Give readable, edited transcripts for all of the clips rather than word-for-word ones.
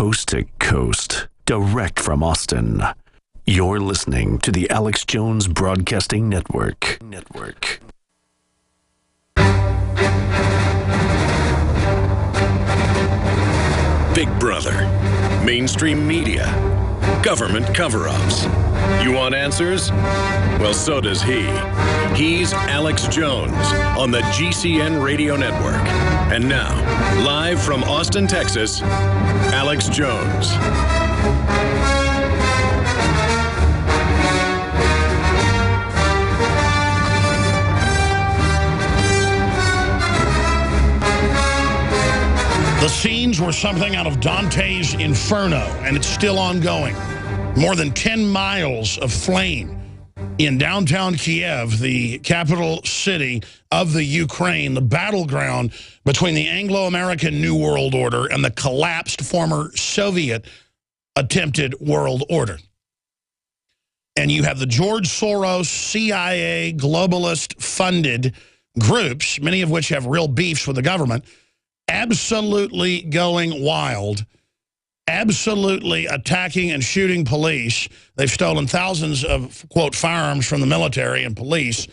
coast to coast, direct from Austin. You're listening to the Alex Jones Broadcasting Network. Big Brother, mainstream media, government cover-ups. You want answers? Well, so does he. He's Alex Jones on the GCN Radio Network. And now, live from Austin, Texas, Alex Jones. The scenes were something out of Dante's Inferno, and it's still ongoing. More than 10 miles of flame in downtown Kiev, the capital city of the Ukraine, the battleground between the Anglo-American New World Order and the collapsed former Soviet attempted world order. And you have the George Soros, CIA, globalist-funded groups, many of which have real beefs with the government, absolutely going wild, absolutely attacking and shooting police. They've stolen thousands of, quote, firearms from the military and police,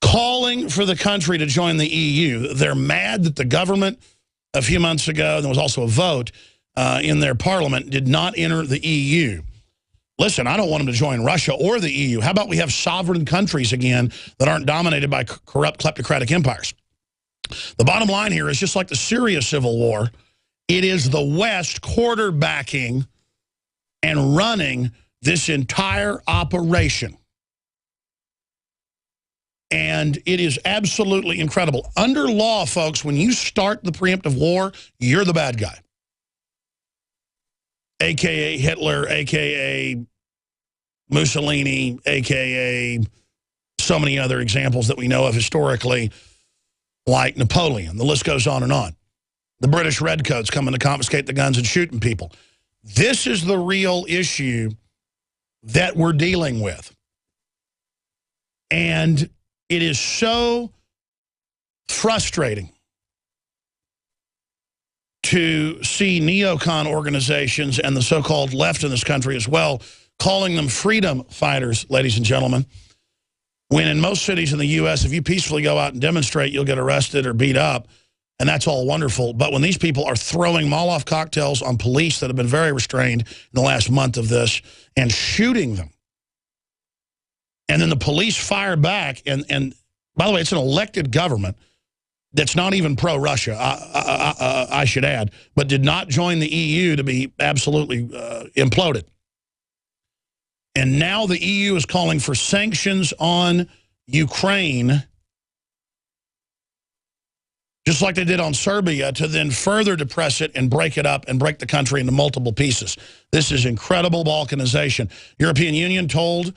calling for the country to join the EU. They're mad that the government a few months ago, there was also a vote in their parliament, did not enter the EU. Listen, I don't want them to join Russia or the EU. How about we have sovereign countries again that aren't dominated by corrupt kleptocratic empires? The bottom line here is just like the Syria civil war, it is the West quarterbacking and running this entire operation. And it is absolutely incredible. Under law, folks, when you start the preemptive war, you're the bad guy. AKA Hitler, AKA Mussolini, AKA so many other examples that we know of historically, like Napoleon. The list goes on and on. The British Redcoats coming to confiscate the guns and shooting people. This is the real issue that we're dealing with. And it is so frustrating to see neocon organizations and the so-called left in this country as well, calling them freedom fighters, ladies and gentlemen, when in most cities in the U.S., if you peacefully go out and demonstrate, you'll get arrested or beat up, and that's all wonderful. But when these people are throwing Molotov cocktails on police that have been very restrained in the last month of this and shooting them, and then the police fire back, and by the way, it's an elected government that's not even pro-Russia, I should add, but did not join the EU to be absolutely imploded. And now the EU is calling for sanctions on Ukraine, just like they did on Serbia, to then further depress it and break it up and break the country into multiple pieces. This is incredible balkanization. European Union told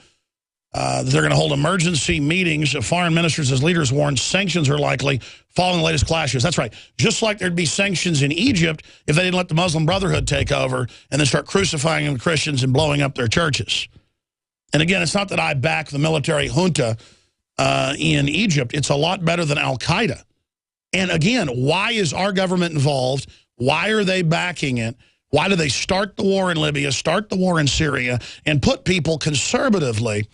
they're going to hold emergency meetings of foreign ministers as leaders warn sanctions are likely following the latest clashes. That's right. Just like there'd be sanctions in Egypt if they didn't let the Muslim Brotherhood take over and then start crucifying the Christians and blowing up their churches. And again, it's not that I back the military junta in Egypt. It's a lot better than Al-Qaeda. And again, why is our government involved? Why are they backing it? Why do they start the war in Libya, start the war in Syria, and put people conservatively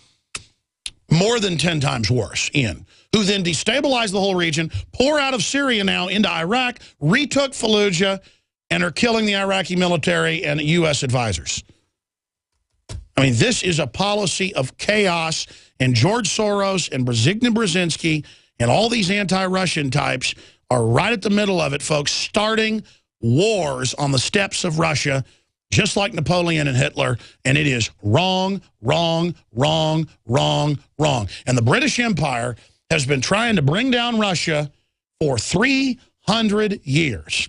more than 10 times worse in, who then destabilize the whole region, pour out of Syria now into Iraq, retook Fallujah, and are killing the Iraqi military and U.S. advisors? I mean, this is a policy of chaos, and George Soros and Brzezinski and all these anti-Russian types are right at the middle of it, folks, starting wars on the steppes of Russia, just like Napoleon and Hitler, and it is wrong, wrong, wrong, wrong, wrong. And the British Empire has been trying to bring down Russia for 300 years.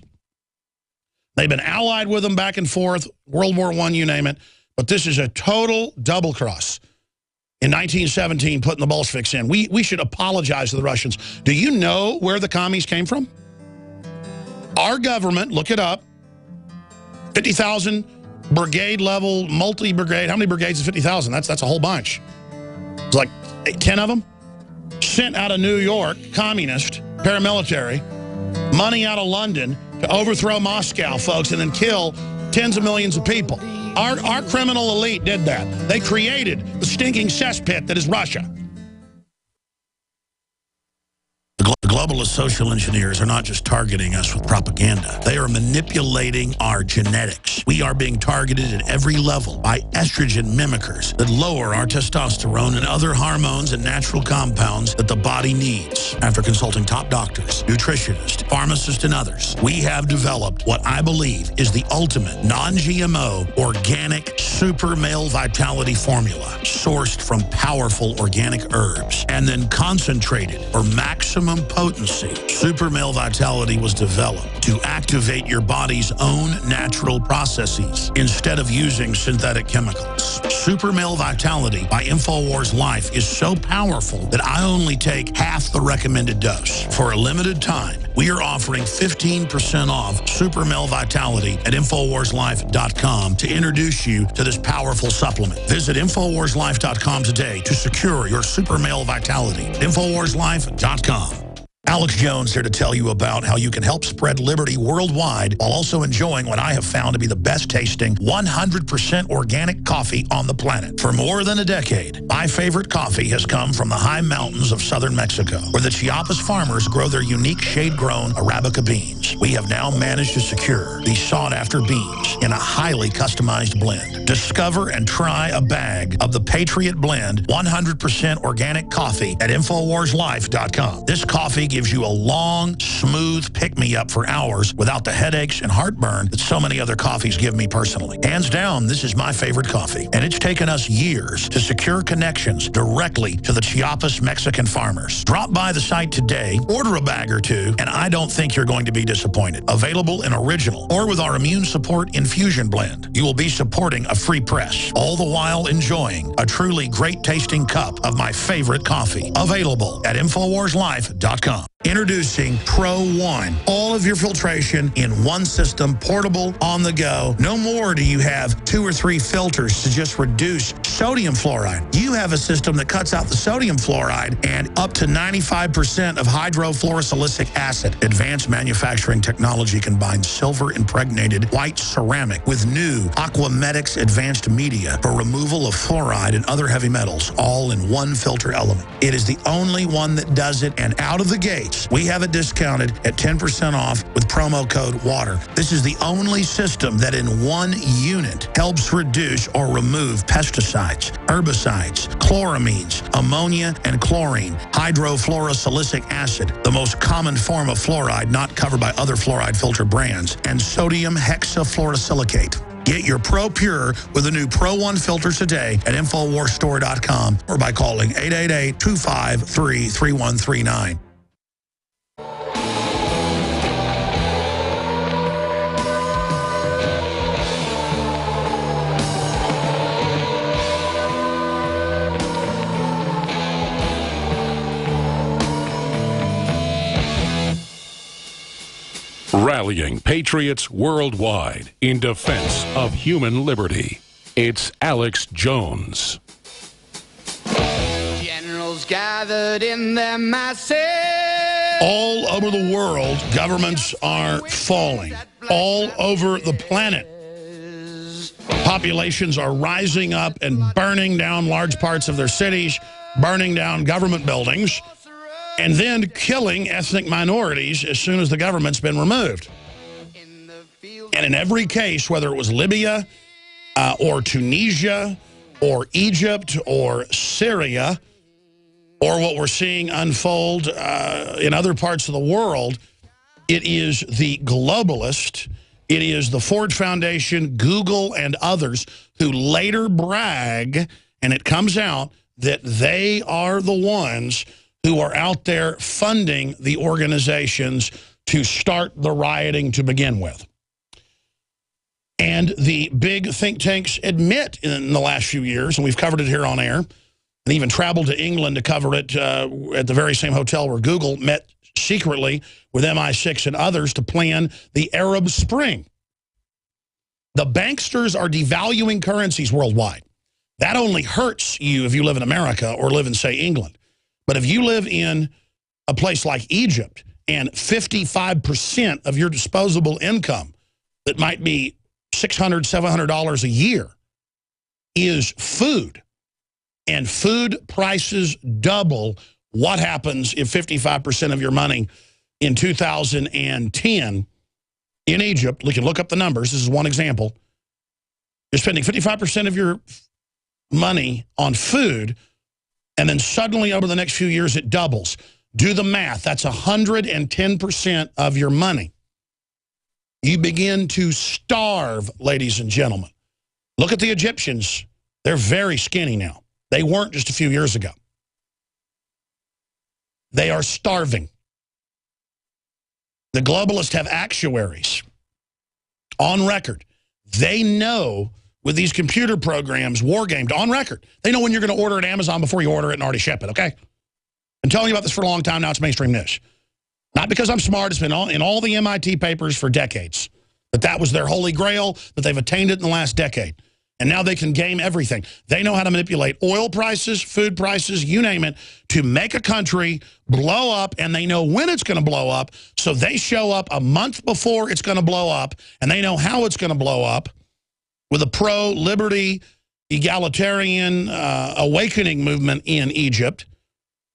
They've been allied with them back and forth, World War I, you name it. But this is a total double cross. In 1917, putting the Bolsheviks in. We should apologize to the Russians. Do you know where the commies came from? Our government, look it up, 50,000 brigade level, multi-brigade. How many brigades is 50,000? That's a whole bunch. It's like 10 of them. Sent out of New York, communist, paramilitary, money out of London, to overthrow Moscow, folks, and then kill tens of millions of people. Our criminal elite did that. They created the stinking cesspit that is Russia. The globalist social engineers are not just targeting us with propaganda. They are manipulating our genetics. We are being targeted at every level by estrogen mimickers that lower our testosterone and other hormones and natural compounds that the body needs. After consulting top doctors, nutritionists, pharmacists, and others, we have developed what I believe is the ultimate non-GMO organic super male vitality formula sourced from powerful organic herbs and then concentrated for maximum potency. Super Male Vitality was developed to activate your body's own natural processes instead of using synthetic chemicals. Super Male Vitality by InfoWars Life is so powerful that I only take half the recommended dose. For a limited time, we are offering 15% off Super Male Vitality at InfoWarsLife.com to introduce you to this powerful supplement. Visit InfoWarsLife.com today to secure your Super Male Vitality. InfoWarsLife.com. Alex Jones here to tell you about how you can help spread liberty worldwide while also enjoying what I have found to be the best tasting 100% organic coffee on the planet. For more than a decade, my favorite coffee has come from the high mountains of southern Mexico, where the Chiapas farmers grow their unique shade-grown Arabica beans. We have now managed to secure these sought-after beans in a highly customized blend. Discover and try a bag of the Patriot Blend 100% organic coffee at InfoWarsLife.com. This coffee gives you a long, smooth pick-me-up for hours without the headaches and heartburn that so many other coffees give me personally. Hands down, this is my favorite coffee, and it's taken us years to secure connections directly to the Chiapas Mexican farmers. Drop by the site today, order a bag or two, and I don't think you're going to be disappointed. Available in original or with our Immune Support Infusion Blend. You will be supporting a free press, all the while enjoying a truly great-tasting cup of my favorite coffee. Available at InfoWarsLife.com. Introducing Pro One. All of your filtration in one system, portable, on the go. No more do you have 2 or 3 filters to just reduce sodium fluoride. You have a system that cuts out the sodium fluoride and up to 95% of hydrofluorosilicic acid. Advanced manufacturing technology combines silver-impregnated white ceramic with new Aquamedics advanced media for removal of fluoride and other heavy metals, all in one filter element. It is the only one that does it, and out of the gate, we have it discounted at 10% off with promo code WATER. This is the only system that in one unit helps reduce or remove pesticides, herbicides, chloramines, ammonia, and chlorine, hydrofluorosilicic acid, the most common form of fluoride not covered by other fluoride filter brands, and sodium hexafluorosilicate. Get your Pro Pure with the new Pro One filter today at InfoWarsStore.com or by calling 888-253-3139. Rallying patriots worldwide in defense of human liberty. It's Alex Jones. Generals gathered in their masses. All over the world, governments are falling. All over the planet, populations are rising up and burning down large parts of their cities, burning down government buildings, and then killing ethnic minorities as soon as the government's been removed. And in every case, whether it was Libya or Tunisia or Egypt or Syria or what we're seeing unfold in other parts of the world, it is the globalist, it is the Ford Foundation, Google, and others who later brag, and it comes out that they are the ones who are out there funding the organizations to start the rioting to begin with. And the big think tanks admit in the last few years, and we've covered it here on air, and even traveled to England to cover it at the very same hotel where Google met secretly with MI6 and others to plan the Arab Spring. The banksters are devaluing currencies worldwide. That only hurts you if you live in America or live in, say, England. But if you live in a place like Egypt and 55% of your disposable income that might be $600, $700 a year is food. And food prices double. What happens if 55% of your money in 2010 in Egypt, we can look up the numbers, this is one example, you're spending 55% of your money on food, and then suddenly over the next few years it doubles. Do the math. That's 110% of your money. You begin to starve, ladies and gentlemen. Look at the Egyptians. They're very skinny now. They weren't just a few years ago. They are starving. The globalists have actuaries on record. They know with these computer programs, war gamed, on record. They know when you're going to order at Amazon before you order it and already ship it, okay? Been telling you about this for a long time now. It's mainstream news. Not because I'm smart. It's been in all the MIT papers for decades. That was their holy grail, that they've attained it in the last decade. And now they can game everything. They know how to manipulate oil prices, food prices, you name it, to make a country blow up, and they know when it's going to blow up. So they show up a month before it's going to blow up, and they know how it's going to blow up with a pro-liberty, egalitarian awakening movement in Egypt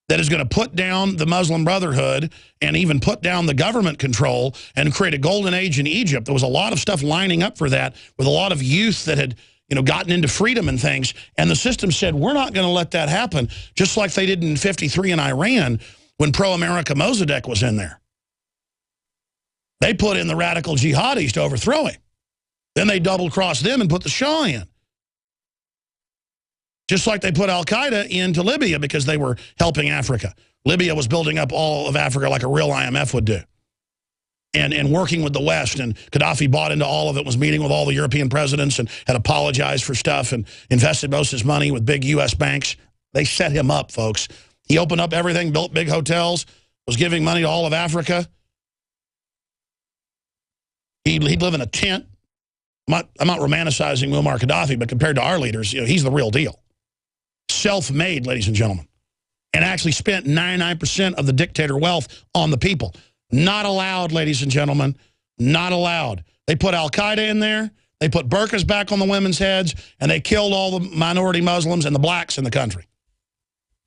that is going to put down the Muslim Brotherhood and even put down the government control and create a golden age in Egypt. There was a lot of stuff lining up for that with a lot of youth that had gotten into freedom and things. And the system said, we're not going to let that happen, just like they did in '53 in Iran when pro-America Mossadegh was in there. They put in the radical jihadis to overthrow him. Then they double-crossed them and put the Shah in. Just like they put al-Qaeda into Libya because they were helping Africa. Libya was building up all of Africa like a real IMF would do. And working with the West, and Gaddafi bought into all of it, was meeting with all the European presidents and had apologized for stuff and invested most of his money with big U.S. banks. They set him up, folks. He opened up everything, built big hotels, was giving money to all of Africa. He'd live in a tent. I'm not romanticizing Muammar Gaddafi, but compared to our leaders, he's the real deal. Self-made, ladies and gentlemen. And actually spent 99% of the dictator wealth on the people. Not allowed, ladies and gentlemen. Not allowed. They put al-Qaeda in there. They put burqas back on the women's heads. And they killed all the minority Muslims and the blacks in the country.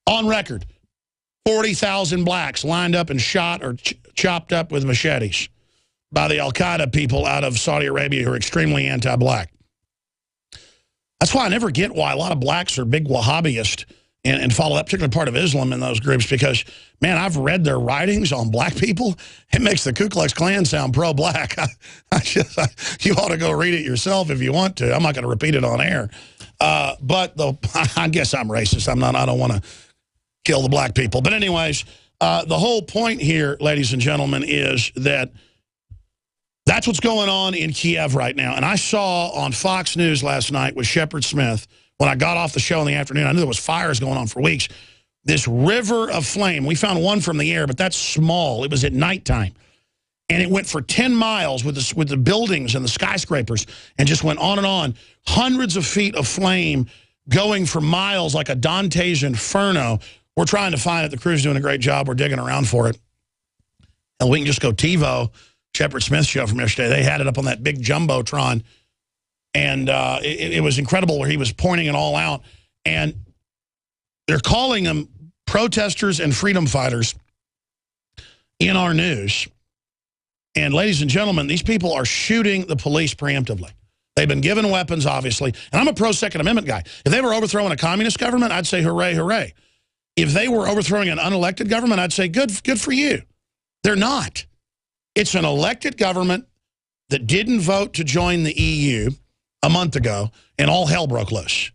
On record, 40,000 blacks lined up and shot or chopped up with machetes by the al-Qaeda people out of Saudi Arabia who are extremely anti-black. That's why I never get why a lot of blacks are big Wahhabists and follow that particular part of Islam in those groups, because, man, I've read their writings on black people. It makes the Ku Klux Klan sound pro-black. You ought to go read it yourself if you want to. I'm not going to repeat it on air. But I guess I'm racist. I don't want to kill the black people. But anyways, the whole point here, ladies and gentlemen, is that that's what's going on in Kiev right now. And I saw on Fox News last night with Shepard Smith, when I got off the show in the afternoon, I knew there was fires going on for weeks. This river of flame, we found one from the air, but that's small. It was at nighttime. And it went for 10 miles with the buildings and the skyscrapers and just went on and on. Hundreds of feet of flame going for miles like a Dante's Inferno. We're trying to find it. The crew's doing a great job. We're digging around for it. And we can just go TiVo, Shepard Smith's show from yesterday. They had it up on that big Jumbotron. And it was incredible where he was pointing it all out. And they're calling them protesters and freedom fighters in our news. And ladies and gentlemen, these people are shooting the police preemptively. They've been given weapons, obviously. And I'm a pro-Second Amendment guy. If they were overthrowing a communist government, I'd say hooray, hooray. If they were overthrowing an unelected government, I'd say good for you. They're not. It's an elected government that didn't vote to join the EU a month ago, and all hell broke loose.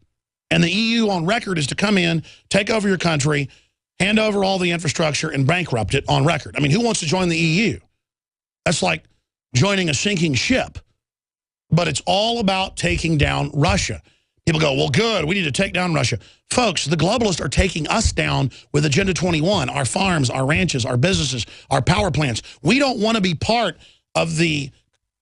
And the EU on record is to come in, take over your country, hand over all the infrastructure, and bankrupt it on record. I mean, who wants to join the EU? That's like joining a sinking ship. But it's all about taking down Russia. People go, well, good, we need to take down Russia. Folks, the globalists are taking us down with Agenda 21, our farms, our ranches, our businesses, our power plants. We don't want to be part of the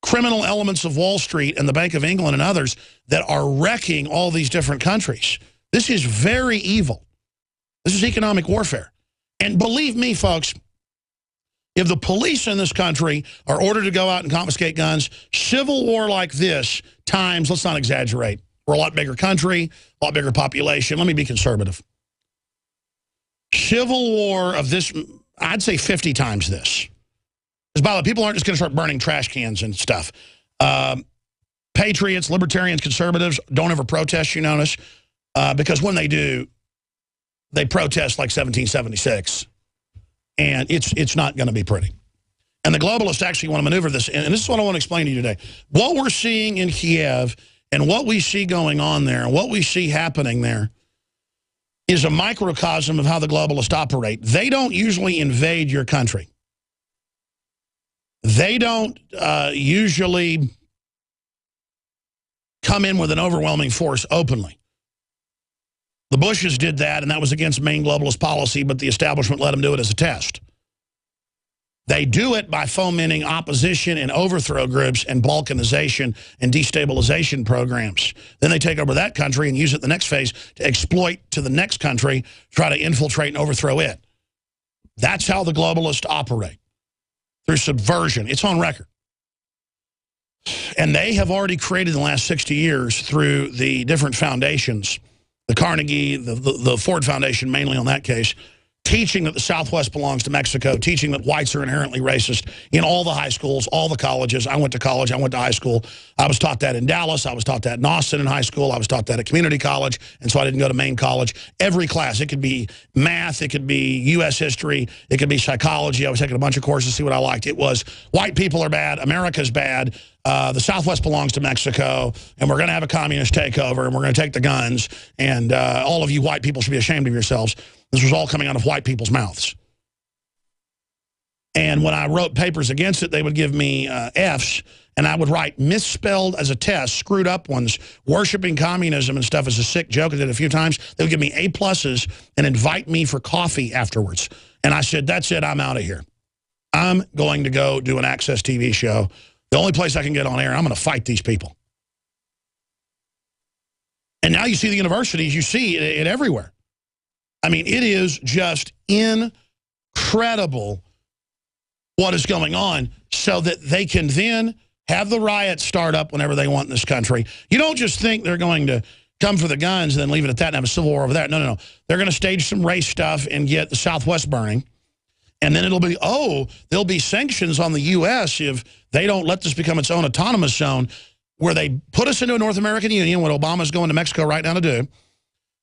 criminal elements of Wall Street and the Bank of England and others that are wrecking all these different countries. This is very evil. This is economic warfare. And believe me, folks, If the police in this country are ordered to go out and confiscate guns, civil war like this times, let's not exaggerate, we're a lot bigger country, a lot bigger population. Let me be conservative. Civil war of this, I'd say 50 times this. Because by the way, people aren't just going to start burning trash cans and stuff. Patriots, libertarians, conservatives don't ever protest, you notice, because when they do, they protest like 1776. And it's not going to be pretty. And the globalists actually want to maneuver this. And this is what I want to explain to you today. What we're seeing in Kiev and what we see going on there and what we see happening there is a microcosm of how the globalists operate. They don't usually invade your country. They don't usually come in with an overwhelming force openly. The Bushes did that, and that was against main globalist policy, but the establishment let them do it as a test. They do it by fomenting opposition and overthrow groups and balkanization and destabilization programs. Then they take over that country and use it in the next phase to exploit to the next country, try to infiltrate and overthrow it. That's how the globalists operate, through subversion. It's on record. And they have already created in the last 60 years through the different foundations, the Carnegie, the Ford Foundation, mainly on that case, teaching that the Southwest belongs to Mexico, teaching that whites are inherently racist in all the high schools, all the colleges. I went to college. I went to high school. I was taught that in Dallas. I was taught that in Austin in high school. I was taught that at community college, and so I didn't go to main college. Every class, it could be math, it could be U.S. history, it could be psychology. I was taking a bunch of courses to see what I liked. It was white people are bad, America's bad, the Southwest belongs to Mexico, and we're going to have a communist takeover, and we're going to take the guns, and all of you white people should be ashamed of yourselves. This was all coming out of white people's mouths. And when I wrote papers against it, they would give me Fs, and I would write misspelled as a test, screwed up ones, worshiping communism and stuff as a sick joke. I did it a few times. They would give me A+ and invite me for coffee afterwards. And I said, that's it, I'm out of here. I'm going to go do an Access TV show. The only place I can get on air, I'm going to fight these people. And now you see the universities, you see it everywhere. I mean, it is just incredible what is going on so that they can then have the riots start up whenever they want in this country. You don't just think they're going to come for the guns and then leave it at that and have a civil war over there. No, no, no. They're going to stage some race stuff and get the Southwest burning. And then it'll be, oh, there'll be sanctions on the U.S. if they don't let this become its own autonomous zone where they put us into a North American Union, what Obama's going to Mexico right now to do.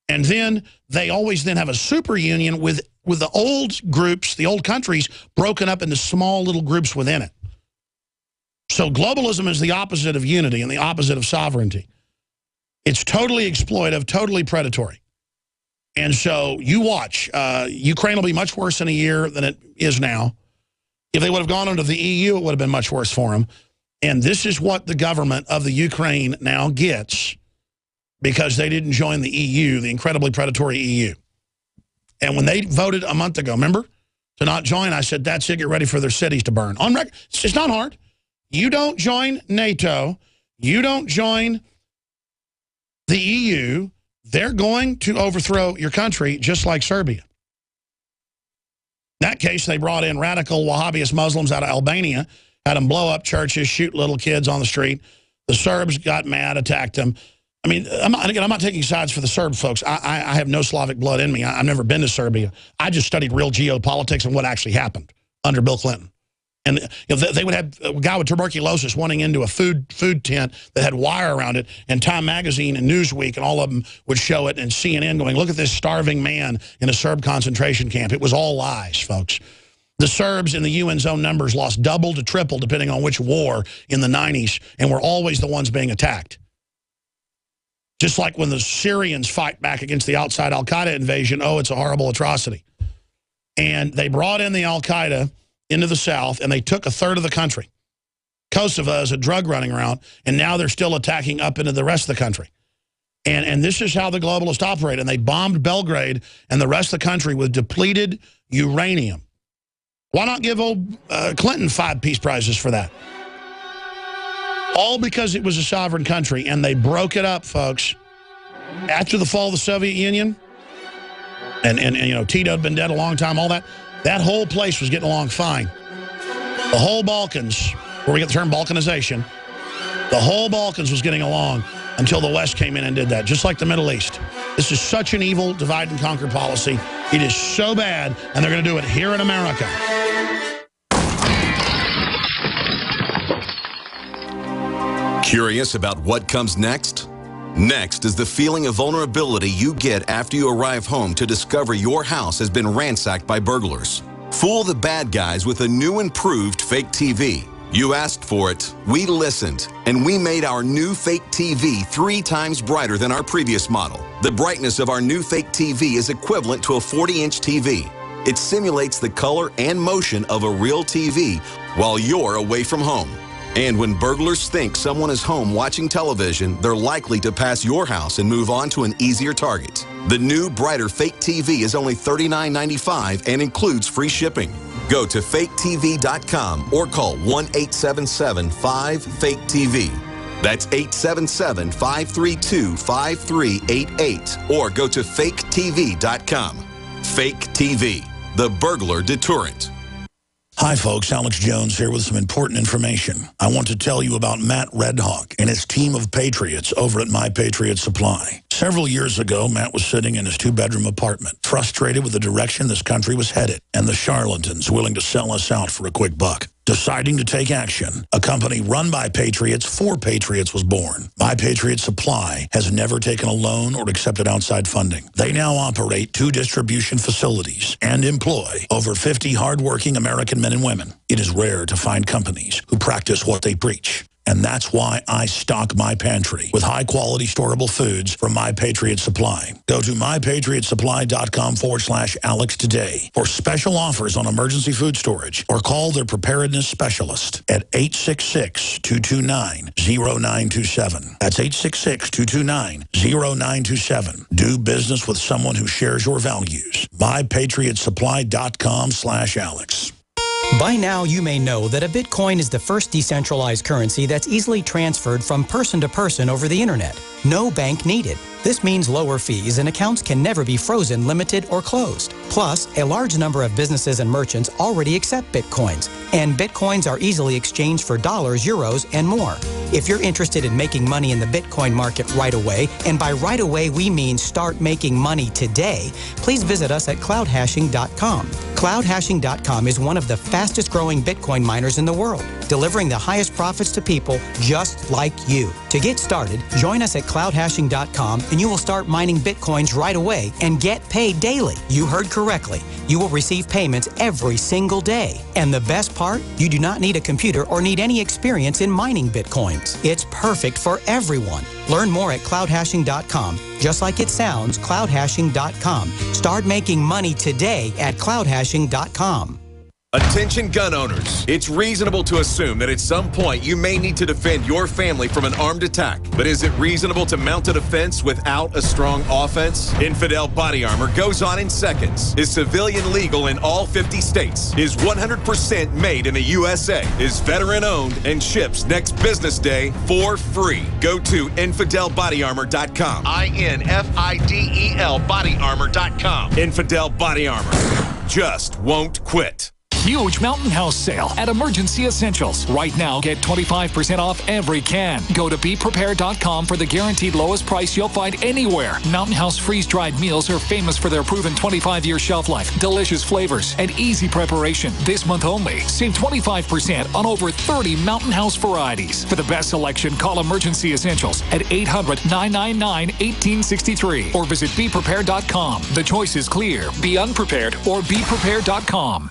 And then they always then have a super union with the old groups, the old countries, broken up into small little groups within it. So globalism is the opposite of unity and the opposite of sovereignty. It's totally exploitive, totally predatory. And so you watch. Ukraine will be much worse in a year than it is now. If they would have gone under the EU, it would have been much worse for them. And this is what the government of the Ukraine now gets because they didn't join the EU, the incredibly predatory EU. And when they voted a month ago, remember, to not join, I said, that's it, get ready for their cities to burn. On record, it's not hard. You don't join NATO, you don't join the EU, they're going to overthrow your country just like Serbia. In that case, they brought in radical Wahhabist Muslims out of Albania, had them blow up churches, shoot little kids on the street. The Serbs got mad, attacked them. I mean, I'm not taking sides for the Serb folks. I have no Slavic blood in me. I've never been to Serbia. I just studied real geopolitics and what actually happened under Bill Clinton. And you know, they would have a guy with tuberculosis wanting into a food tent that had wire around it, and Time Magazine and Newsweek and all of them would show it, and CNN going, look at this starving man in a Serb concentration camp. It was all lies, folks. The Serbs in the UN's own numbers lost double to triple depending on which war in the 90s, and were always the ones being attacked. Just like when the Syrians fight back against the outside al-Qaeda invasion, oh, it's a horrible atrocity. And they brought in the al-Qaeda into the south, and they took a third of the country. Kosovo is a drug running route, and now they're still attacking up into the rest of the country. And this is how the globalists operate. And they bombed Belgrade and the rest of the country with depleted uranium. Why not give old Clinton 5 peace prizes for that? All because it was a sovereign country, and they broke it up, folks. After the fall of the Soviet Union, and you know, Tito had been dead a long time, all that whole place was getting along fine. The whole Balkans, where we get the term balkanization, the whole Balkans was getting along until the West came in and did that, just like the Middle East. This is such an evil divide and conquer policy. It is so bad, and they're going to do it here in America. Curious about what comes next? Next is the feeling of vulnerability you get after you arrive home to discover your house has been ransacked by burglars. Fool the bad guys with a new improved fake TV. You asked for it, we listened, and we made our new fake TV 3 times brighter than our previous model. The brightness of our new fake TV is equivalent to a 40-inch TV. It simulates the color and motion of a real TV while you're away from home. And when burglars think someone is home watching television, they're likely to pass your house and move on to an easier target. The new, brighter fake TV is only $39.95 and includes free shipping. Go to faketv.com or call 1-877-5-FAKE-TV. That's 877-532-5388 or go to faketv.com. Fake TV, the burglar deterrent. Hi, folks. Alex Jones here with some important information. I want to tell you about Matt Redhawk and his team of patriots over at My Patriot Supply. Several years ago, Matt was sitting in his 2-bedroom apartment, frustrated with the direction this country was headed and the charlatans willing to sell us out for a quick buck. Deciding to take action, a company run by patriots for patriots was born. My Patriot Supply has never taken a loan or accepted outside funding. They now operate 2 distribution facilities and employ over 50 hardworking American men and women. It is rare to find companies who practice what they preach. And that's why I stock my pantry with high-quality storable foods from My Patriot Supply. Go to mypatriotsupply.com/Alex today for special offers on emergency food storage or call their preparedness specialist at 866-229-0927. That's 866-229-0927. Do business with someone who shares your values. mypatriotsupply.com/Alex. By now, you may know that a Bitcoin is the first decentralized currency that's easily transferred from person to person over the internet. No bank needed. This means lower fees and accounts can never be frozen, limited, or closed. Plus, a large number of businesses and merchants already accept Bitcoins, and Bitcoins are easily exchanged for dollars, euros, and more. If you're interested in making money in the Bitcoin market right away, and by right away we mean start making money today, please visit us at cloudhashing.com. Cloudhashing.com is one of the fastest growing Bitcoin miners in the world, delivering the highest profits to people just like you. To get started, join us at cloudhashing.com and you will start mining Bitcoins right away and get paid daily. You heard correctly. You will receive payments every single day. And the best part, you do not need a computer or need any experience in mining Bitcoins. It's perfect for everyone. Learn more at cloudhashing.com. Just like it sounds, cloudhashing.com. Start making money today at cloudhashing.com. Attention gun owners. It's reasonable to assume that at some point you may need to defend your family from an armed attack. But is it reasonable to mount a defense without a strong offense? Infidel Body Armor goes on in seconds. Is civilian legal in all 50 states. Is 100% made in the USA. Is veteran owned and ships next business day for free. Go to InfidelBodyArmor.com. INFIDEL bodyarmor.com. Infidel Body Armor. Just won't quit. Huge Mountain House sale at Emergency Essentials. Right now, get 25% off every can. Go to BePrepared.com for the guaranteed lowest price you'll find anywhere. Mountain House freeze-dried meals are famous for their proven 25-year shelf life, delicious flavors, and easy preparation. This month only, save 25% on over 30 Mountain House varieties. For the best selection, call Emergency Essentials at 800-999-1863 or visit BePrepared.com. The choice is clear. Be unprepared or BePrepared.com.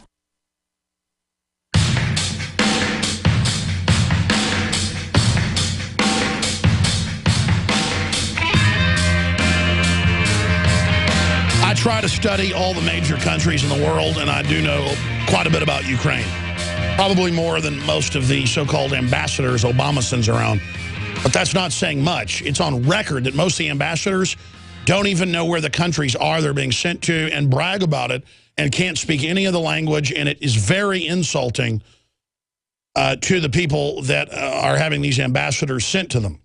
I try to study all the major countries in the world, and I do know quite a bit about Ukraine. Probably more than most of the so-called ambassadors Obama sends around. But that's not saying much. It's on record that most of the ambassadors don't even know where the countries are they're being sent to and brag about it and can't speak any of the language, and it is very insulting to the people that are having these ambassadors sent to them.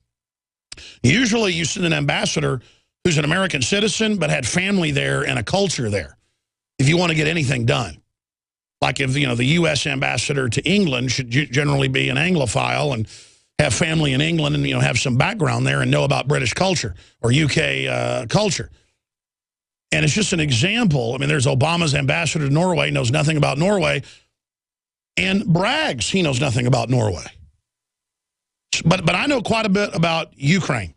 Usually you send an ambassador who's an American citizen but had family there and a culture there if you want to get anything done. Like if, you know, the U.S. ambassador to England should generally be an Anglophile and have family in England and, you know, have some background there and know about British culture or UK culture. And it's just an example. I mean, there's Obama's ambassador to Norway, knows nothing about Norway, and brags he knows nothing about Norway. But I know quite a bit about Ukraine.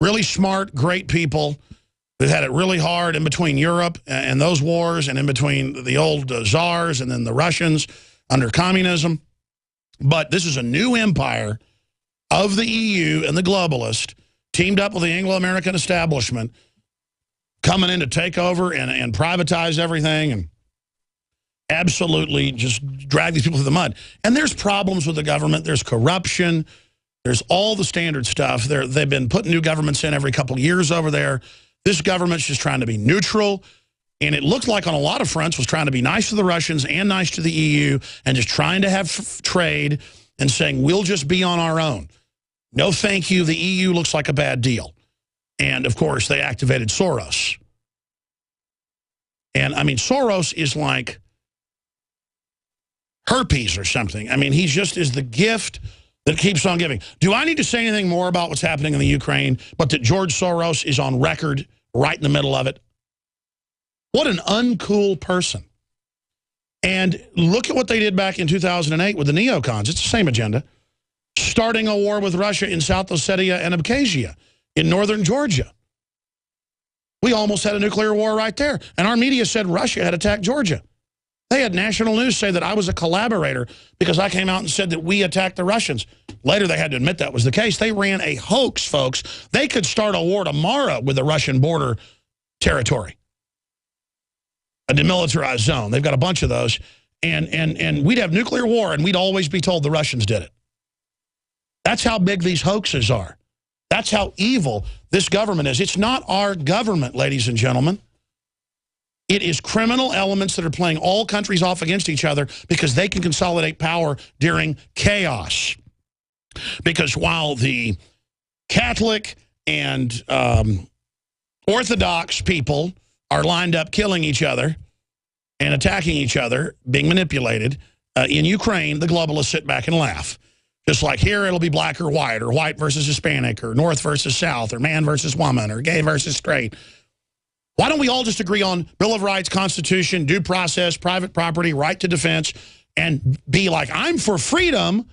Really smart, great people. They've had it really hard in between Europe and those wars and in between the old czars and then the Russians under communism. But this is a new empire of the EU and the globalists teamed up with the Anglo-American establishment coming in to take over and privatize everything and absolutely just drag these people through the mud. And there's problems with the government. There's corruption. There's all the standard stuff. They've been putting new governments in every couple of years over there. This government's just trying to be neutral, and it looked like on a lot of fronts was trying to be nice to the Russians and nice to the EU and just trying to have trade and saying, we'll just be on our own. No, thank you. The EU looks like a bad deal. And, of course, they activated Soros. And, I mean, Soros is like herpes or something. I mean, he just is the gift that keeps on giving. Do I need to say anything more about what's happening in the Ukraine, but that George Soros is on record right in the middle of it? What an uncool person. And look at what they did back in 2008 with the neocons. It's the same agenda. Starting a war with Russia in South Ossetia and Abkhazia in northern Georgia. We almost had a nuclear war right there. And our media said Russia had attacked Georgia. They had national news say that I was a collaborator because I came out and said that we attacked the Russians. Later, they had to admit that was the case. They ran a hoax, folks. They could start a war tomorrow with the Russian border territory. A demilitarized zone. They've got a bunch of those. And we'd have nuclear war, and we'd always be told the Russians did it. That's how big these hoaxes are. That's how evil this government is. It's not our government, ladies and gentlemen. It is criminal elements that are playing all countries off against each other because they can consolidate power during chaos. Because while the Catholic and Orthodox people are lined up killing each other and attacking each other, being manipulated, in Ukraine, the globalists sit back and laugh. Just like here, it'll be black or white versus Hispanic, or North versus South, or man versus woman, or gay versus straight. Why don't we all just agree on Bill of Rights, Constitution, due process, private property, right to defense, and be like, I'm for freedom,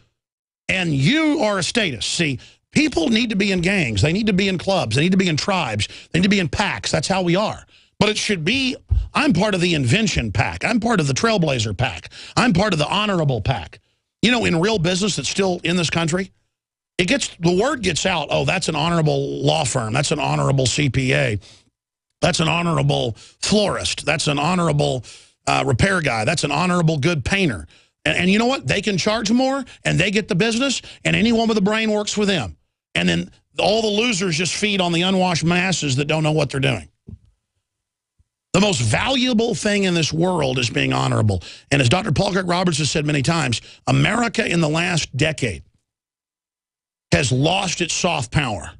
and you are a statist. See, people need to be in gangs. They need to be in clubs. They need to be in tribes. They need to be in packs. That's how we are. But it should be, I'm part of the invention pack. I'm part of the trailblazer pack. I'm part of the honorable pack. You know, in real business that's still in this country, the word gets out, oh, that's an honorable law firm. That's an honorable CPA. That's an honorable florist. That's an honorable repair guy. That's an honorable good painter. And you know what? They can charge more, and they get the business, and anyone with a brain works for them. And then all the losers just feed on the unwashed masses that don't know what they're doing. The most valuable thing in this world is being honorable. And as Dr. Paul Craig Roberts has said many times, America in the last decade has lost its soft power.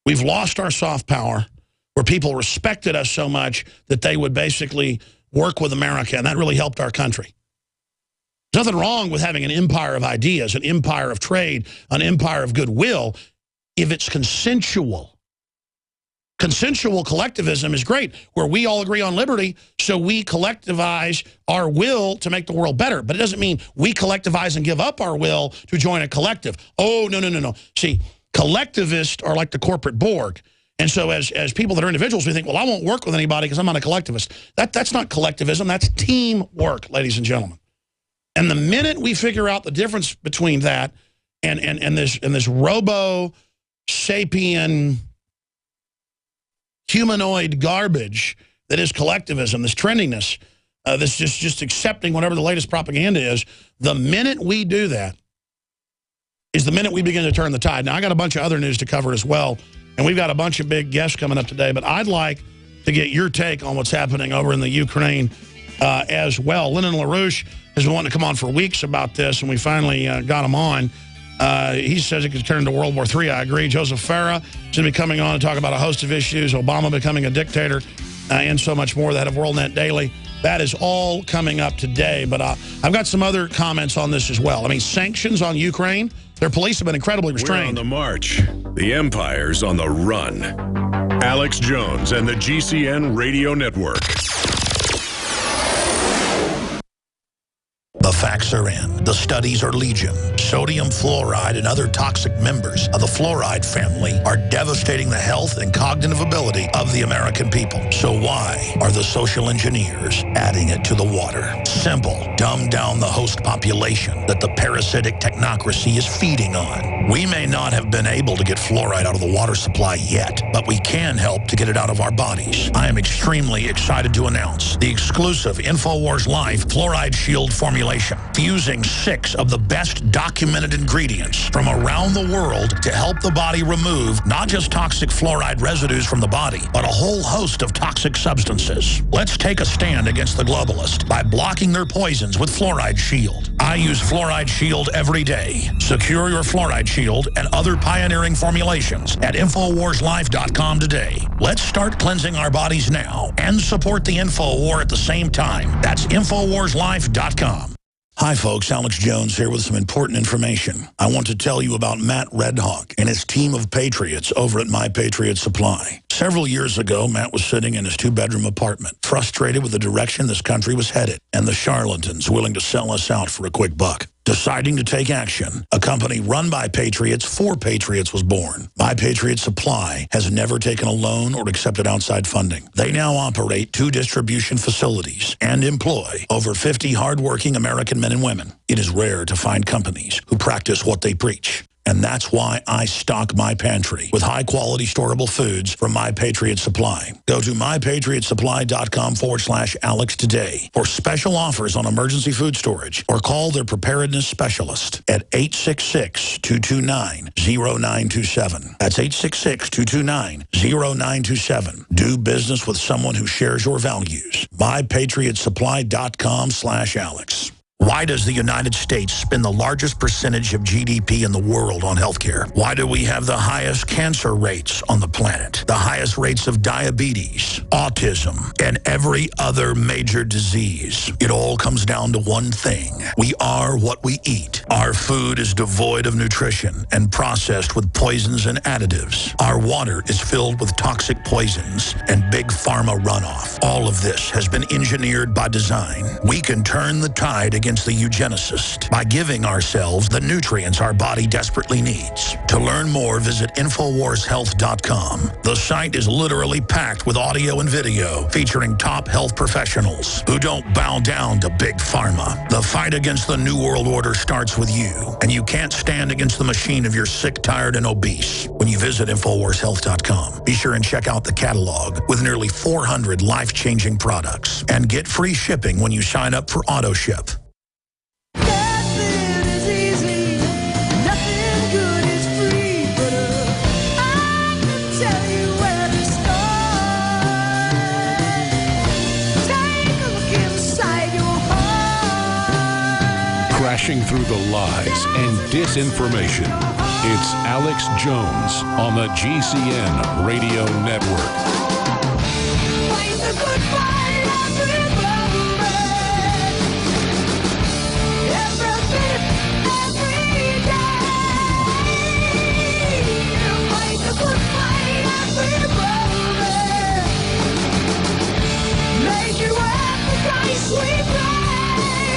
We've lost our soft power where people respected us so much that they would basically work with America, and that really helped our country. There's nothing wrong with having an empire of ideas, an empire of trade, an empire of goodwill, if it's consensual. Consensual collectivism is great, where we all agree on liberty, so we collectivize our will to make the world better. But it doesn't mean we collectivize and give up our will to join a collective. Oh, no, no, no, no. See, collectivists are like the corporate Borg. And so as people that are individuals, we think, well, I won't work with anybody because I'm not a collectivist. That's not collectivism. That's teamwork, ladies and gentlemen. And the minute we figure out the difference between that and this robo-sapien humanoid garbage that is collectivism, this trendiness, this just accepting whatever the latest propaganda is, the minute we do that is the minute we begin to turn the tide. Now, I got a bunch of other news to cover as well, and we've got a bunch of big guests coming up today, but I'd like to get your take on what's happening over in the Ukraine as well. Lyndon LaRouche has been wanting to come on for weeks about this, and we finally got him on. He says it could turn into World War III. I agree. Joseph Farah is going to be coming on to talk about a host of issues, Obama becoming a dictator, and so much more. That of WorldNet Daily. That is all coming up today, but I've got some other comments on this as well. I mean, sanctions on Ukraine, their police have been incredibly restrained. We're on the march. The empire's on the run. Alex Jones and the GCN Radio Network. The facts are in. The studies are legion. Sodium fluoride and other toxic members of the fluoride family are devastating the health and cognitive ability of the American people. So why are the social engineers adding it to the water? Simple. Dumb down the host population that the parasitic technocracy is feeding on. We may not have been able to get fluoride out of the water supply yet, but we can help to get it out of our bodies. I am extremely excited to announce the exclusive InfoWars Life Fluoride Shield formulation, fusing 6 of the best documented ingredients from around the world to help the body remove not just toxic fluoride residues from the body, but a whole host of toxic substances. Let's take a stand against the globalists by blocking their poisons with Fluoride Shield. I use Fluoride Shield every day. Secure your Fluoride Shield and other pioneering formulations at InfoWarsLife.com today. Let's start cleansing our bodies now and support the InfoWar at the same time. That's InfoWarsLife.com. Hi folks, Alex Jones here with some important information. I want to tell you about Matt Redhawk and his team of patriots over at My Patriot Supply. Several years ago, Matt was sitting in his 2-bedroom apartment, frustrated with the direction this country was headed and the charlatans willing to sell us out for a quick buck. Deciding to take action, a company run by patriots for patriots was born. My Patriot Supply has never taken a loan or accepted outside funding. They now operate 2 distribution facilities and employ over 50 hardworking American men and women. It is rare to find companies who practice what they preach. And that's why I stock my pantry with high-quality storable foods from My Patriot Supply. Go to mypatriotsupply.com/Alex today for special offers on emergency food storage, or call their preparedness specialist at 866-229-0927. That's 866-229-0927. Do business with someone who shares your values. mypatriotsupply.com/Alex. Why does the United States spend the largest percentage of GDP in the world on healthcare? Why do we have the highest cancer rates on the planet, the highest rates of diabetes, autism, and every other major disease? It all comes down to one thing. We are what we eat. Our food is devoid of nutrition and processed with poisons and additives. Our water is filled with toxic poisons and big pharma runoff. All of this has been engineered by design. We can turn the tide against the eugenicist by giving ourselves the nutrients our body desperately needs. To learn more, visit InfoWarsHealth.com. The site is literally packed with audio and video featuring top health professionals who don't bow down to big pharma. The fight against the New World Order starts with you, and you can't stand against the machine if you're sick, tired, and obese. When you visit InfoWarsHealth.com, be sure and check out the catalog with nearly 400 life-changing products, and get free shipping when you sign up for AutoShip. Crashing through the lies and disinformation. It's Alex Jones on the GCN Radio Network.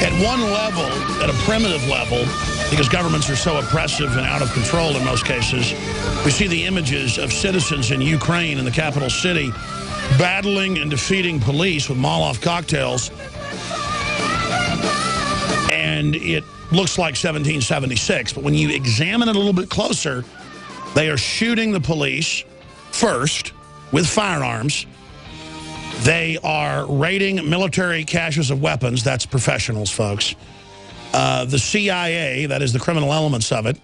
At one level, at a primitive level, because governments are so oppressive and out of control in most cases, we see the images of citizens in Ukraine, in the capital city, battling and defeating police with Molotov cocktails. And it looks like 1776. But when you examine it a little bit closer, they are shooting the police first with firearms. They are raiding military caches of weapons. That's professionals, folks. The CIA, that is the criminal elements of it,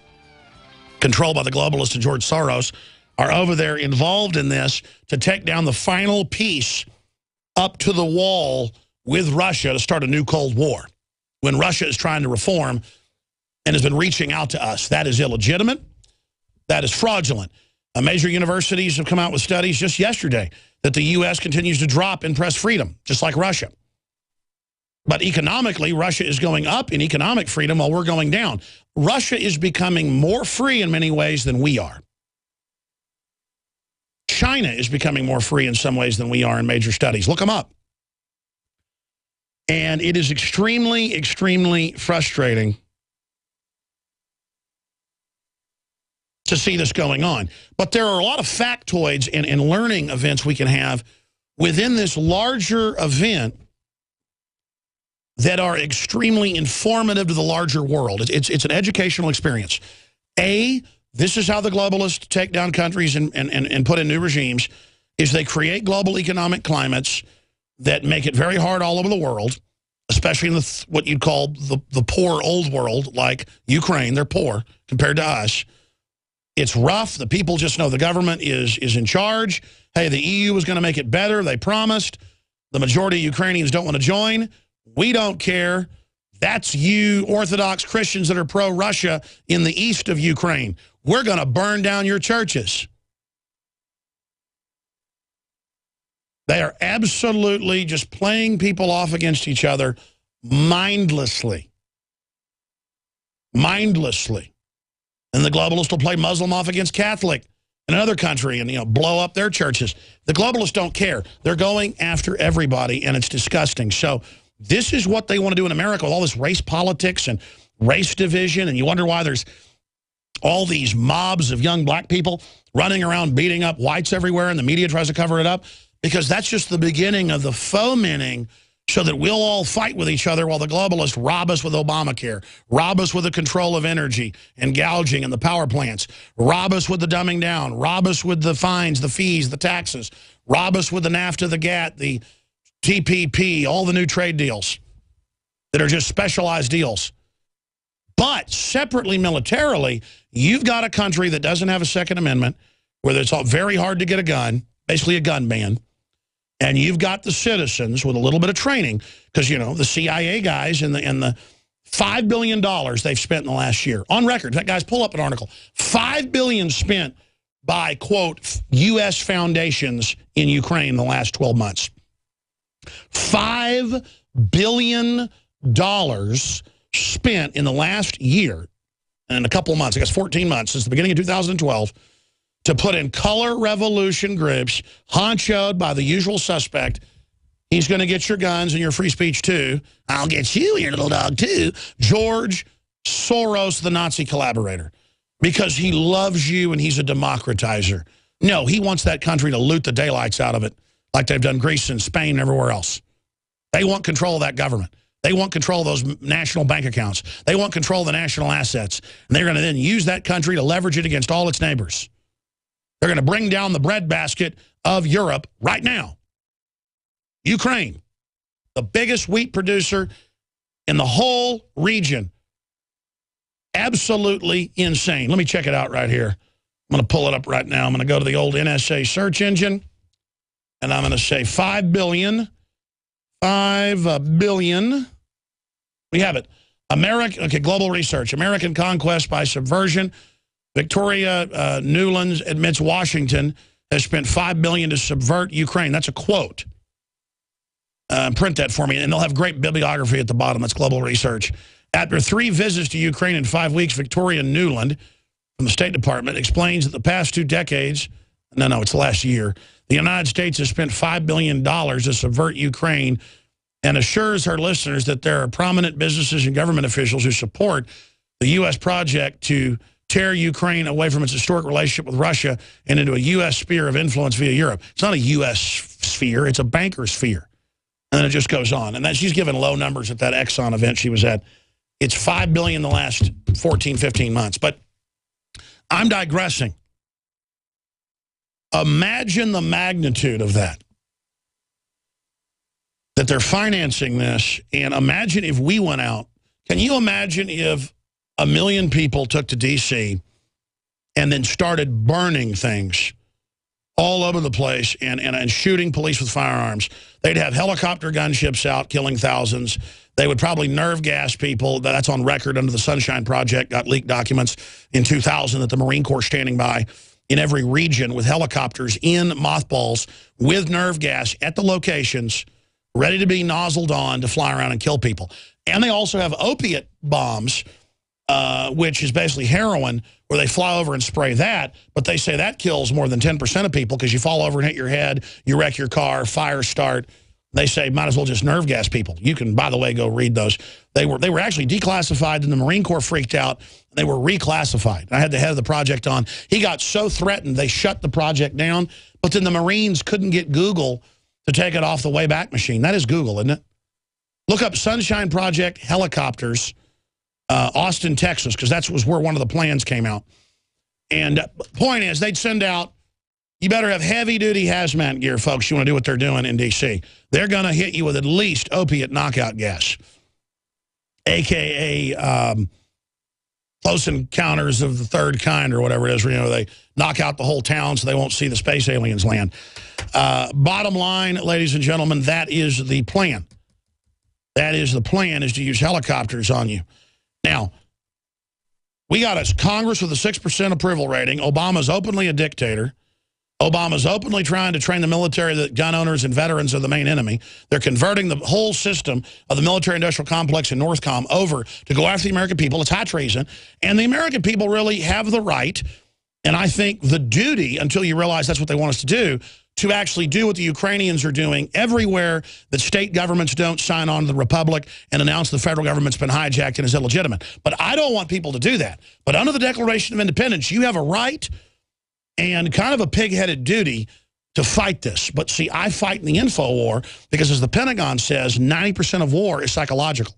controlled by the globalists and George Soros, are over there involved in this to take down the final piece up to the wall with Russia to start a new Cold War. When Russia is trying to reform and has been reaching out to us, that is illegitimate. That is fraudulent. Major universities have come out with studies just yesterday that the U.S. continues to drop in press freedom, just like Russia. But economically, Russia is going up in economic freedom while we're going down. Russia is becoming more free in many ways than we are. China is becoming more free in some ways than we are in major studies. Look them up. And it is extremely, extremely frustrating to see this going on. But there are a lot of factoids and learning events we can have within this larger event that are extremely informative to the larger world. It's an educational experience. This is how the globalists take down countries and put in new regimes, is they create global economic climates that make it very hard all over the world, especially in what you'd call the poor old world, like Ukraine. They're poor compared to us. It's rough. The people just know the government is in charge. Hey, the EU was going to make it better. They promised. The majority of Ukrainians don't want to join. We don't care. That's you Orthodox Christians that are pro-Russia in the east of Ukraine. We're going to burn down your churches. They are absolutely just playing people off against each other mindlessly. Mindlessly. And the globalists will play Muslim off against Catholic in another country and, blow up their churches. The globalists don't care. They're going after everybody, and it's disgusting. So this is what they want to do in America with all this race politics and race division, and you wonder why there's all these mobs of young black people running around beating up whites everywhere, and the media tries to cover it up, because that's just the beginning of the fomenting so that we'll all fight with each other while the globalists rob us with Obamacare, rob us with the control of energy and gouging and the power plants, rob us with the dumbing down, rob us with the fines, the fees, the taxes, rob us with the NAFTA, the GATT, the TPP, all the new trade deals that are just specialized deals. But separately, militarily, you've got a country that doesn't have a Second Amendment, where it's very hard to get a gun, basically a gun ban. And you've got the citizens with a little bit of training, because, the CIA guys and the $5 billion they've spent in the last year. On record, that guys, pull up an article. $5 billion spent by, quote, U.S. foundations in Ukraine in the last 12 months. $5 billion spent in the last year, and a couple of months, I guess 14 months, since the beginning of 2012, to put in color revolution groups, honchoed by the usual suspect. He's going to get your guns and your free speech, too. I'll get you, your little dog, too. George Soros, the Nazi collaborator, because he loves you and he's a democratizer. No, he wants that country to loot the daylights out of it, like they've done Greece and Spain and everywhere else. They want control of that government. They want control of those national bank accounts. They want control of the national assets. And they're going to then use that country to leverage it against all its neighbors. They're going to bring down the breadbasket of Europe right now. Ukraine, the biggest wheat producer in the whole region. Absolutely insane. Let me check it out right here. I'm going to pull it up right now. I'm going to go to the old NSA search engine, and I'm going to say 5 billion. 5 billion. We have it. Global research. American conquest by subversion. Victoria Newlands admits Washington has spent $5 billion to subvert Ukraine. That's a quote. Print that for me, and they'll have great bibliography at the bottom. That's global research. After 3 visits to Ukraine in 5 weeks, Victoria Newland from the State Department explains that the past 2 decades, it's the last year, the United States has spent $5 billion to subvert Ukraine, and assures her listeners that there are prominent businesses and government officials who support the U.S. project to tear Ukraine away from its historic relationship with Russia and into a U.S. sphere of influence via Europe. It's not a U.S. sphere, it's a banker sphere. And then it just goes on. And then she's given low numbers at that Exxon event she was at. It's $5 billion the last 14, 15 months. But I'm digressing. Imagine the magnitude of that they're financing this, and imagine if we went out. Can you imagine if 1 million people took to D.C. and then started burning things all over the place and shooting police with firearms? They'd have helicopter gunships out killing thousands. They would probably nerve gas people. That's on record under the Sunshine Project, got leaked documents in 2000 that the Marine Corps standing by in every region with helicopters in mothballs with nerve gas at the locations ready to be nozzled on to fly around and kill people. And they also have opiate bombs, which is basically heroin, where they fly over and spray that, but they say that kills more than 10% of people because you fall over and hit your head, you wreck your car, fires start. They say might as well just nerve gas people. You can, by the way, go read those. They were actually declassified, and the Marine Corps freaked out. They were reclassified. I had the head of the project on. He got so threatened, they shut the project down, but then the Marines couldn't get Google to take it off the Wayback Machine. That is Google, isn't it? Look up Sunshine Project helicopters, Austin, Texas, because that was where one of the plans came out. And point is, they'd send out, you better have heavy-duty hazmat gear, folks. You want to do what they're doing in D.C. They're going to hit you with at least opiate knockout gas, a.k.a. Close Encounters of the Third Kind or whatever it is, where, you know, they knock out the whole town so they won't see the space aliens land. Bottom line, ladies and gentlemen, that is the plan. That is the plan, is to use helicopters on you. Now, we got a Congress with a 6% approval rating. Obama's openly a dictator. Obama's openly trying to train the military that gun owners and veterans are the main enemy. They're converting the whole system of the military-industrial complex in Northcom over to go after the American people. It's high treason. And the American people really have the right, and I think the duty, until you realize that's what they want us to do, to actually do what the Ukrainians are doing everywhere that state governments don't sign on to the Republic and announce the federal government's been hijacked and is illegitimate. But I don't want people to do that. But under the Declaration of Independence, you have a right and kind of a pig-headed duty to fight this. But see, I fight in the info war because, as the Pentagon says, 90% of war is psychological.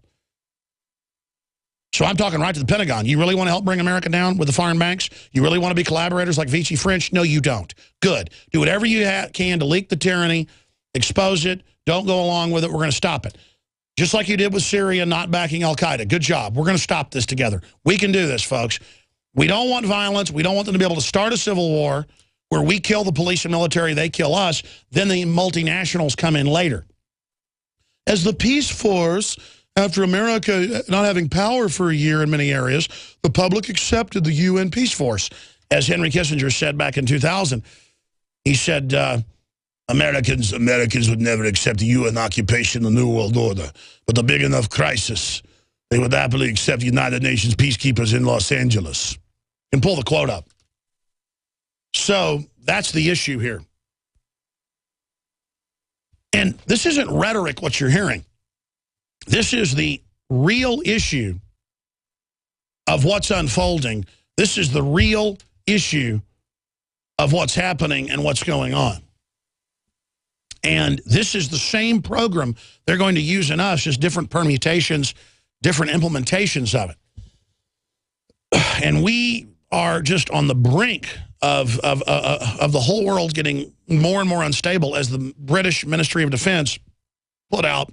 So I'm talking right to the Pentagon. You really want to help bring America down with the foreign banks? You really want to be collaborators like Vichy French? No, you don't. Good. Do whatever you can to leak the tyranny, expose it, don't go along with it. We're going to stop it. Just like you did with Syria not backing al-Qaeda. Good job. We're going to stop this together. We can do this, folks. We don't want violence. We don't want them to be able to start a civil war where we kill the police and military, they kill us, then the multinationals come in later. As the peace force, after America not having power for a year in many areas, the public accepted the UN peace force. As Henry Kissinger said back in 2000, he said, Americans would never accept the UN occupation of the New World Order, but a big enough crisis, they would happily accept United Nations peacekeepers in Los Angeles. And pull the quote up. So that's the issue here. And this isn't rhetoric, what you're hearing. This is the real issue of what's unfolding. This is the real issue of what's happening and what's going on. And this is the same program they're going to use in us, just different permutations, different implementations of it. And we are just on the brink of the whole world getting more and more unstable, as the British Ministry of Defense put out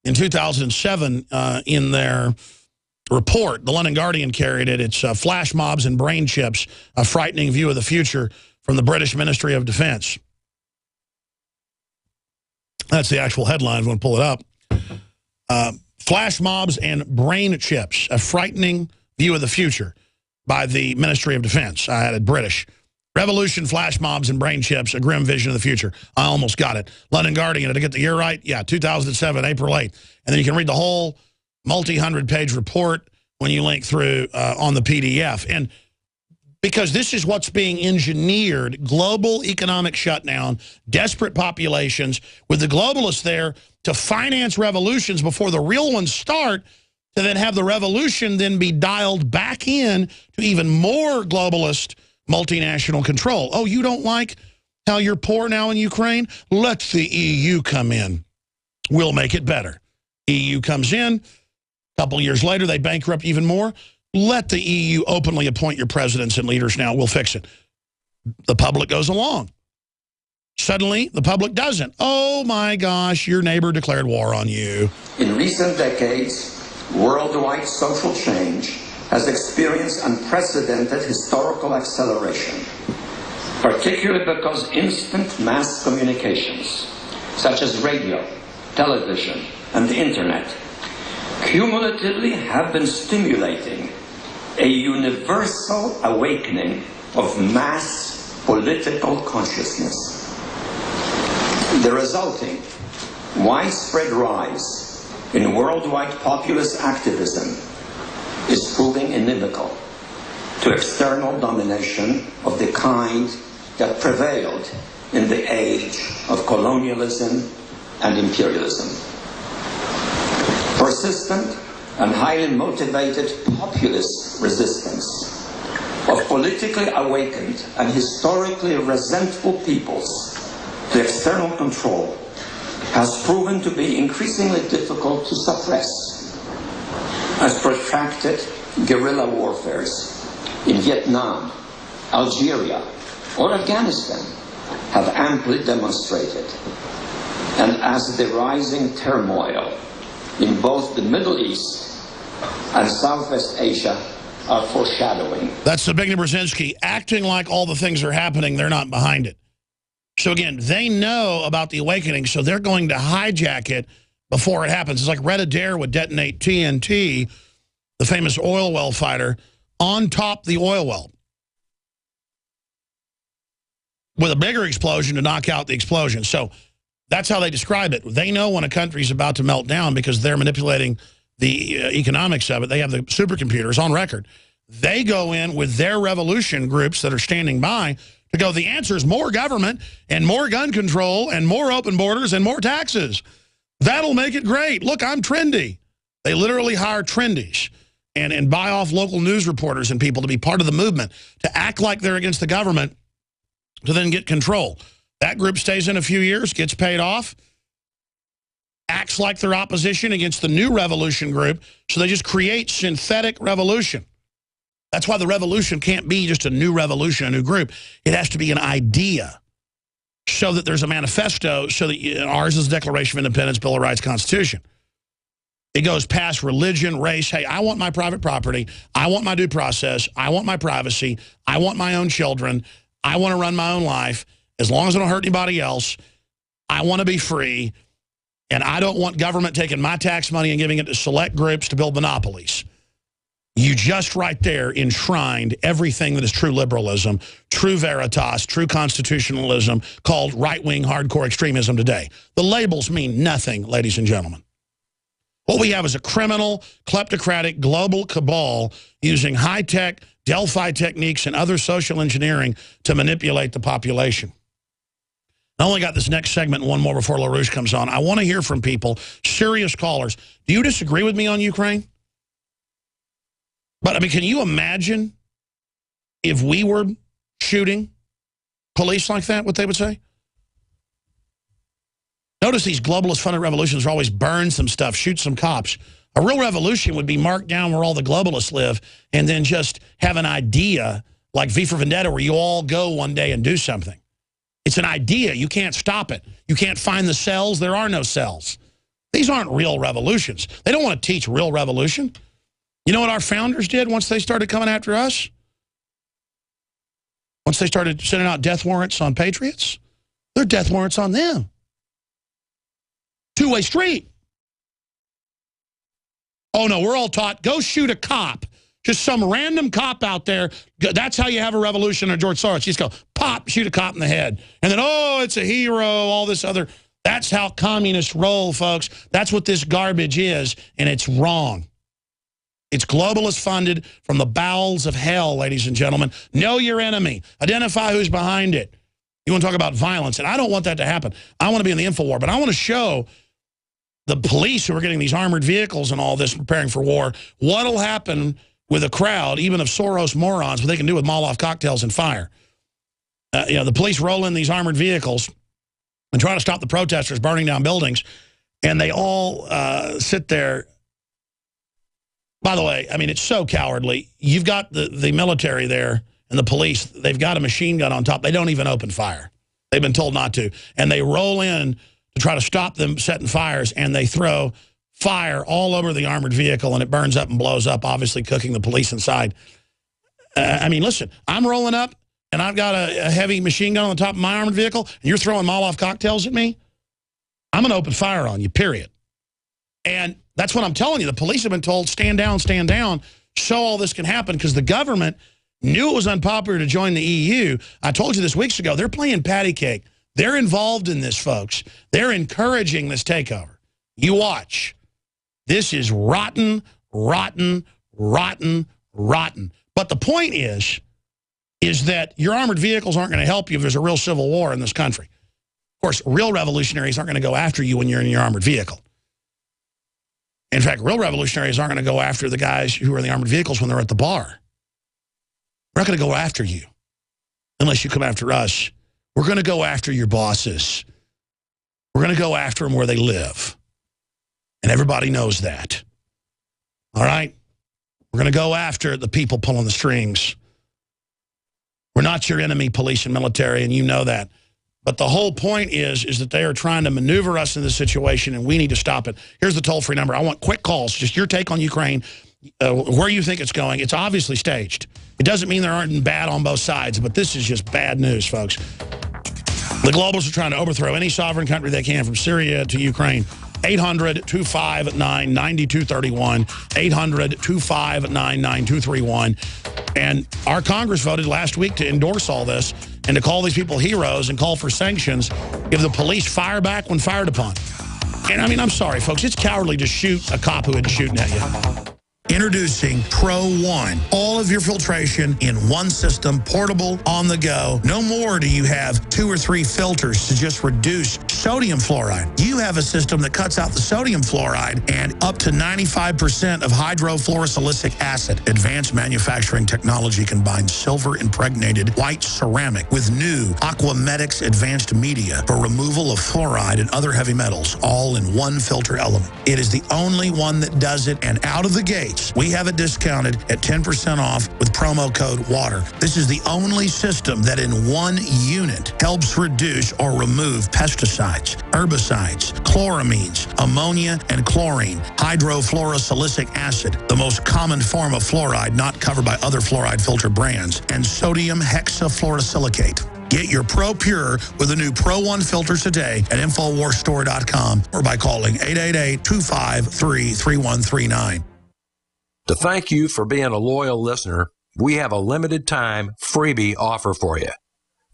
in 2007 in their report. The London Guardian carried it. It's Flash Mobs and Brain Chips, a frightening view of the future, from the British Ministry of Defense. That's the actual headline. If you want to pull it up. Flash Mobs and Brain Chips, a frightening view of the future, by the Ministry of Defense. I added British. Revolution, flash mobs, and brain chips, a grim vision of the future. I almost got it. London Guardian, did I get the year right? Yeah, 2007, April 8th. And then you can read the whole multi-hundred-page report when you link through on the PDF. And because this is what's being engineered, global economic shutdown, desperate populations, with the globalists there to finance revolutions before the real ones start, to then have the revolution then be dialed back in to even more globalist multinational control. Oh, you don't like how you're poor now in Ukraine? Let the EU come in. We'll make it better. EU comes in. A couple years later, they bankrupt even more. Let the EU openly appoint your presidents and leaders now. We'll fix it. The public goes along. Suddenly, the public doesn't. Oh, my gosh, your neighbor declared war on you. In recent decades, worldwide social change has experienced unprecedented historical acceleration, particularly because instant mass communications, such as radio, television, and the internet, cumulatively have been stimulating a universal awakening of mass political consciousness. The resulting widespread rise in worldwide populist activism is proving inimical to external domination of the kind that prevailed in the age of colonialism and imperialism. Persistent and highly motivated populist resistance of politically awakened and historically resentful peoples to external control has proven to be increasingly difficult to suppress, as protracted guerrilla warfares in Vietnam, Algeria, or Afghanistan have amply demonstrated, and as the rising turmoil in both the Middle East and Southwest Asia are foreshadowing. That's Zbigniew Brzezinski acting like all the things are happening, they're not behind it. So again, they know about the awakening, so they're going to hijack it before it happens. It's like Red Adair would detonate TNT, the famous oil well fighter, on top the oil well, with a bigger explosion to knock out the explosion. So that's how they describe it. They know when a country's about to melt down because they're manipulating the economics of it. They have the supercomputers on record. They go in with their revolution groups that are standing by to go, the answer is more government and more gun control and more open borders and more taxes. That'll make it great. Look, I'm trendy. They literally hire trendies and buy off local news reporters and people to be part of the movement, to act like they're against the government, to then get control. That group stays in a few years, gets paid off, acts like they're opposition against the new revolution group, so they just create synthetic revolution. That's why the revolution can't be just a new revolution, a new group. It has to be an idea, so that there's a manifesto, so that ours is the Declaration of Independence, Bill of Rights, Constitution. It goes past religion, race. Hey, I want my private property. I want my due process. I want my privacy. I want my own children. I want to run my own life. As long as I don't hurt anybody else, I want to be free. And I don't want government taking my tax money and giving it to select groups to build monopolies. You just right there enshrined everything that is true liberalism, true veritas, true constitutionalism, called right-wing hardcore extremism today. The labels mean nothing, ladies and gentlemen. What we have is a criminal, kleptocratic, global cabal using high-tech, Delphi techniques and other social engineering to manipulate the population. I only got this next segment and one more before LaRouche comes on. I want to hear from people, serious callers. Do you disagree with me on Ukraine? But, I mean, can you imagine if we were shooting police like that, what they would say? Notice these globalist-funded revolutions are always burn some stuff, shoot some cops. A real revolution would be marked down where all the globalists live and then just have an idea like V for Vendetta where you all go one day and do something. It's an idea. You can't stop it. You can't find the cells. There are no cells. These aren't real revolutions. They don't want to teach real revolution. You know what our founders did once they started coming after us? Once they started sending out death warrants on patriots? They're death warrants on them. Two-way street. Oh, no, we're all taught, go shoot a cop. Just some random cop out there. That's how you have a revolution or George Soros. You just go, pop, shoot a cop in the head. And then, oh, it's a hero, all this other. That's how communists roll, folks. That's what this garbage is, and it's wrong. It's globalist funded from the bowels of hell, ladies and gentlemen. Know your enemy. Identify who's behind it. You want to talk about violence, and I don't want that to happen. I want to be in the InfoWar, but I want to show the police who are getting these armored vehicles and all this preparing for war, what'll happen with a crowd, even of Soros morons, what they can do with Molotov cocktails and fire. You know, the police roll in these armored vehicles and try to stop the protesters burning down buildings, and they all sit there. By the way, I mean, it's so cowardly. You've got the military there and the police. They've got a machine gun on top. They don't even open fire. They've been told not to. And they roll in to try to stop them setting fires, and they throw fire all over the armored vehicle, and it burns up and blows up, obviously cooking the police inside. I mean, listen, I'm rolling up, and I've got a heavy machine gun on the top of my armored vehicle, and you're throwing Molotov cocktails at me? I'm going to open fire on you, period. And that's what I'm telling you. The police have been told, stand down, so all this can happen, because the government knew it was unpopular to join the EU. I told you this weeks ago, they're playing patty cake. They're involved in this, folks. They're encouraging this takeover. You watch. This is rotten, rotten, rotten, rotten. But the point is that your armored vehicles aren't going to help you if there's a real civil war in this country. Of course, real revolutionaries aren't going to go after you when you're in your armored vehicle. In fact, real revolutionaries aren't going to go after the guys who are in the armored vehicles when they're at the bar. We're not going to go after you unless you come after us. We're going to go after your bosses. We're going to go after them where they live. And everybody knows that. All right? We're going to go after the people pulling the strings. We're not your enemy, police and military, and you know that. But the whole point is that they are trying to maneuver us in this situation, and we need to stop it. Here's the toll-free number. I want quick calls, just your take on Ukraine, where you think it's going. It's obviously staged. It doesn't mean there aren't bad on both sides, but this is just bad news, folks. The globals are trying to overthrow any sovereign country they can, from Syria to Ukraine. 800-259-9231. 800-259-9231. And our Congress voted last week to endorse all this and to call these people heroes and call for sanctions, give the police fire back when fired upon. And I mean, I'm sorry, folks, it's cowardly to shoot a cop who isn't shooting at you. Introducing Pro One. All of your filtration in one system, portable, on the go. No more do you have 2 or 3 filters to just reduce sodium fluoride. You have a system that cuts out the sodium fluoride and up to 95% of hydrofluorosilicic acid. Advanced manufacturing technology combines silver-impregnated white ceramic with new Aquamedics advanced media for removal of fluoride and other heavy metals, all in one filter element. It is the only one that does it, and out of the gate, we have it discounted at 10% off with promo code WATER. This is the only system that in one unit helps reduce or remove pesticides, herbicides, chloramines, ammonia, and chlorine, hydrofluorosilicic acid, the most common form of fluoride not covered by other fluoride filter brands, and sodium hexafluorosilicate. Get your Pro Pure with the new Pro One filters today at InfoWarsStore.com or by calling 888-253-3139. To thank you for being a loyal listener, we have a limited time freebie offer for you.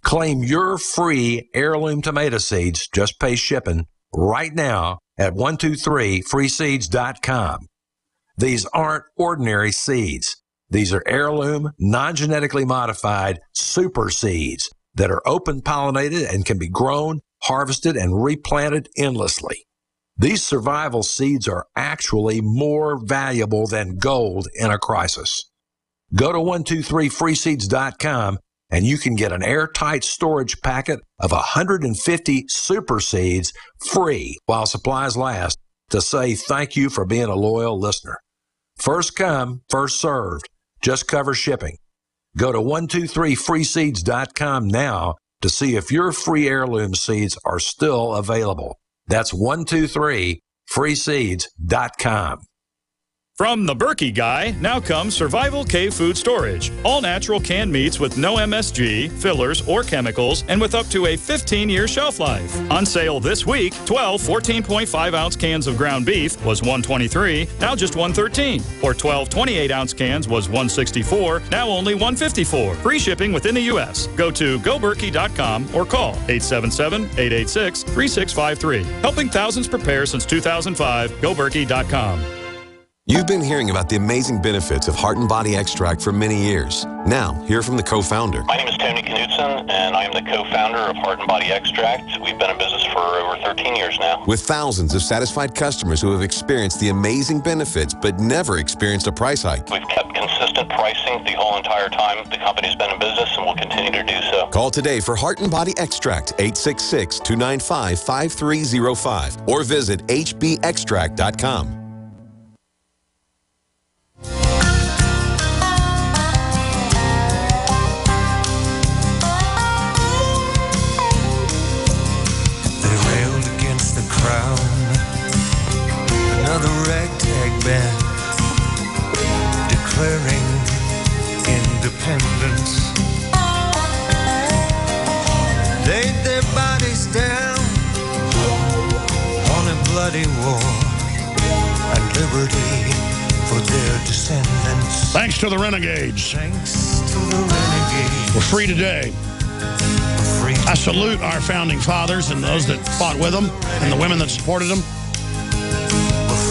Claim your free heirloom tomato seeds, just pay shipping, right now at 123freeseeds.com. These aren't ordinary seeds. These are heirloom, non-genetically modified super seeds that are open pollinated and can be grown, harvested, and replanted endlessly. These survival seeds are actually more valuable than gold in a crisis. Go to 123freeseeds.com and you can get an airtight storage packet of 150 super seeds free while supplies last to say thank you for being a loyal listener. First come, first served. Just cover shipping. Go to 123freeseeds.com now to see if your free heirloom seeds are still available. That's 123freeseeds.com. From the Berkey Guy, now comes Survival Cave Food Storage. All natural canned meats with no MSG, fillers, or chemicals, and with up to a 15-year shelf life. On sale this week, 12 14.5-ounce cans of ground beef was $123, now just $113. Or 12 28-ounce cans was $164, now only $154. Free shipping within the U.S. Go to GoBerkey.com or call 877-886-3653. Helping thousands prepare since 2005, GoBerkey.com. You've been hearing about the amazing benefits of Heart and Body Extract for many years. Now, hear from the co-founder. My name is Tony Knutson, and I am the co-founder of Heart and Body Extract. We've been in business for over 13 years now. With thousands of satisfied customers who have experienced the amazing benefits but never experienced a price hike. We've kept consistent pricing the whole entire time the company's been in business, and will continue to do so. Call today for Heart and Body Extract, 866-295-5305, or visit hbextract.com. Another ragtag band declaring independence. Laid their bodies down on a bloody war and liberty for their descendants. Thanks to the Renegades. Thanks to the Renegades. We're free today. Free I salute our founding fathers and those that fought with them and the women that supported them.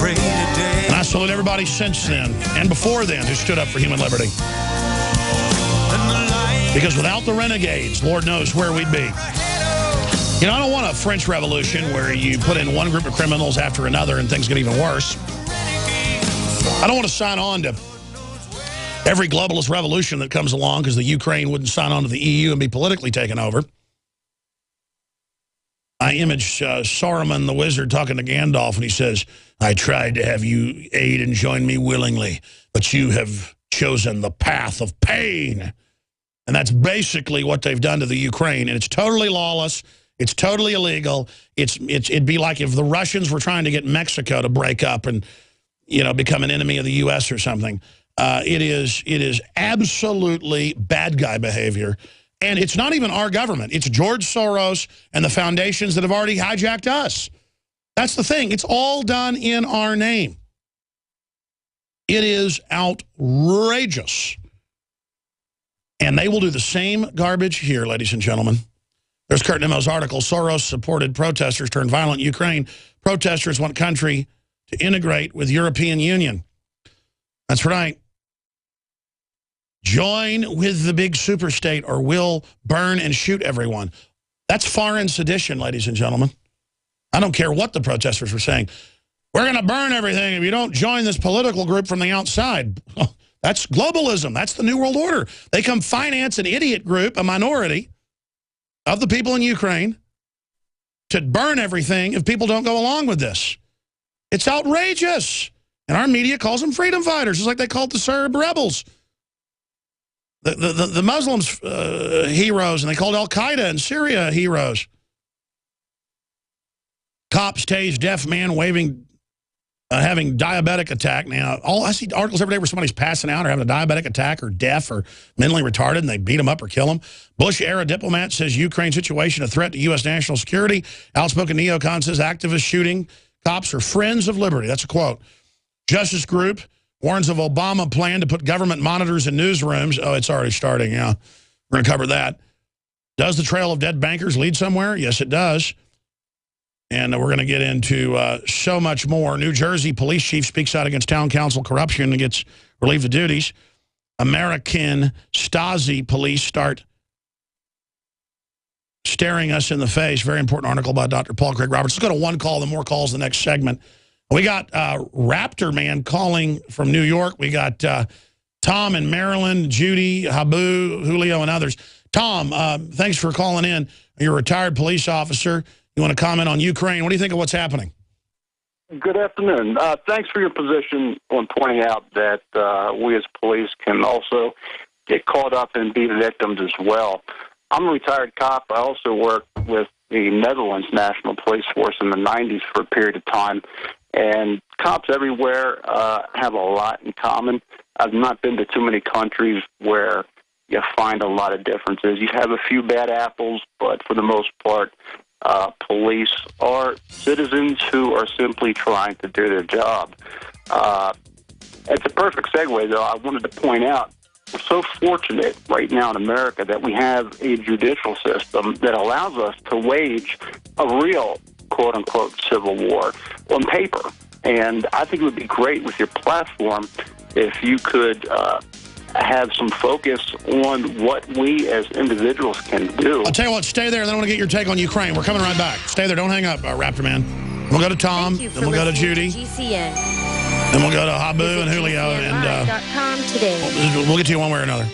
And I salute everybody since then and before then who stood up for human liberty. Because without the renegades, Lord knows where we'd be. You know, I don't want a French Revolution where you put in one group of criminals after another and things get even worse. I don't want to sign on to every globalist revolution that comes along because the Ukraine wouldn't sign on to the EU and be politically taken over. I image Saruman the wizard talking to Gandalf, and he says, I tried to have you aid and join me willingly, but you have chosen the path of pain. And that's basically what they've done to the Ukraine, and it's totally lawless. It's totally illegal. It'd be like if the Russians were trying to get Mexico to break up and, you know, become an enemy of the U.S. or something. It is absolutely bad guy behavior. And it's not even our government. It's George Soros and the foundations that have already hijacked us. That's the thing. It's all done in our name. It is outrageous. And they will do the same garbage here, ladies and gentlemen. There's Kurt Nemo's article, Soros-supported protesters turn violent Ukraine. Protesters want country to integrate with European Union. That's right. Join with the big superstate or we'll burn and shoot everyone. That's foreign sedition, ladies and gentlemen. I don't care what the protesters were saying. We're going to burn everything if you don't join this political group from the outside. That's globalism. That's the New World Order. They come finance an idiot group, a minority of the people in Ukraine, to burn everything if people don't go along with this. It's outrageous. And our media calls them freedom fighters, just like they called the Serb rebels. The Muslims heroes, and they called Al-Qaeda in Syria heroes. Cops tased deaf man having diabetic attack. Now, I see articles every day where somebody's passing out or having a diabetic attack or deaf or mentally retarded, and they beat them up or kill them. Bush-era diplomat says Ukraine situation a threat to U.S. national security. Outspoken neocon says activists shooting cops are friends of liberty. That's a quote. Justice Group warns of Obama plan to put government monitors in newsrooms. Oh, it's already starting, yeah. We're going to cover that. Does the trail of dead bankers lead somewhere? Yes, it does. And we're going to get into so much more. New Jersey police chief speaks out against town council corruption and gets relieved of duties. American Stasi police start staring us in the face. Very important article by Dr. Paul Craig Roberts. Let's go to one call, then more calls the next segment. We got Raptor Man calling from New York. We got Tom in Maryland, Judy, Habu, Julio, and others. Tom, thanks for calling in. You're a retired police officer. You want to comment on Ukraine? What do you think of what's happening? Good afternoon. Thanks for your position on pointing out that we as police can also get caught up and be victims as well. I'm a retired cop. I also worked with the Netherlands National Police Force in the 90s for a period of time. And cops everywhere have a lot in common. I've not been to too many countries where you find a lot of differences. You have a few bad apples, but for the most part, police are citizens who are simply trying to do their job. It's a perfect segue, though. I wanted to point out we're so fortunate right now in America that we have a judicial system that allows us to wage a real quote-unquote civil war on paper. And I think it would be great with your platform if you could have some focus on what we as individuals can do. I'll tell you what, stay there, then I want to get your take on Ukraine. We're coming right back. Stay there, don't hang up, Raptor Man. We'll go to Tom, then we'll go to Judy. GCN. Then we'll go to Habu and Julio, and we'll get to you one way or another.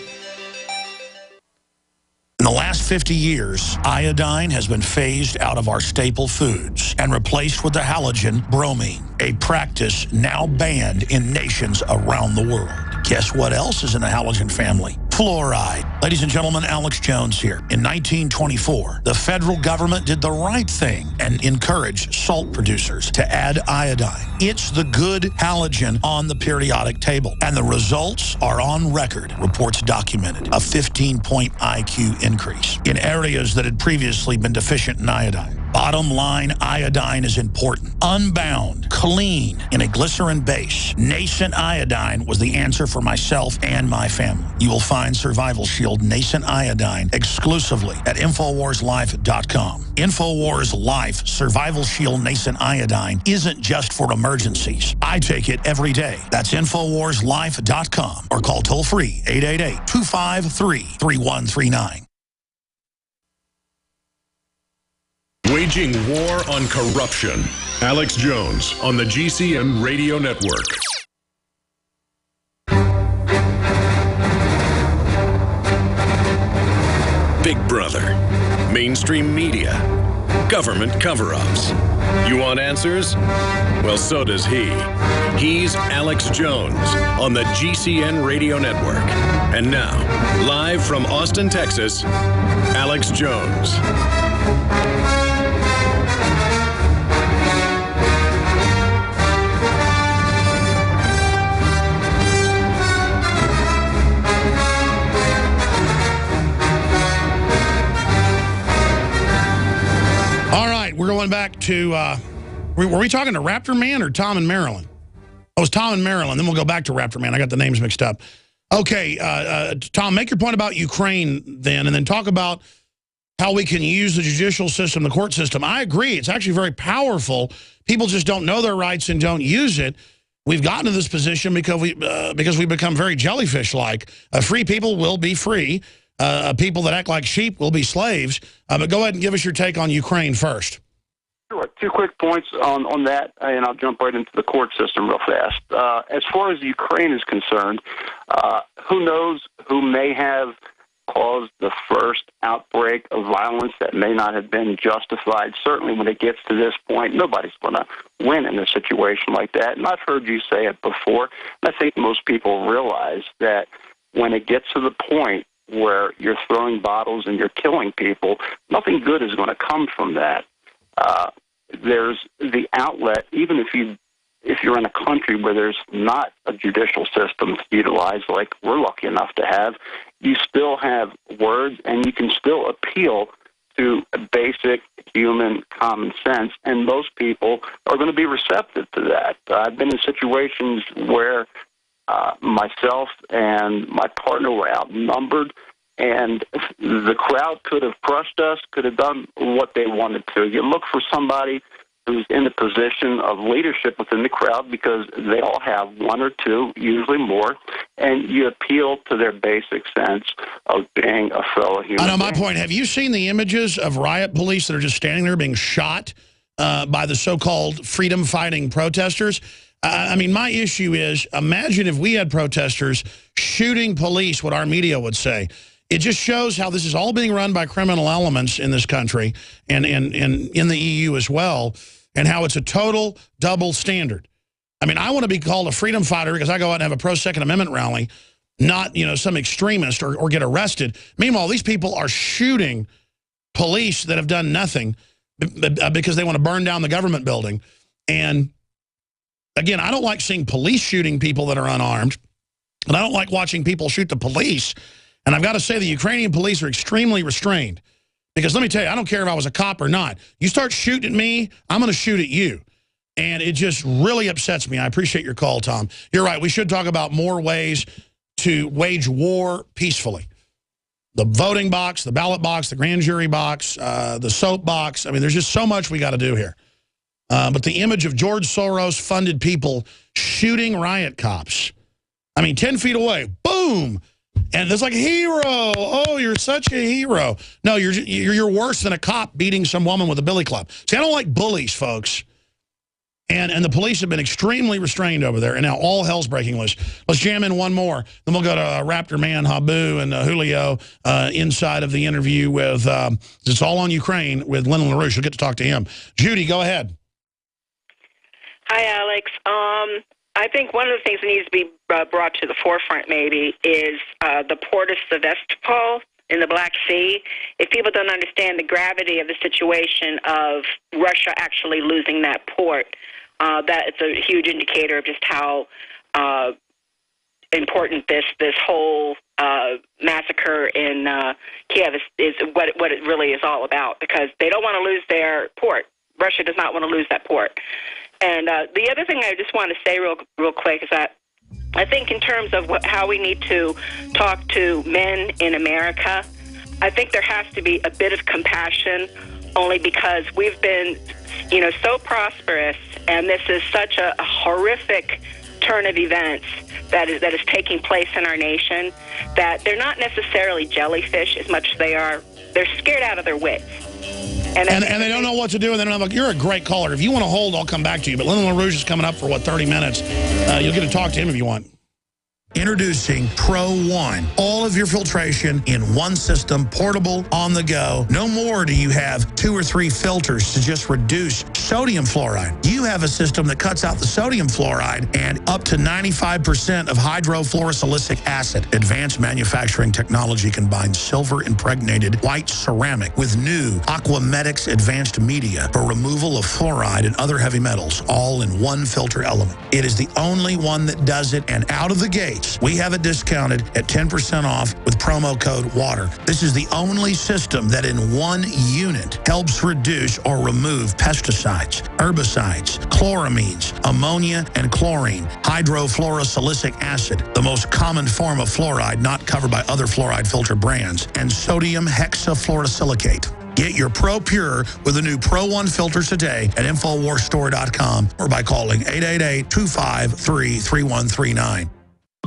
In the last 50 years, iodine has been phased out of our staple foods and replaced with the halogen bromine, a practice now banned in nations around the world. Guess what else is in the halogen family? Fluoride. Ladies and gentlemen, Alex Jones here. In 1924, the federal government did the right thing and encouraged salt producers to add iodine. It's the good halogen on the periodic table, and the results are on record, reports documented. A 15-point IQ increase in areas that had previously been deficient in iodine. Bottom line, iodine is important. Unbound, clean, in a glycerin base. Nascent iodine was the answer for myself and my family. You will find Survival Shield Shield Nascent Iodine exclusively at InfoWarsLife.com. InfoWars Life Survival Shield Nascent Iodine isn't just for emergencies. I take it every day. That's InfoWarsLife.com or call toll-free 888-253-3139. Waging war on corruption. Alex Jones on the GCN Radio Network. Big Brother, mainstream media, government cover-ups. You want answers? Well, so does he. He's Alex Jones on the GCN Radio Network. And now, live from Austin, Texas, Alex Jones. We're going back to, were we talking to Raptor Man or Tom and Marilyn? Oh, it was Tom and Marilyn. Then we'll go back to Raptor Man. I got the names mixed up. Okay, Tom, make your point about Ukraine then, and then talk about how we can use the judicial system, the court system. I agree. It's actually very powerful. People just don't know their rights and don't use it. We've gotten to this position because we've become very jellyfish-like. Free people will be free. People that act like sheep will be slaves. But go ahead and give us your take on Ukraine first. Sure. 2 quick points on that, and I'll jump right into the court system real fast. As far as Ukraine is concerned, who knows who may have caused the first outbreak of violence that may not have been justified. Certainly when it gets to this point, nobody's going to win in a situation like that. And I've heard you say it before. I think most people realize that when it gets to the point where you're throwing bottles and you're killing people, nothing good is going to come from that. There's the outlet, even if you're in a country where there's not a judicial system to utilize like we're lucky enough to have, you still have words and you can still appeal to basic human common sense, and most people are going to be receptive to that. I've been in situations where myself and my partner were outnumbered, and the crowd could have crushed us, could have done what they wanted to. You look for somebody who's in a position of leadership within the crowd because they all have one or two, usually more, and you appeal to their basic sense of being a fellow human I know my being. point. Have you seen the images of riot police that are just standing there being shot by the so-called freedom-fighting protesters? I mean, my issue is, imagine if we had protesters shooting police, what our media would say. It just shows how this is all being run by criminal elements in this country and in the EU as well, and how it's a total double standard. I mean, I want to be called a freedom fighter because I go out and have a pro-Second Amendment rally, not, some extremist or get arrested. Meanwhile, these people are shooting police that have done nothing because they want to burn down the government building. And again, I don't like seeing police shooting people that are unarmed, and I don't like watching people shoot the police. And I've got to say the Ukrainian police are extremely restrained. Because let me tell you, I don't care if I was a cop or not. You start shooting at me, I'm going to shoot at you. And it just really upsets me. I appreciate your call, Tom. You're right. We should talk about more ways to wage war peacefully. The voting box, the ballot box, the grand jury box, the soap box. I mean, there's just so much we got to do here. But the image of George Soros-funded people shooting riot cops. I mean, 10 feet away, boom. And it's like, hero. Oh, you're such a hero. No, you're worse than a cop beating some woman with a billy club. See, I don't like bullies, folks. And the police have been extremely restrained over there, and now all hell's breaking loose. Let's jam in one more. Then we'll go to Raptor Man, Habu, and Julio inside of the interview with, it's all on Ukraine, with Lyndon LaRouche. We'll get to talk to him. Judy, go ahead. Hi, Alex. I think one of the things that needs to be brought to the forefront maybe is the port of Sevastopol in the Black Sea. If people don't understand the gravity of the situation of Russia actually losing that port, that it's a huge indicator of just how important this whole massacre in Kiev is what it really is all about, because they don't want to lose their port. Russia does not want to lose that port. And the other thing I just want to say real quick is that I think in terms of how we need to talk to men in America, I think there has to be a bit of compassion, only because we've been, so prosperous, and this is such a horrific turn of events that is taking place in our nation, that they're not necessarily jellyfish as much as they're scared out of their wits. And they don't know what to do, and then I'm like, you're a great caller. If you want to hold, I'll come back to you. But Lyndon LaRouche is coming up for, 30 minutes. You'll get to talk to him if you want. Introducing Pro One. All of your filtration in one system, portable, on the go. No more do you have 2 or 3 filters to just reduce sodium fluoride. You have a system that cuts out the sodium fluoride and up to 95% of hydrofluorosilicic acid. Advanced manufacturing technology combines silver-impregnated white ceramic with new Aquamedics advanced media for removal of fluoride and other heavy metals, all in one filter element. It is the only one that does it, and out of the gate, we have it discounted at 10% off with promo code WATER. This is the only system that in one unit helps reduce or remove pesticides, herbicides, chloramines, ammonia, and chlorine, hydrofluorosilicic acid, the most common form of fluoride not covered by other fluoride filter brands, and sodium hexafluorosilicate. Get your Pro Pure with the new Pro One filters today at InfoWarsStore.com or by calling 888-253-3139.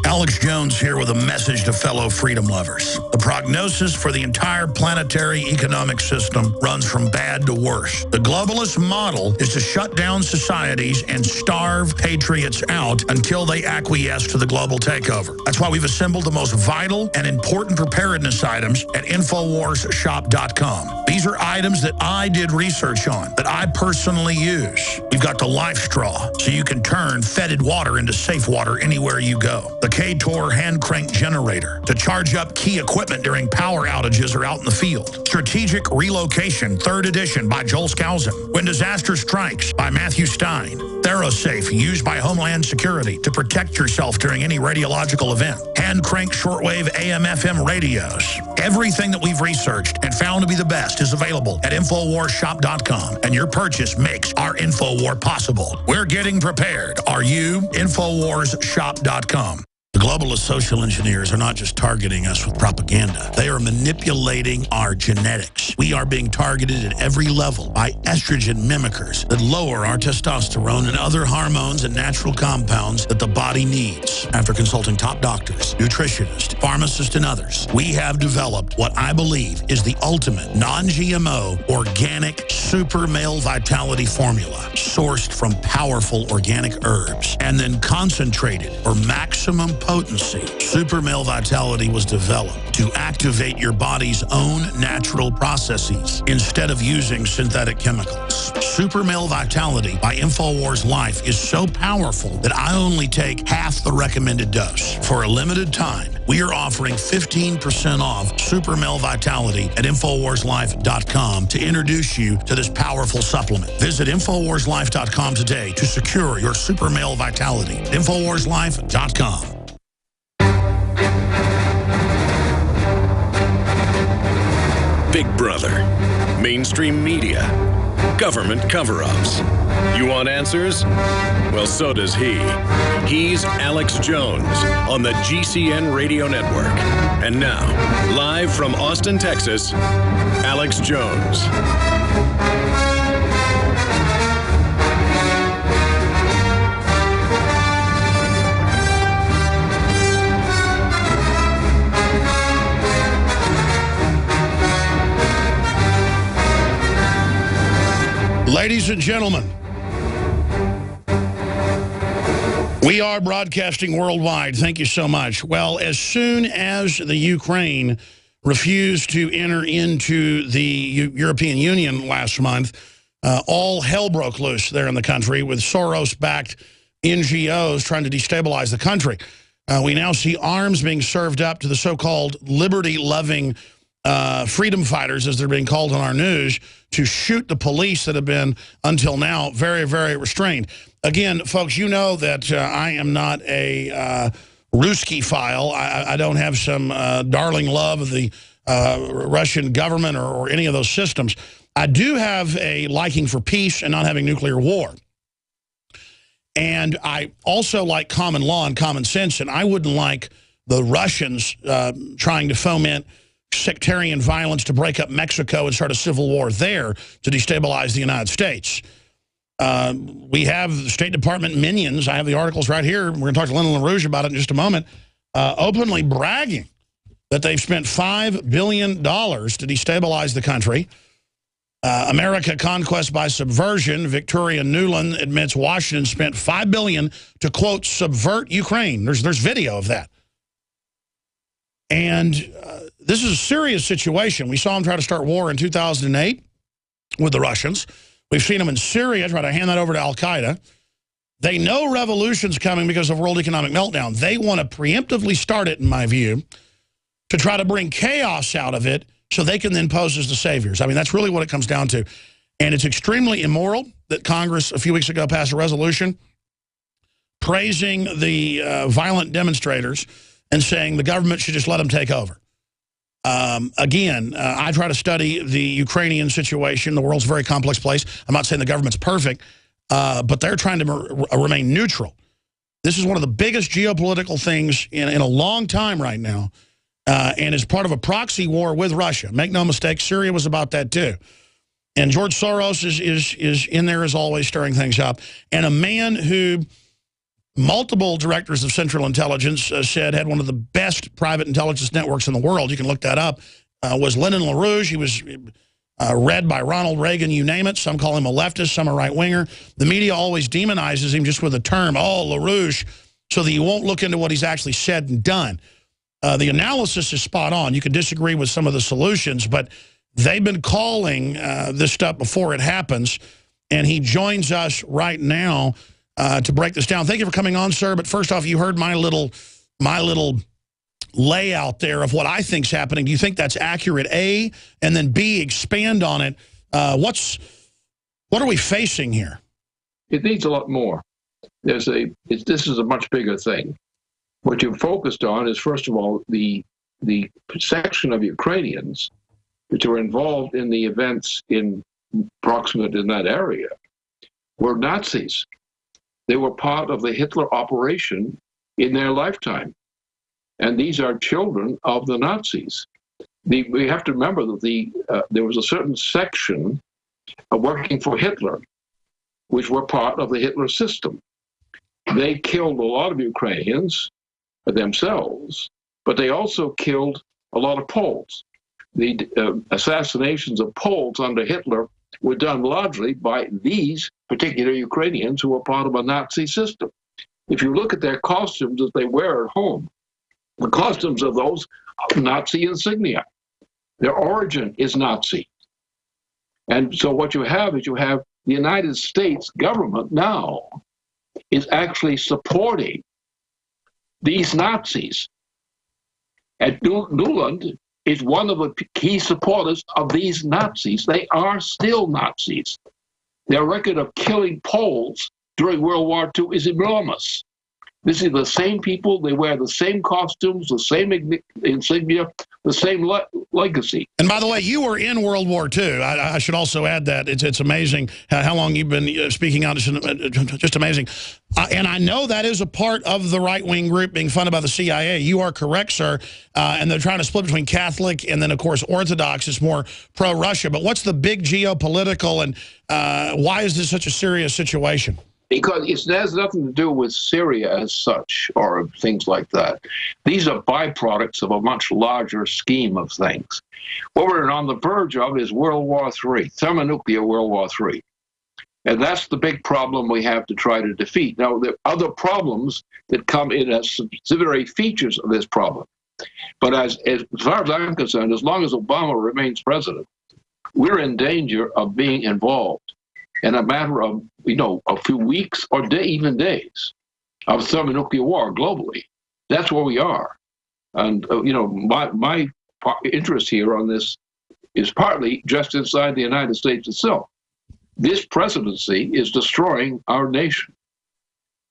Alex Jones here with a message to fellow freedom lovers. The prognosis for the entire planetary economic system runs from bad to worse. The globalist model is to shut down societies and starve patriots out until they acquiesce to the global takeover. That's why we've assembled the most vital and important preparedness items at InfoWarsShop.com. These are items that I did research on, that I personally use. We've got the Life Straw, so you can turn fetid water into safe water anywhere you go. The K-Tor hand crank generator to charge up key equipment during power outages or out in the field. Strategic Relocation, 3rd edition by Joel Skousen. When Disaster Strikes by Matthew Stein. ThyroSafe, used by Homeland Security to protect yourself during any radiological event. Hand crank shortwave AM/FM radios. Everything that we've researched and found to be the best is available at InfoWarsShop.com, and your purchase makes our InfoWar possible. We're getting prepared. Are you? InfoWarsShop.com. The globalist social engineers are not just targeting us with propaganda. They are manipulating our genetics. We are being targeted at every level by estrogen mimickers that lower our testosterone and other hormones and natural compounds that the body needs. After consulting top doctors, nutritionists, pharmacists, and others, we have developed what I believe is the ultimate non-GMO organic super male vitality formula sourced from powerful organic herbs and then concentrated for maximum potency. Super Male Vitality was developed to activate your body's own natural processes instead of using synthetic chemicals. Super Male Vitality by InfoWars Life is so powerful that I only take half the recommended dose. For a limited time, we are offering 15% off Super Male Vitality at InfoWarsLife.com to introduce you to this powerful supplement. Visit InfoWarsLife.com today to secure your Super Male Vitality. InfoWarsLife.com. Big Brother, mainstream media, government cover-ups. You want answers? Well, so does he. He's Alex Jones on the GCN Radio Network. And now, live from Austin, Texas, Alex Jones. Ladies and gentlemen, we are broadcasting worldwide. Thank you so much. Well, as soon as the Ukraine refused to enter into the European Union last month, all hell broke loose there in the country with Soros-backed NGOs trying to destabilize the country. We now see arms being served up to the so-called liberty-loving freedom fighters, as they're being called on our news, to shoot the police that have been, until now, very, very restrained. Again, folks, you know that I am not a Ruski-phile. I don't have some darling love of the Russian government or any of those systems. I do have a liking for peace and not having nuclear war. And I also like common law and common sense, and I wouldn't like the Russians trying to foment sectarian violence to break up Mexico and start a civil war there to destabilize the United States. We have the State Department minions. I have the articles right here. We're going to talk to Lyndon LaRouche about it in just a moment. Openly bragging that they've spent $5 billion to destabilize the country. America Conquest by Subversion. Victoria Nuland admits Washington spent $5 billion to, quote, subvert Ukraine. There's video of that. And this is a serious situation. We saw them try to start war in 2008 with the Russians. We've seen them in Syria try to hand that over to al-Qaeda. They know revolution's coming because of world economic meltdown. They want to preemptively start it, in my view, to try to bring chaos out of it so they can then pose as the saviors. I mean, that's really what it comes down to. And it's extremely immoral that Congress a few weeks ago passed a resolution praising the violent demonstrators and saying the government should just let them take over. Again, I try to study the Ukrainian situation. The world's a very complex place. I'm not saying the government's perfect, but they're trying to remain neutral. This is one of the biggest geopolitical things in a long time right now, and is part of a proxy war with Russia. Make no mistake, Syria was about that too. And George Soros is in there as always, stirring things up. And a man who multiple directors of Central Intelligence said had one of the best private intelligence networks in the world, you can look that up, was Lyndon LaRouche. He was read by Ronald Reagan, you name it. Some call him a leftist, some a right-winger. The media always demonizes him just with the term, oh, LaRouche, so that you won't look into what he's actually said and done. The analysis is spot on. You can disagree with some of the solutions, but they've been calling this stuff before it happens, and he joins us right now to break this down. Thank you for coming on, sir. But first off, you heard my little layout there of what I think's happening. Do you think that's accurate, A? And then B, expand on it. What are we facing here? It needs a lot more. This is a much bigger thing. What you're focused on is, first of all, the section of Ukrainians which were involved in the events proximate in that area were Nazis. They were part of the Hitler operation in their lifetime. And these are children of the Nazis. We have to remember that there was a certain section working for Hitler, which were part of the Hitler system. They killed a lot of Ukrainians themselves, but they also killed a lot of Poles. The assassinations of Poles under Hitler were done largely by these particular Ukrainians who were part of a Nazi system. If you look at their costumes that they wear at home, the costumes of those are Nazi insignia. Their origin is Nazi. And so what you have is the United States government now is actually supporting these Nazis. And Nuland is one of the key supporters of these Nazis. They are still Nazis. Their record of killing Poles during World War II is enormous. This is the same people. They wear the same costumes, the same insignia, the same legacy. And by the way, you were in World War II. I should also add that. It's amazing how long you've been speaking out. It's just amazing. And I know that is a part of the right-wing group being funded by the CIA. You are correct, sir. And they're trying to split between Catholic and then, of course, Orthodox is more pro-Russia. But what's the big geopolitical and why is this such a serious situation? Because it has nothing to do with Syria as such or things like that. These are byproducts of a much larger scheme of things. What we're on the verge of is World War III, thermonuclear World War III. And that's the big problem we have to try to defeat. Now, there are other problems that come in as subsidiary features of this problem. But as far as I'm concerned, as long as Obama remains president, we're in danger of being involved in a matter of, a few weeks or even days of thermonuclear war globally. That's where we are. And, my interest here on this is partly just inside the United States itself. This presidency is destroying our nation.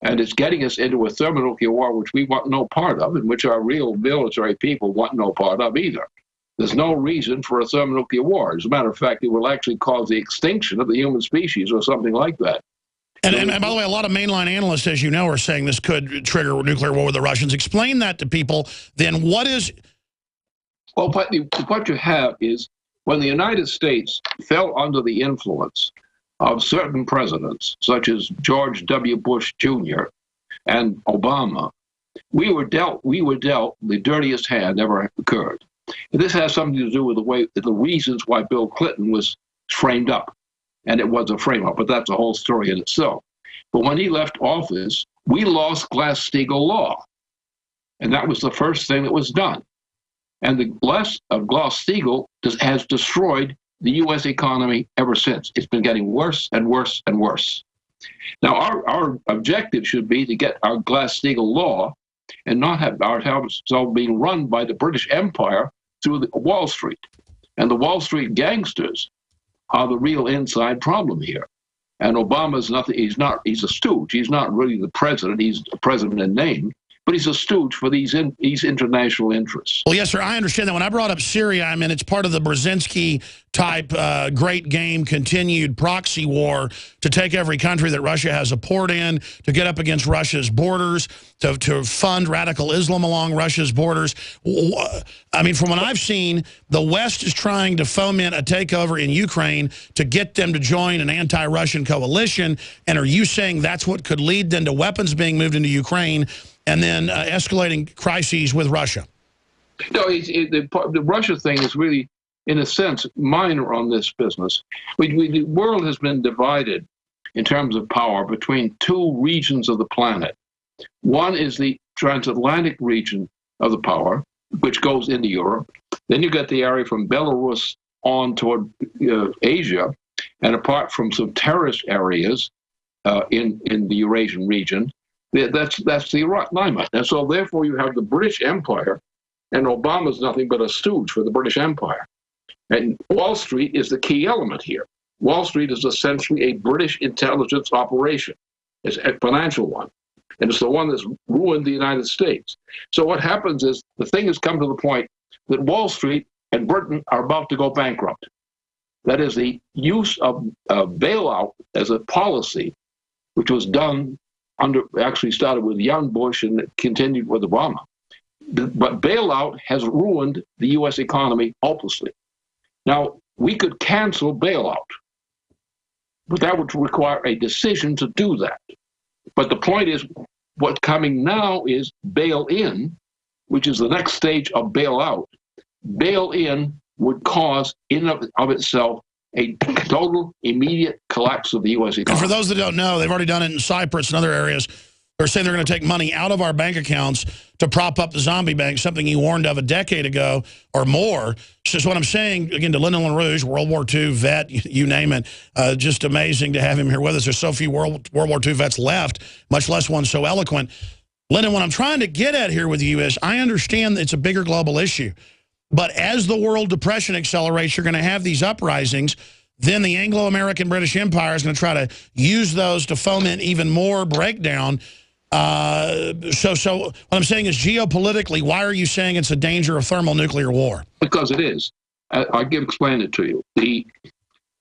And it's getting us into a thermonuclear war, which we want no part of, and which our real military people want no part of either. There's no reason for a thermonuclear war. As a matter of fact, it will actually cause the extinction of the human species or something like that. And by the way, a lot of mainline analysts, as you know, are saying this could trigger a nuclear war with the Russians. Explain that to people. Then what is... Well, what you have is when the United States fell under the influence of certain presidents, such as George W. Bush Jr. and Obama, we were dealt the dirtiest hand ever occurred. And this has something to do with the reasons why Bill Clinton was framed up. And it was a frame-up, but that's a whole story in itself. But when he left office, we lost Glass-Steagall law. And that was the first thing that was done. And the loss of Glass-Steagall has destroyed the U.S. economy ever since. It's been getting worse and worse and worse. Now, our objective should be to get our Glass-Steagall law and not have ourselves being run by the British Empire through Wall Street. And the Wall Street gangsters are the real inside problem here. And Obama's nothing, he's a stooge. He's not really the president. He's a president in name, but he's a stooge for these international interests. Well, yes, sir, I understand that. When I brought up Syria, I mean, it's part of the Brzezinski-type great game continued proxy war to take every country that Russia has a port in, to get up against Russia's borders, to fund radical Islam along Russia's borders. I mean, from what I've seen, the West is trying to foment a takeover in Ukraine to get them to join an anti-Russian coalition. And are you saying that's what could lead then to weapons being moved into Ukraine and then escalating crises with Russia? No, the Russia thing is really, in a sense, minor on this business. The world has been divided in terms of power between two regions of the planet. One is the transatlantic region of the power, which goes into Europe. Then you get the area from Belarus on toward Asia, and apart from some terrorist areas in the Eurasian region, that's the alignment. And so therefore you have the British Empire, and Obama's nothing but a stooge for the British Empire. And Wall Street is the key element here. Wall Street is essentially a British intelligence operation. It's a financial one. And it's the one that's ruined the United States. So what happens is the thing has come to the point that Wall Street and Britain are about to go bankrupt. That is the use of bailout as a policy, which was done actually started with young Bush and continued with Obama. But bailout has ruined the U.S. economy hopelessly. Now, we could cancel bailout, but that would require a decision to do that. But the point is, what's coming now is bail-in, which is the next stage of bailout. Bail-in would cause, in of itself, a total, immediate collapse of the U.S. economy. And for those that don't know, they've already done it in Cyprus and other areas. They're saying they're going to take money out of our bank accounts to prop up the zombie bank, something he warned of a decade ago or more. So what I'm saying, again, to Lyndon LaRouche, World War II vet, you name it, just amazing to have him here with us. There's so few World War II vets left, much less one so eloquent. Lyndon, what I'm trying to get at here with you is I understand that it's a bigger global issue. But as the world depression accelerates, you're going to have these uprisings. Then the Anglo-American British Empire is going to try to use those to foment even more breakdown. So what I'm saying is geopolitically, why are you saying it's a danger of thermonuclear war? Because it is. I'll explain it to you.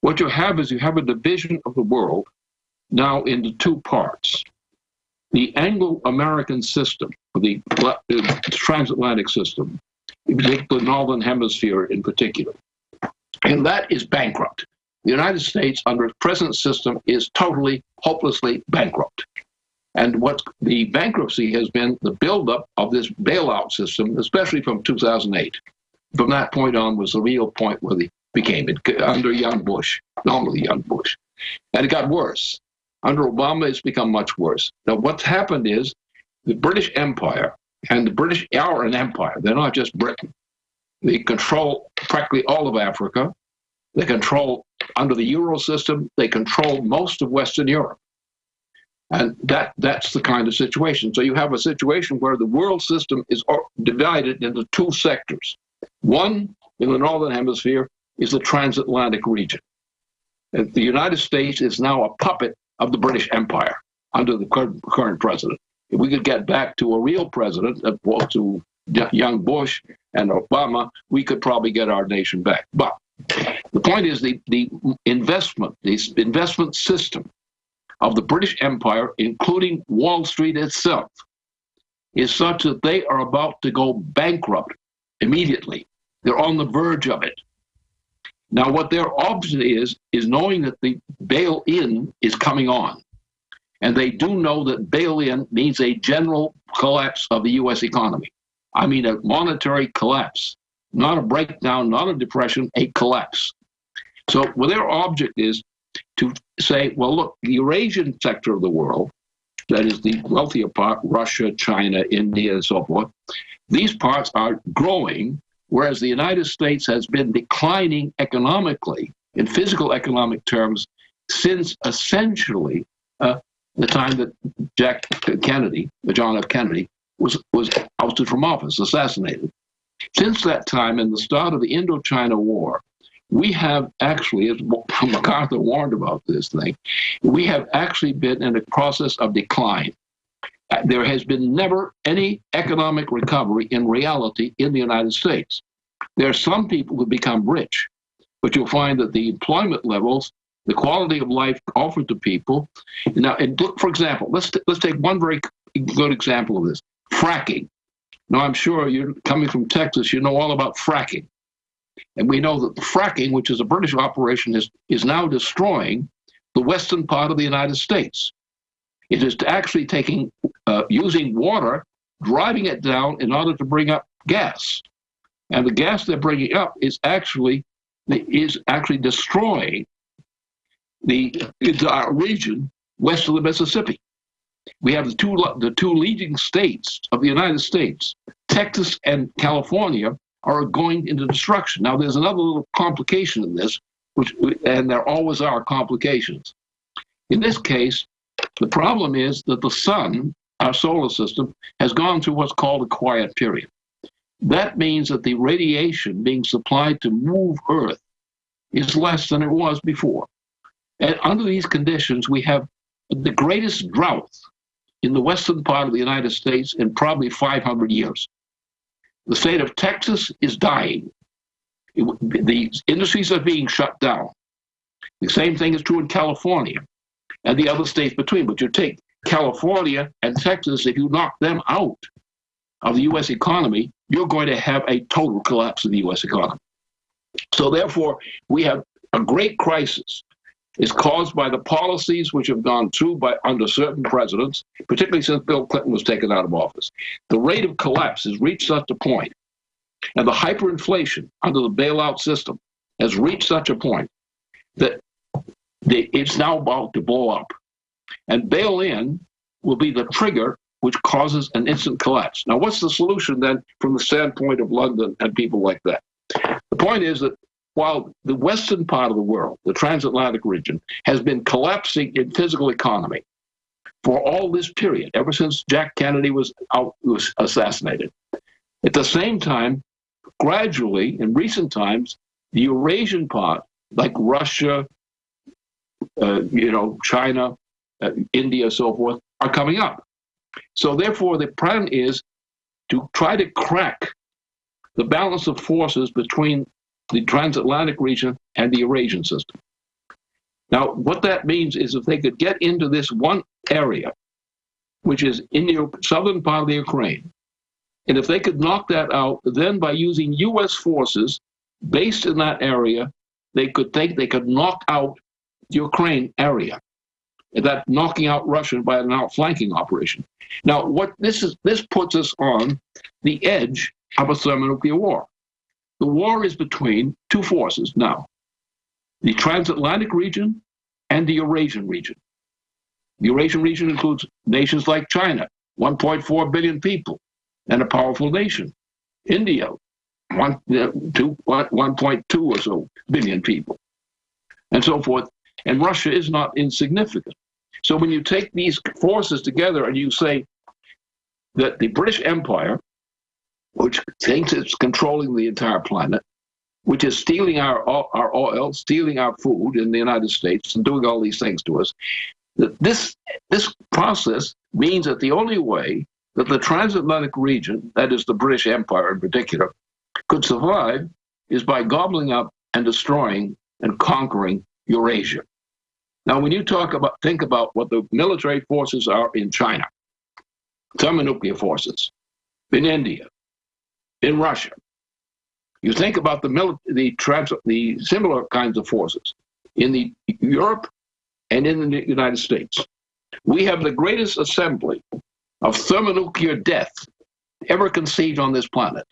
What you have is you have a division of the world now into two parts. The Anglo-American system, the transatlantic system, the Northern Hemisphere in particular, and that is bankrupt. The United States, under its present system, is totally, hopelessly bankrupt. And what the bankruptcy has been the buildup of this bailout system, especially from 2008. From that point on was the real point where they became it, under young Bush, normally young Bush. And it got worse. Under Obama, it's become much worse. Now, what's happened is the British Empire, and the British are an empire. They're not just Britain. They control practically all of Africa. They control, under the Euro system, they control most of Western Europe. And that's the kind of situation. So you have a situation where the world system is divided into two sectors. One, in the Northern Hemisphere, is the transatlantic region. And the United States is now a puppet of the British Empire under the current president. If we could get back to a real president, opposed to young Bush and Obama, we could probably get our nation back. But the point is the investment system of the British Empire, including Wall Street itself, is such that they are about to go bankrupt immediately. They're on the verge of it. Now, what their option is knowing that the bail-in is coming on. And they do know that bail-in means a general collapse of the U.S. economy. I mean a monetary collapse, not a breakdown, not a depression, a collapse. So well, their object is to say, well, look, the Eurasian sector of the world, that is the wealthier part, Russia, China, India, and so forth, these parts are growing, whereas the United States has been declining economically, in physical economic terms, since essentially the time that John F. Kennedy, was ousted from office, assassinated. Since that time, and the start of the Indochina War, we have actually, as MacArthur warned about this thing, we have actually been in a process of decline. There has been never any economic recovery in reality in the United States. There are some people who become rich, but you'll find that the employment levels, the quality of life offered to people. Now, and look, for example, let's take one very good example of this: fracking. Now, I'm sure you're coming from Texas, you know all about fracking. And we know that the fracking, which is a British operation, is now destroying the western part of the United States. It is actually using water, driving it down in order to bring up gas. And the gas they're bringing up is actually destroying the entire region west of the Mississippi. We have the two leading states of the United States, Texas and California, are going into destruction. Now, there's another little complication in this, and there always are complications. In this case, the problem is that the sun, our solar system, has gone through what's called a quiet period. That means that the radiation being supplied to move Earth is less than it was before. And under these conditions, we have the greatest drought in the western part of the United States in probably 500 years. The state of Texas is dying. The industries are being shut down. The same thing is true in California and the other states between. But you take California and Texas, if you knock them out of the U.S. economy, you're going to have a total collapse of the U.S. economy. So therefore, we have a great crisis. It's caused by the policies which have gone through under certain presidents, particularly since Bill Clinton was taken out of office. The rate of collapse has reached such a point, and the hyperinflation under the bailout system has reached such a point that it's now about to blow up. And bail-in will be the trigger which causes an instant collapse. Now, what's the solution then from the standpoint of London and people like that? The point is that while the western part of the world, the transatlantic region, has been collapsing in physical economy for all this period, ever since Jack Kennedy was assassinated. At the same time, gradually, in recent times, the Eurasian part, like Russia, China, India, so forth, are coming up. So therefore, the plan is to try to crack the balance of forces between the transatlantic region and the Eurasian system. Now, what that means is if they could get into this one area, which is in the southern part of the Ukraine, and if they could knock that out, then by using U.S. forces based in that area, they could knock out the Ukraine area. That knocking out Russia by an outflanking operation. Now, this puts us on the edge of a thermonuclear war. The war is between two forces now, the transatlantic region and the Eurasian region. The Eurasian region includes nations like China, 1.4 billion people, and a powerful nation. India, 1.2 or so billion people, and so forth. And Russia is not insignificant. So when you take these forces together and you say that the British Empire, which thinks it's controlling the entire planet, which is stealing our oil, stealing our food in the United States, and doing all these things to us, that this process means that the only way that the transatlantic region, that is the British Empire in particular, could survive is by gobbling up and destroying and conquering Eurasia. Now, when you think about what the military forces are in China, thermonuclear forces, in India, in Russia, you think about the similar kinds of forces in the Europe and in the United States. We have the greatest assembly of thermonuclear death ever conceived on this planet.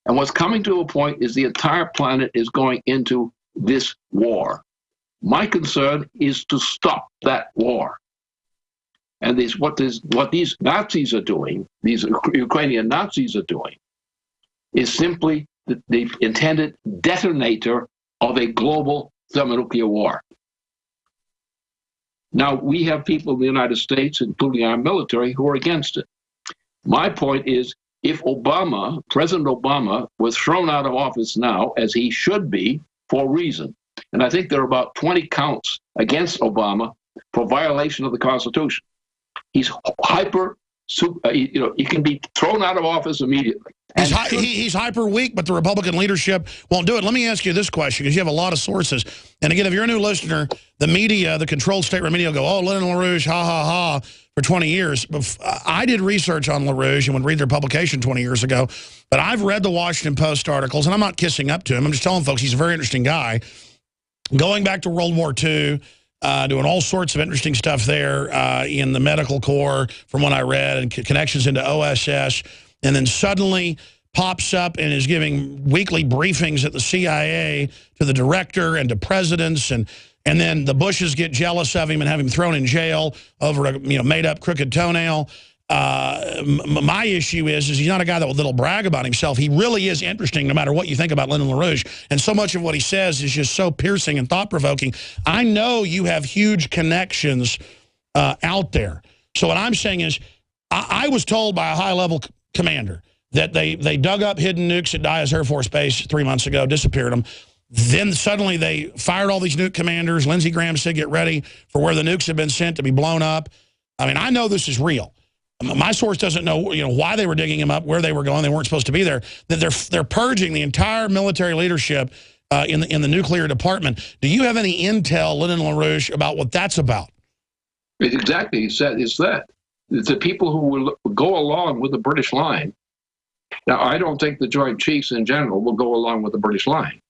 And what's coming to a point is the entire planet is going into this war. My concern is to stop that war. And what these Nazis are doing, these Ukrainian Nazis are doing, is simply the intended detonator of a global thermonuclear war. Now, we have people in the United States, including our military, who are against it. My point is, if President Obama, was thrown out of office now, as he should be, for a reason, and I think there are about 20 counts against Obama for violation of the Constitution. He's he can be thrown out of office immediately. He's hyper weak, but the Republican leadership won't do it. Let me ask you this question, because you have a lot of sources. And again, if you're a new listener, the media, the controlled state media will go, oh, Lyndon LaRouche, ha, ha, ha, for 20 years. I did research on LaRouche and would read their publication 20 years ago. But I've read the Washington Post articles, and I'm not kissing up to him. I'm just telling folks he's a very interesting guy. Going back to World War II, doing all sorts of interesting stuff there in the medical corps, from what I read, and connections into OSS. And then suddenly pops up and is giving weekly briefings at the CIA to the director and to presidents, and then the Bushes get jealous of him and have him thrown in jail over a made-up crooked toenail. My issue is he's not a guy that'll brag about himself. He really is interesting, no matter what you think about Lyndon LaRouche. And so much of what he says is just so piercing and thought-provoking. I know you have huge connections out there. So what I'm saying is, I was told by a high-level commander that they dug up hidden nukes at Dyess Air Force Base 3 months ago, disappeared them. Then suddenly they fired all these nuke commanders. Lindsey Graham said, get ready for where the nukes have been sent to be blown up. I mean, I know this is real. My source doesn't know, why they were digging them up, where they were going. They weren't supposed to be there. That they're purging the entire military leadership in the nuclear department. Do you have any intel, Lyndon LaRouche, about what that's about? Exactly. It's that. It's the people who will go along with the British line. Now, I don't think the Joint Chiefs in general will go along with the British line.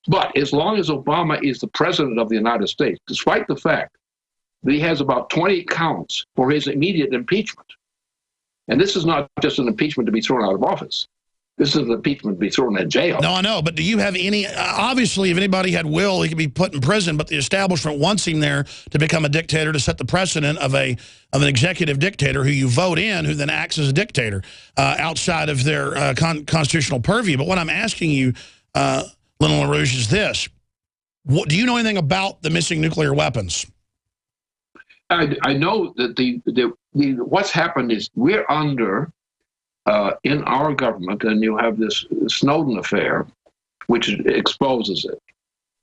But as long as Obama is the president of the United States, despite the fact that he has about 20 counts for his immediate impeachment, and this is not just an impeachment to be thrown out of office. This is an impeachment to be thrown in jail. No, I know, but do you have any, obviously, if anybody had will, he could be put in prison, but the establishment wants him there to become a dictator, to set the precedent of an executive dictator who you vote in, who then acts as a dictator outside of their constitutional purview. But what I'm asking you, Lyndon LaRouche, is this. Do you know anything about the missing nuclear weapons? I know that what's happened is we're under, in our government, and you have this Snowden affair, which exposes it.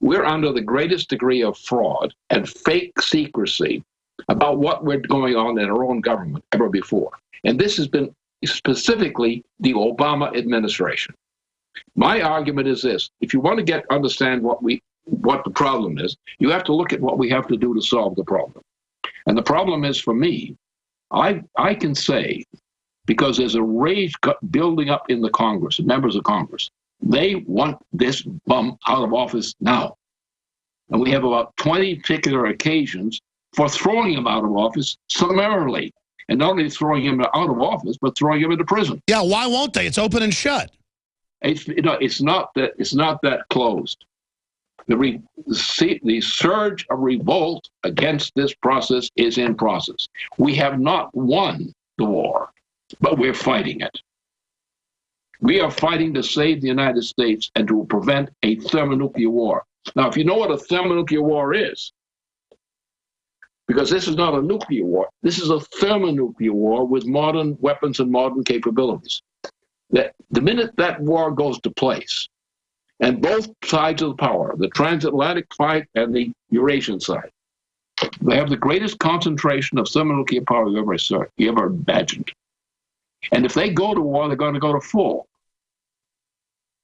We're under the greatest degree of fraud and fake secrecy about what we're going on in our own government ever before. And this has been specifically the Obama administration. My argument is this: if you want to understand what the problem is, you have to look at what we have to do to solve the problem. And the problem is, for me, I can say, because there's a rage building up in the Congress, members of Congress, they want this bum out of office now. And we have about 20 particular occasions for throwing him out of office summarily. And not only throwing him out of office, but throwing him into prison. Yeah, why won't they? It's open and shut. It's not that closed. The surge of revolt against this process is in process. We have not won the war, but we're fighting it. We are fighting to save the United States and to prevent a thermonuclear war. Now, if you know what a thermonuclear war is, because this is not a nuclear war, this is a thermonuclear war with modern weapons and modern capabilities. That the minute that war goes to place, and both sides of the power, the transatlantic side and the Eurasian side, they have the greatest concentration of thermonuclear power you ever imagined. And if they go to war, they're going to go to full.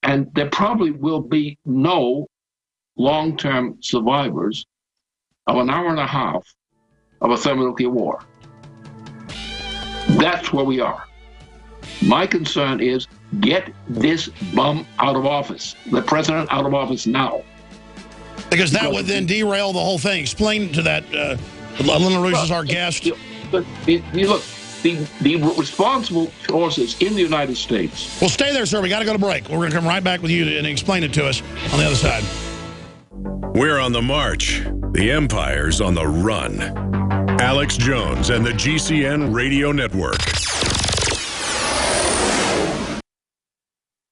And there probably will be no long-term survivors of an hour and a half of a thermonuclear war. That's where we are. My concern is get this bum out of office, the president out of office now. Because that would then derail the whole thing. Explain to that, Lyndon LaRouche is our guest. Look, the responsible forces in the United States. Well, stay there, sir. We got to go to break. We're going to come right back with you and explain it to us on the other side. We're on the march. The empire's on the run. Alex Jones and the GCN Radio Network.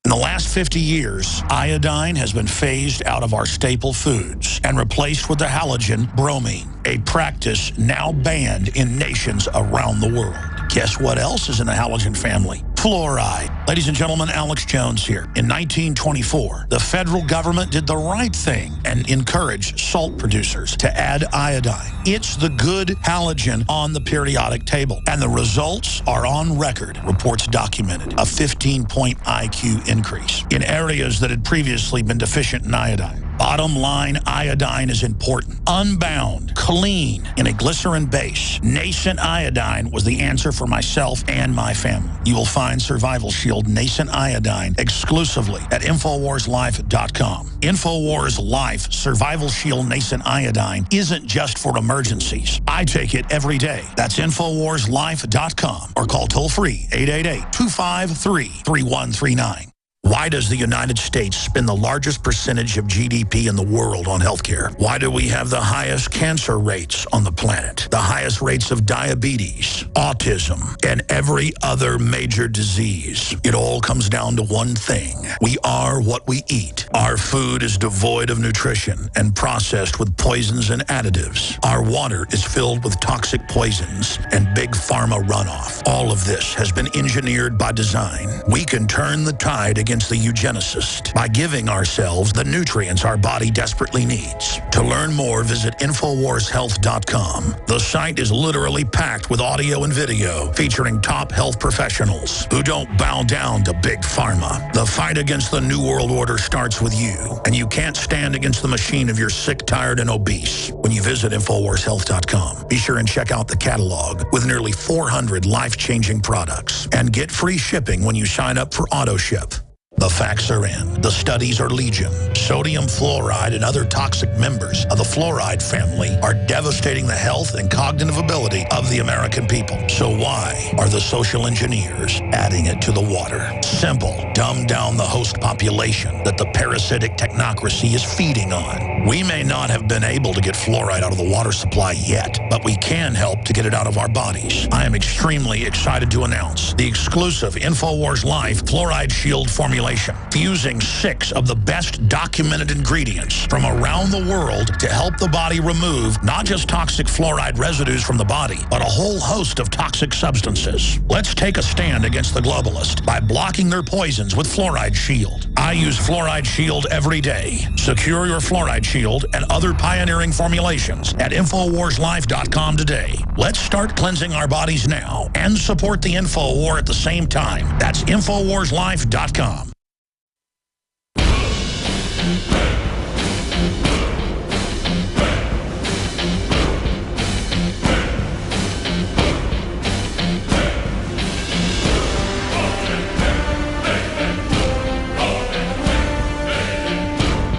In the last 50 years, iodine has been phased out of our staple foods and replaced with the halogen bromine, a practice now banned in nations around the world. Guess what else is in the halogen family? Fluoride. Ladies and gentlemen, Alex Jones here. In 1924, the federal government did the right thing and encouraged salt producers to add iodine. It's the good halogen on the periodic table, and the results are on record. Reports documented a 15-point IQ increase in areas that had previously been deficient in iodine. Bottom line, iodine is important. Unbound, clean, in a glycerin base. Nascent iodine was the answer for myself and my family. You will find Survival Shield Nascent Iodine exclusively at InfoWarsLife.com. InfoWars Life Survival Shield Nascent Iodine isn't just for emergencies. I take it every day. That's InfoWarsLife.com or call toll-free 888-253-3139. Why does the United States spend the largest percentage of GDP in the world on healthcare? Why do we have the highest cancer rates on the planet, the highest rates of diabetes, autism, and every other major disease? It all comes down to one thing. We are what we eat. Our food is devoid of nutrition and processed with poisons and additives. Our water is filled with toxic poisons and big pharma runoff. All of this has been engineered by design. We can turn the tide against the eugenicist by giving ourselves the nutrients our body desperately needs. To learn more, visit InfoWarsHealth.com. The site is literally packed with audio and video featuring top health professionals who don't bow down to big pharma. The fight against the New World Order starts with you, and you can't stand against the machine if you're sick, tired, and obese when you visit InfoWarsHealth.com. Be sure and check out the catalog with nearly 400 life-changing products and get free shipping when you sign up for AutoShip. The facts are in. The studies are legion. Sodium fluoride and other toxic members of the fluoride family are devastating the health and cognitive ability of the American people. So why are the social engineers adding it to the water? Simple. Dumb down the host population that the parasitic technocracy is feeding on. We may not have been able to get fluoride out of the water supply yet, but we can help to get it out of our bodies. I am extremely excited to announce the exclusive InfoWars Life Fluoride Shield formulation, fusing 6 of the best documented ingredients from around the world to help the body remove not just toxic fluoride residues from the body, but a whole host of toxic substances. Let's take a stand against the globalists by blocking their poisons with Fluoride Shield. I use Fluoride Shield every day. Secure your Fluoride Shield and other pioneering formulations at InfoWarsLife.com today. Let's start cleansing our bodies now and support the info war at the same time. That's InfoWarsLife.com.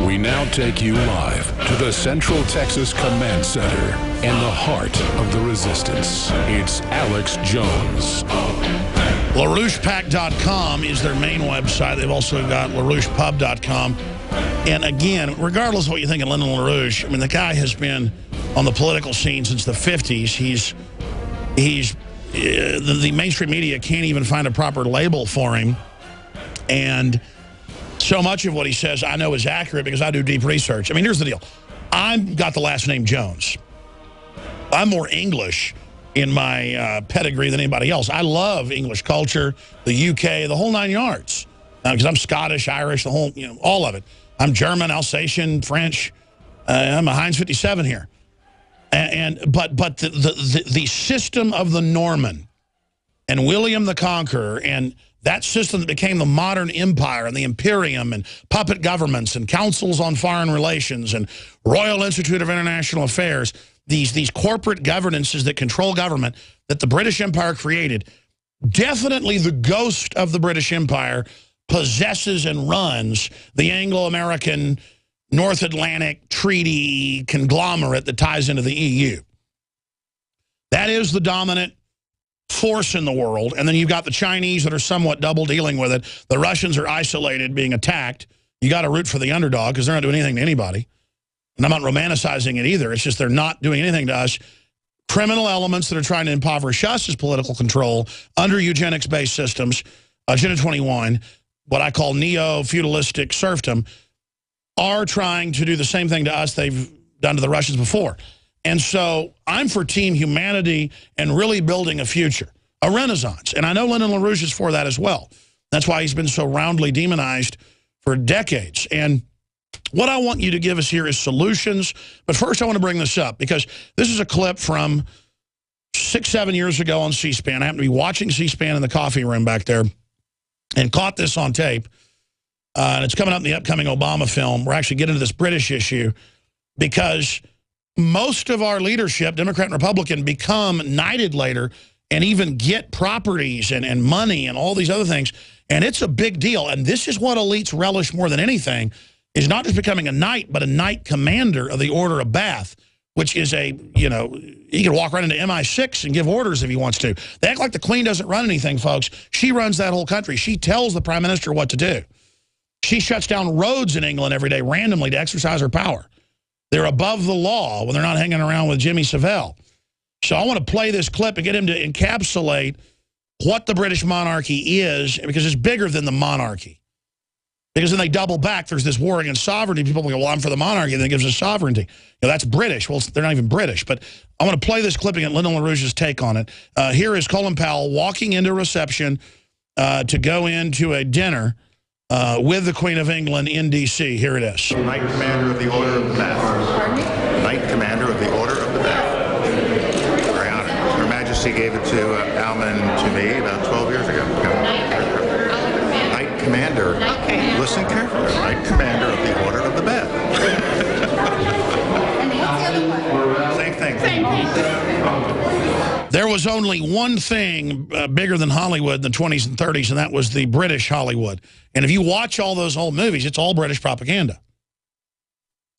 We now take you live to the Central Texas Command Center in the heart of the resistance. It's Alex Jones. LaRouchePack.com is their main website. They've also got LaRouchePub.com. And again, regardless of what you think of Lyndon LaRouche, I mean, the guy has been on the political scene since the 50s. The mainstream media can't even find a proper label for him. And so much of what he says I know is accurate because I do deep research. I mean, here's the deal. I've got the last name Jones. I'm more English in my pedigree than anybody else. I love English culture, the UK, the whole 9 yards. Because I'm Scottish, Irish, the whole, all of it. I'm German, Alsatian, French. I'm a Heinz 57 here. But the system of the Norman and William the Conqueror and that system that became the modern empire and the imperium and puppet governments and councils on foreign relations and Royal Institute of International Affairs, these corporate governances that control government that the British Empire created, definitely the ghost of the British Empire possesses and runs the Anglo-American North Atlantic treaty conglomerate that ties into the EU. That is the dominant force in the world. And then you've got the Chinese that are somewhat double dealing with it. The Russians are isolated, being attacked. You got to root for the underdog because they're not doing anything to anybody. And I'm not romanticizing it either. It's just they're not doing anything to us. Criminal elements that are trying to impoverish us as political control under eugenics-based systems, Agenda 21, what I call neo-feudalistic serfdom, are trying to do the same thing to us they've done to the Russians before. And so I'm for team humanity and really building a future, a renaissance. And I know Lyndon LaRouche is for that as well. That's why he's been so roundly demonized for decades. And what I want you to give us here is solutions. But first I want to bring this up because this is a clip from 6-7 years ago on C-SPAN. I happened to be watching C-SPAN in the coffee room back there and caught this on tape. And it's coming up in the upcoming Obama film. We're actually getting to this British issue because most of our leadership, Democrat and Republican, become knighted later and even get properties and money and all these other things. And it's a big deal. And this is what elites relish more than anything, is not just becoming a knight, but a knight commander of the Order of Bath, which is a, you know, he can walk right into MI6 and give orders if he wants to. They act like the Queen doesn't run anything, folks. She runs that whole country. She tells the Prime Minister what to do. She shuts down roads in England every day randomly to exercise her power. They're above the law when they're not hanging around with Jimmy Savile. So I want to play this clip and get him to encapsulate what the British monarchy is, because it's bigger than the monarchy. Because then they double back. There's this war against sovereignty. People go, well, I'm for the monarchy. Then it gives us sovereignty. You know, that's British. Well, they're not even British. But I want to play this clip and get Lyndon LaRouche's take on it. Here is Colin Powell walking into a reception to go into a dinner with the Queen of England in D.C. Here it is. Knight Commander of the Order of the Bath. Pardon me? Knight Commander of the Order of the Bath. Very honored. Her Majesty gave it to Alman to me about 12 years ago. Knight Commander. Okay. Listen carefully. Knight Commander of the Order of the Bath. Same thing. Same thing. There was only one thing bigger than Hollywood in the 20s and 30s, and that was the British Hollywood. And if you watch all those old movies, it's all British propaganda.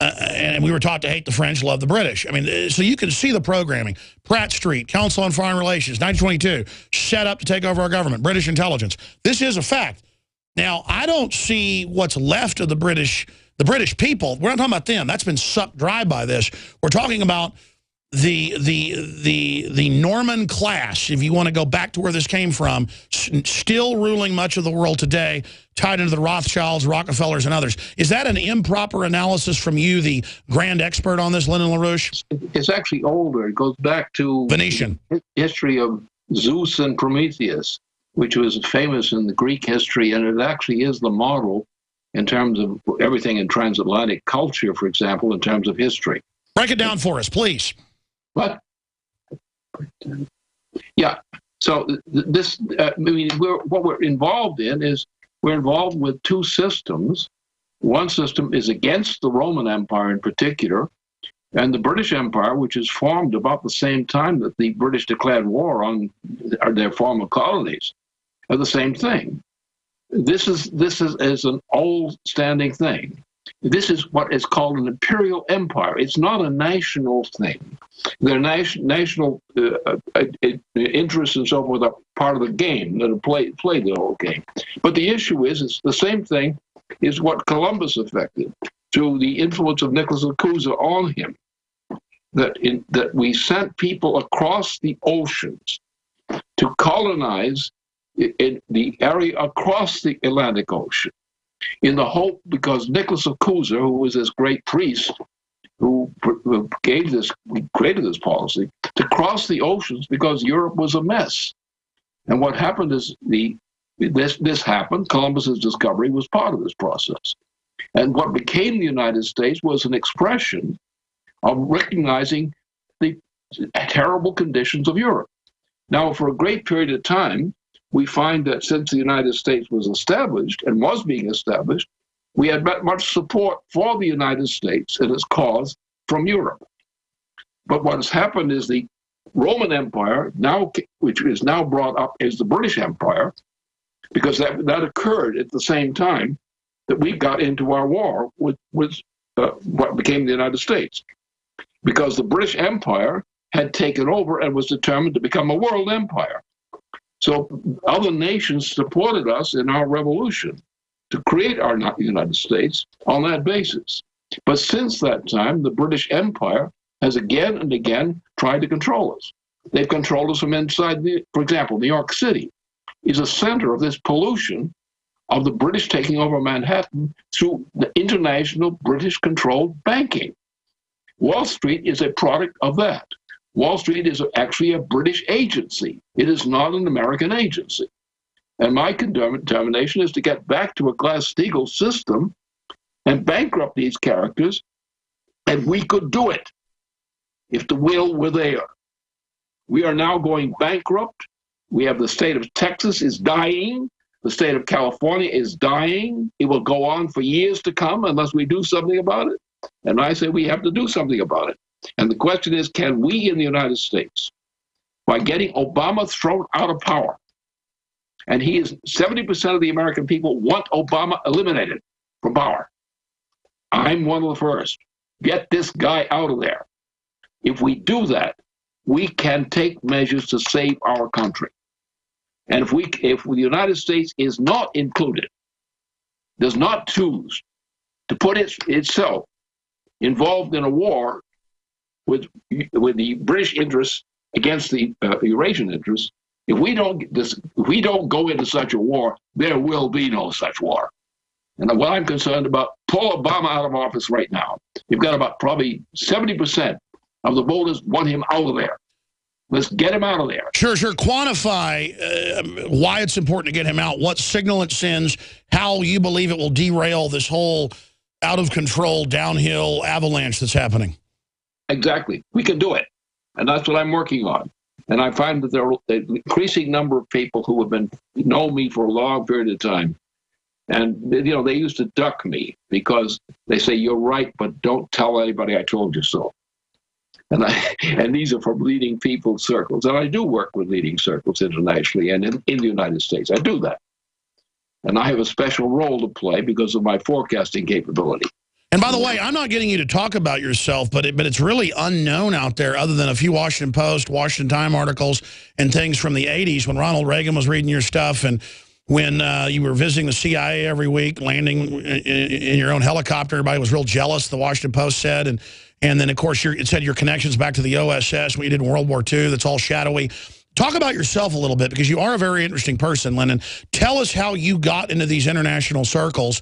And we were taught to hate the French, love the British. I mean, so you can see the programming. Pratt Street, Council on Foreign Relations, 1922, set up to take over our government, British intelligence. This is a fact. Now, I don't see what's left of the British people. We're not talking about them. That's been sucked dry by this. We're talking about the Norman class, if you want to go back to where this came from, still ruling much of the world today, tied into the Rothschilds, Rockefellers, and others. Is that an improper analysis from you, the grand expert on this, Lyndon LaRouche? It's actually older. It goes back to Venetian history of Zeus and Prometheus, which was famous in the Greek history, and it actually is the model in terms of everything in transatlantic culture, for example, in terms of history. Break it down for us, please. What? Yeah. So this, I mean, what we're involved in is we're involved with two systems. One system is against the Roman Empire in particular, and the British Empire, which is formed about the same time that the British declared war on their former colonies, are the same thing. This is an old standing thing. This is what is called an imperial empire. It's not a national thing. Their national interests and so forth are part of the game, that play the whole game. But the issue is, it's the same thing, is what Columbus affected through the influence of Nicholas of Cusa on him. That we sent people across the oceans to colonize in the area across the Atlantic Ocean, in the hope, because Nicholas of Cusa, who was this great priest who created this policy, to cross the oceans because Europe was a mess. And what happened is this happened. Columbus's discovery was part of this process. And what became the United States was an expression of recognizing the terrible conditions of Europe. Now, for a great period of time, we find that since the United States was established and was being established, we had much support for the United States and its cause from Europe. But what has happened is the Roman Empire, now, which is now brought up as the British Empire, because that occurred at the same time that we got into our war with what became the United States. Because the British Empire had taken over and was determined to become a world empire. So other nations supported us in our revolution to create our United States on that basis. But since that time, the British Empire has again and again tried to control us. They've controlled us from inside, for example, New York City is a center of this pollution of the British taking over Manhattan through the international British-controlled banking. Wall Street is a product of that. Wall Street is actually a British agency. It is not an American agency. And my determination is to get back to a Glass-Steagall system and bankrupt these characters, and we could do it if the will were there. We are now going bankrupt. We have the state of Texas is dying. The state of California is dying. It will go on for years to come unless we do something about it. And I say we have to do something about it. And the question is, can we in the United States, by getting Obama thrown out of power, and 70% of the American people want Obama eliminated from power. I'm one of the first. Get this guy out of there. If we do that, we can take measures to save our country. And if the United States is not included, does not choose to put itself involved in a war with the British interests against the Eurasian interests, if we don't go into such a war, there will be no such war. And what I'm concerned about, pull Obama out of office right now. You've got about probably 70% of the voters want him out of there. Let's get him out of there. Sure. Quantify why it's important to get him out, what signal it sends, how you believe it will derail this whole out-of-control downhill avalanche that's happening. Exactly. We can do it. And that's what I'm working on. And I find that there are an increasing number of people who have know me for a long period of time. And, they used to duck me because they say, you're right, but don't tell anybody I told you so. And these are from leading people circles. And I do work with leading circles internationally and in the United States. I do that. And I have a special role to play because of my forecasting capability. And by the way, I'm not getting you to talk about yourself, but it's really unknown out there other than a few Washington Post, Washington Time articles, and things from the 80s when Ronald Reagan was reading your stuff and when you were visiting the CIA every week, landing in your own helicopter. Everybody was real jealous, the Washington Post said. And then, of course, it said your connections back to the OSS, what you did in World War II, that's all shadowy. Talk about yourself a little bit, because you are a very interesting person, Lennon. Tell us how you got into these international circles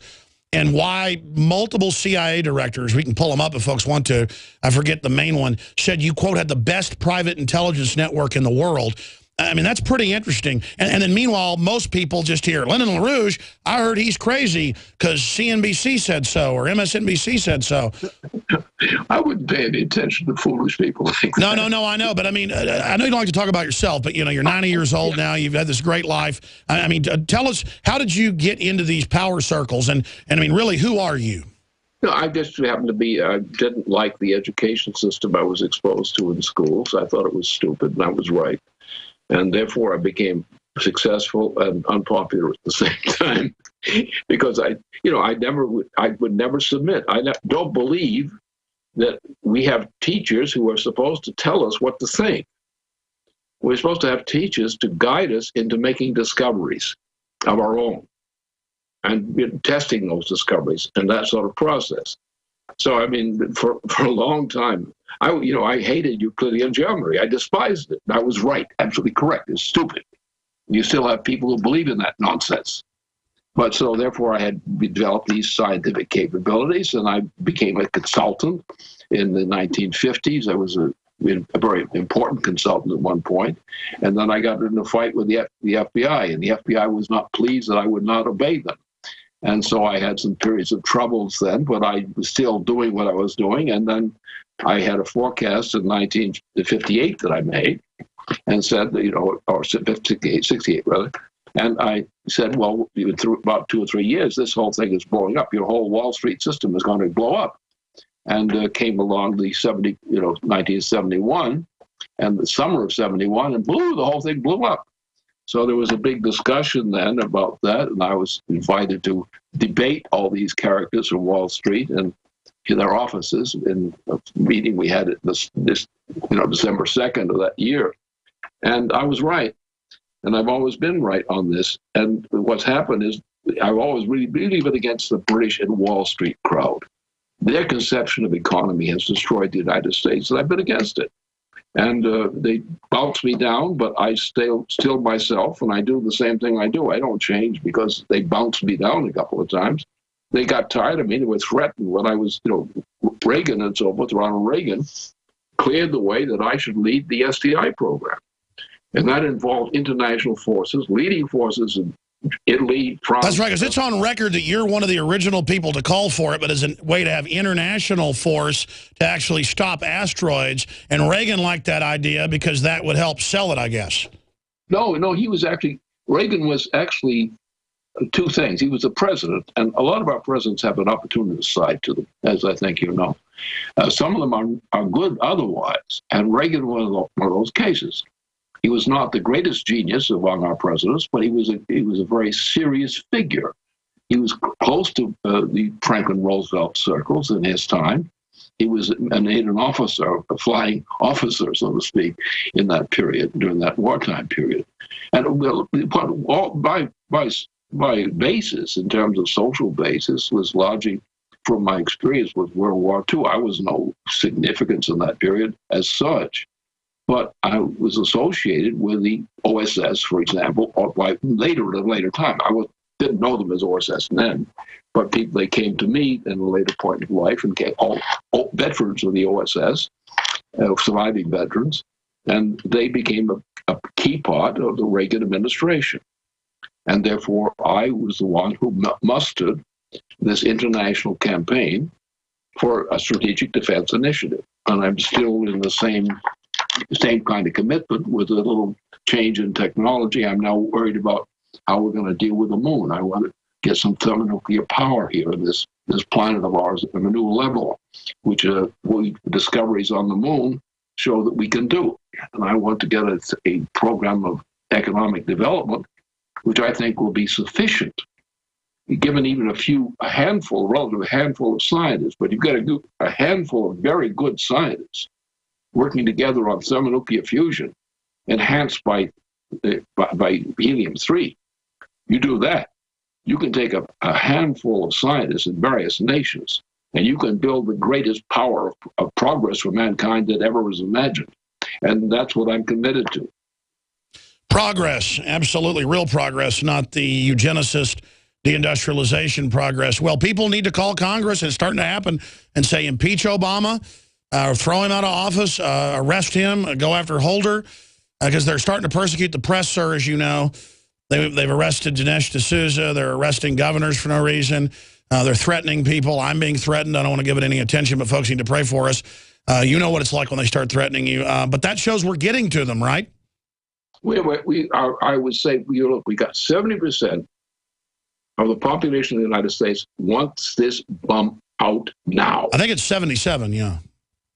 and why multiple CIA directors, we can pull them up if folks want to, I forget the main one, said you, quote, had the best private intelligence network in the world. I mean, that's pretty interesting. And then meanwhile, most people just hear, Lyndon LaRouche, I heard he's crazy because CNBC said so or MSNBC said so. I wouldn't pay any attention to foolish people like that. No, I know. But I mean, I know you don't like to talk about yourself, but, you're 90 years old now. You've had this great life. I mean, tell us, how did you get into these power circles? And I mean, really, who are you? No, I just happened to be, I didn't like the education system I was exposed to in schools. I thought it was stupid, and I was right. And therefore, I became successful and unpopular at the same time because I would never submit. I don't believe that we have teachers who are supposed to tell us what to think. We're supposed to have teachers to guide us into making discoveries of our own and testing those discoveries and that sort of process. So, I mean, for a long time, I hated Euclidean geometry. I despised it. I was right, absolutely correct. It's stupid. You still have people who believe in that nonsense. But so therefore I had developed these scientific capabilities, and I became a consultant in the 1950s. I was a very important consultant at one point. And then I got in a fight with the FBI, and the FBI was not pleased that I would not obey them. And so I had some periods of troubles then, but I was still doing what I was doing. And then I had a forecast in 1958 that I made and said, or 68 rather, And I said, well, through about 2 or 3 years, this whole thing is blowing up. Your whole Wall Street system is going to blow up. And came along the 1971 and the summer of 71, and the whole thing blew up. So there was a big discussion then about that, and I was invited to debate all these characters from Wall Street and in their offices in a meeting we had at December 2nd of that year. And I was right, and I've always been right on this. And what's happened is I've always really been against the British and Wall Street crowd. Their conception of economy has destroyed the United States, and I've been against it. And they bounce me down, but I still myself, and I do the same thing I do. I don't change because they bounced me down a couple of times. They got tired of me. They were threatened when I was, Reagan and so forth. Ronald Reagan cleared the way that I should lead the SDI program. And that involved international forces, leading forces in Italy, France. That's right, because it's on record that you're one of the original people to call for it, but as a way to have international force to actually stop asteroids. And Reagan liked that idea because that would help sell it, I guess. No, Reagan was actually two things. He was the president, and a lot of our presidents have an opportunist side to them, as I think you know. Some of them are good otherwise, and Reagan was one of those cases. He was not the greatest genius among our presidents, but he was a very serious figure. He was close to the Franklin Roosevelt circles in his time. He was an officer, a flying officer, so to speak, in that period, during that wartime period. And my basis, in terms of social basis, was largely from my experience with World War II. I was no significance in that period as such. But I was associated with the OSS, for example, at a later time. Didn't know them as OSS then, but they came to me in a later point of life and came all veterans of the OSS, surviving veterans, and they became a key part of the Reagan administration. And therefore, I was the one who mustered this international campaign for a strategic defense initiative. And I'm still in the same kind of commitment with a little change in technology. I'm now worried about how we're going to deal with the moon. I want to get some thermonuclear power here in this planet of ours at a new level, which discoveries on the moon show that we can do. And I want to get a program of economic development, which I think will be sufficient, given even a relative handful of scientists. But you've got a handful of very good scientists working together on thermonuclear fusion, enhanced by helium-3. You do that, you can take a handful of scientists in various nations, and you can build the greatest power of progress for mankind that ever was imagined. And that's what I'm committed to. Progress, absolutely real progress, not the eugenicist deindustrialization progress. Well, people need to call Congress, and it's starting to happen, and say impeach Obama, throw him out of office, arrest him, go after Holder, because they're starting to persecute the press, sir, as you know. They've arrested Dinesh D'Souza. They're arresting governors for no reason. They're threatening people. I'm being threatened. I don't want to give it any attention, but folks need to pray for us. You know what it's like when they start threatening you. But that shows we're getting to them, right? I would say, look, we got 70% of the population of the United States wants this bum out now. I think it's 77, yeah.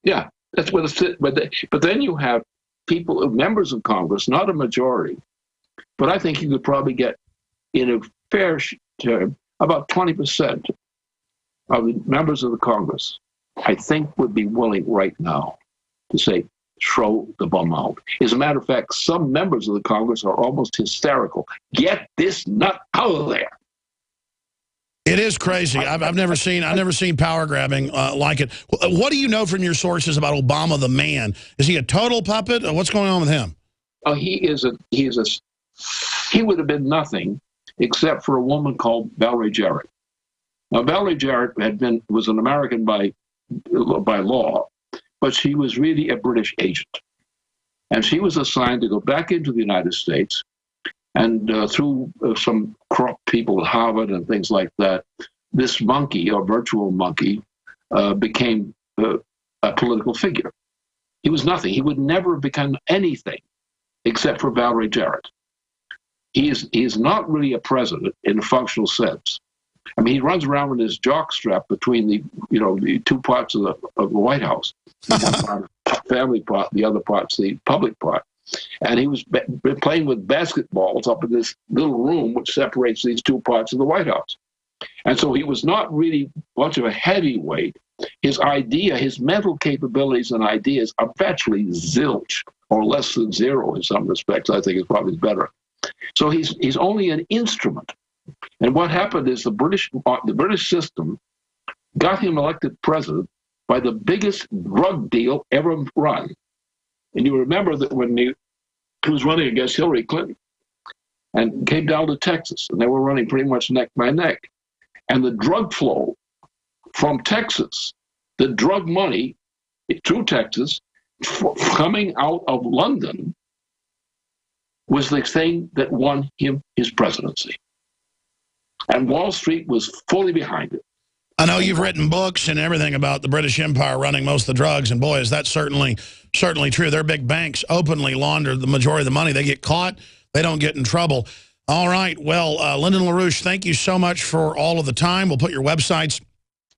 Yeah, that's what it's. But then you have people, members of Congress, not a majority, but I think you could probably get, in a fair term, about 20% of the members of the Congress, I think, would be willing right now to say, throw the bum out. As a matter of fact, some members of the Congress are almost hysterical. Get this nut out of there. It is crazy. I've never seen power grabbing like it. What do you know from your sources about Obama the man? Is he a total puppet? What's going on with him? He would have been nothing except for a woman called Valerie Jarrett. Now, Valerie Jarrett was an American by law, but she was really a British agent. And she was assigned to go back into the United States, and through some corrupt people at Harvard and things like that, this monkey, or virtual monkey, became a political figure. He was nothing. He would never have become anything except for Valerie Jarrett. he's not really a president in a functional sense. I mean, he runs around with his jockstrap between the two parts of the White House, one part, the family part, the other part's the public part. And he was playing with basketballs up in this little room which separates these two parts of the White House. And so he was not really much of a heavyweight. His mental capabilities and ideas are virtually zilch, or less than zero in some respects. I think is probably better. So he's only an instrument. And what happened is the British system got him elected president by the biggest drug deal ever run. And you remember that when he was running against Hillary Clinton and came down to Texas, and they were running pretty much neck by neck. And the drug flow from Texas, the drug money through Texas, coming out of London, was the thing that won him his presidency. And Wall Street was fully behind it. I know you've written books and everything about the British Empire running most of the drugs, and boy, is that certainly true. Their big banks openly launder the majority of the money. They get caught, they don't get in trouble. All right, well, Lyndon LaRouche, thank you so much for all of the time. We'll put your websites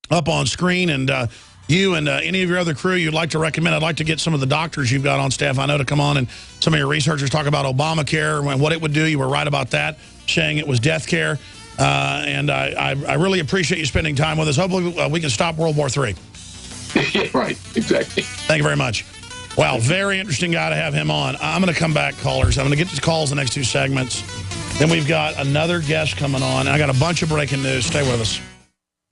up on screen, and you and any of your other crew you'd like to recommend. I'd like to get some of the doctors you've got on staff, I know, to come on, and some of your researchers talk about Obamacare and what it would do. You were right about that, saying it was death care. And I really appreciate you spending time with us. Hopefully we can stop World War III. Right, exactly. Thank you very much. Wow, very interesting guy to have him on. I'm going to come back, callers. I'm going to get to calls in the next two segments. Then we've got another guest coming on. I got a bunch of breaking news. Stay with us.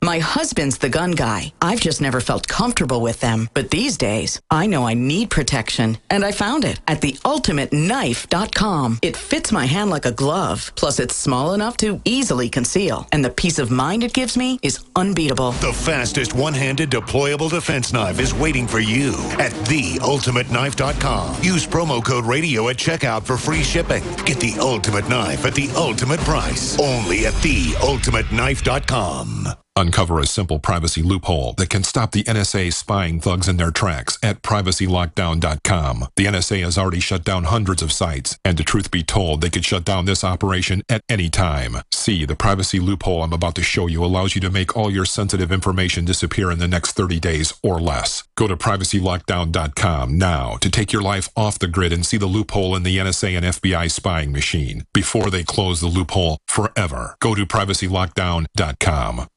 My husband's the gun guy. I've just never felt comfortable with them. But these days, I know I need protection. And I found it at theultimateknife.com. It fits my hand like a glove. Plus, it's small enough to easily conceal. And the peace of mind it gives me is unbeatable. The fastest one-handed deployable defense knife is waiting for you at theultimateknife.com. Use promo code radio at checkout for free shipping. Get the ultimate knife at the ultimate price. Only at theultimateknife.com. Uncover a simple privacy loophole that can stop the NSA spying thugs in their tracks at privacylockdown.com. The NSA has already shut down hundreds of sites, and the truth be told, they could shut down this operation at any time. See, the privacy loophole I'm about to show you allows you to make all your sensitive information disappear in the next 30 days or less. Go to privacylockdown.com now to take your life off the grid and see the loophole in the NSA and FBI spying machine before they close the loophole forever. Go to privacylockdown.com.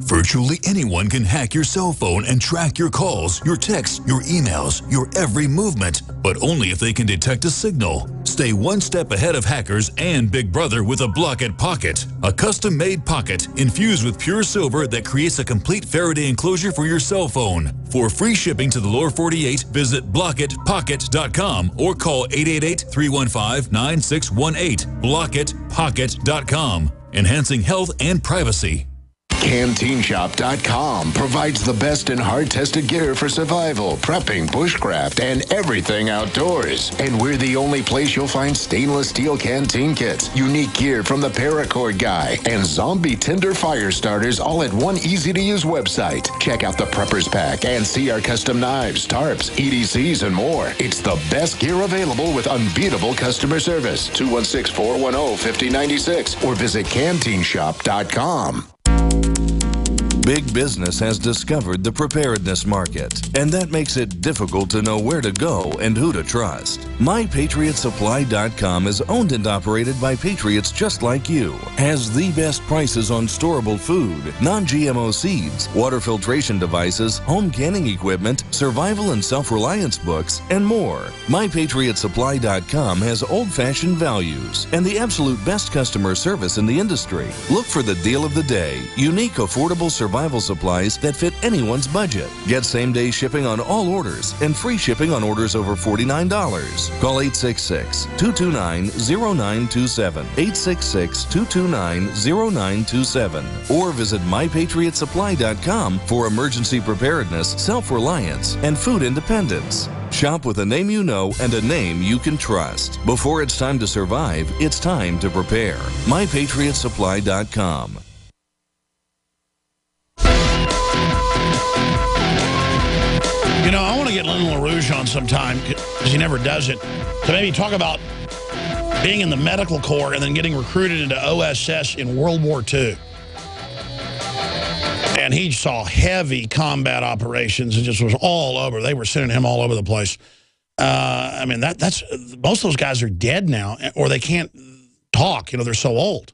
Virtually anyone can hack your cell phone and track your calls, your texts, your emails, your every movement, but only if they can detect a signal. Stay one step ahead of hackers and Big Brother with a Blockit Pocket, a custom-made pocket infused with pure silver that creates a complete Faraday enclosure for your cell phone. For free shipping to the lower 48, visit blockitpocket.com or call 888-315-9618. blockitpocket.com, enhancing health and privacy. CanteenShop.com provides the best and hard-tested gear for survival, prepping, bushcraft, and everything outdoors. And we're the only place you'll find stainless steel canteen kits, unique gear from the Paracord guy, and zombie tinder fire starters all at one easy-to-use website. Check out the Preppers Pack and see our custom knives, tarps, EDCs, and more. It's the best gear available with unbeatable customer service. 216-410-5096 or visit CanteenShop.com. Big business has discovered the preparedness market, and that makes it difficult to know where to go and who to trust. MyPatriotSupply.com is owned and operated by patriots just like you, has the best prices on storable food, non-GMO seeds, water filtration devices, home canning equipment, survival and self-reliance books, and more. MyPatriotSupply.com has old-fashioned values and the absolute best customer service in the industry. Look for the deal of the day, unique, affordable survival supplies that fit anyone's budget. Get same-day shipping on all orders and free shipping on orders over $49. Call 866-229-0927, 866-229-0927, or visit MyPatriotSupply.com for emergency preparedness, self-reliance, and food independence. Shop with a name you know and a name you can trust. Before it's time to survive, it's time to prepare. MyPatriotSupply.com. You know, I want to get Lyndon LaRouche on sometime, because he never does it, to maybe talk about being in the medical corps and then getting recruited into OSS in World War II. And he saw heavy combat operations and just was all over. They were sending him all over the place. I mean, that's most of those guys are dead now, or they can't talk. You know, they're so old.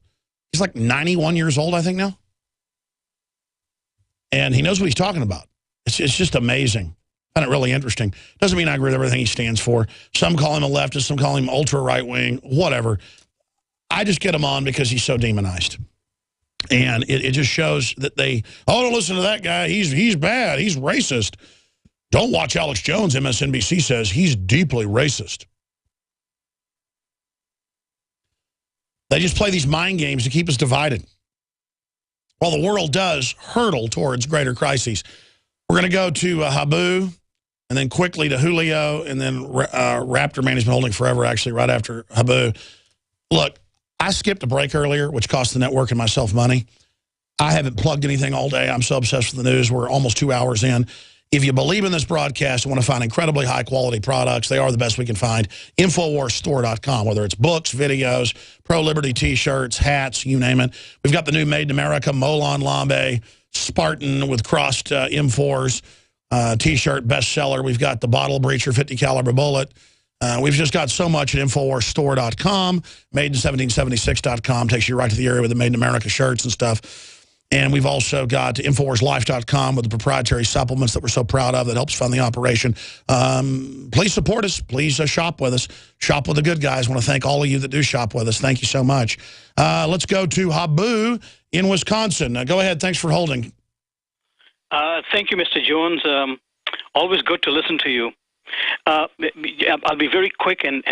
He's like 91 years old, I think, now. And he knows what he's talking about. It's just amazing. I find it really interesting. Doesn't mean I agree with everything he stands for. Some call him a leftist, some call him ultra right-wing, whatever. I just get him on because he's so demonized. And it just shows that don't listen to that guy. He's bad. He's racist. Don't watch Alex Jones, MSNBC says. He's deeply racist. They just play these mind games to keep us divided. While the world does hurtle towards greater crises. We're going to go to Habu, and then quickly to Julio, and then Raptor Man has been holding forever, actually, right after Habu. Look, I skipped a break earlier, which cost the network and myself money. I haven't plugged anything all day. I'm so obsessed with the news. We're almost 2 hours in. If you believe in this broadcast and want to find incredibly high-quality products, they are the best we can find. InfoWarsStore.com, whether it's books, videos, pro-liberty T-shirts, hats, you name it. We've got the new Made in America Molon Labe Spartan with crossed M4s T-shirt bestseller. We've got the Bottle Breacher 50-caliber bullet. We've just got so much at InfoWarsStore.com. Made in1776.com takes you right to the area with the Made in America shirts and stuff. And we've also got InfoWarsLife.com with the proprietary supplements that we're so proud of that helps fund the operation. Please support us. Please shop with us. Shop with the good guys. I want to thank all of you that do shop with us. Thank you so much. Let's go to Habu in Wisconsin. Go ahead. Thanks for holding. Thank you, Mr. Jones. Always good to listen to you. I'll be very quick and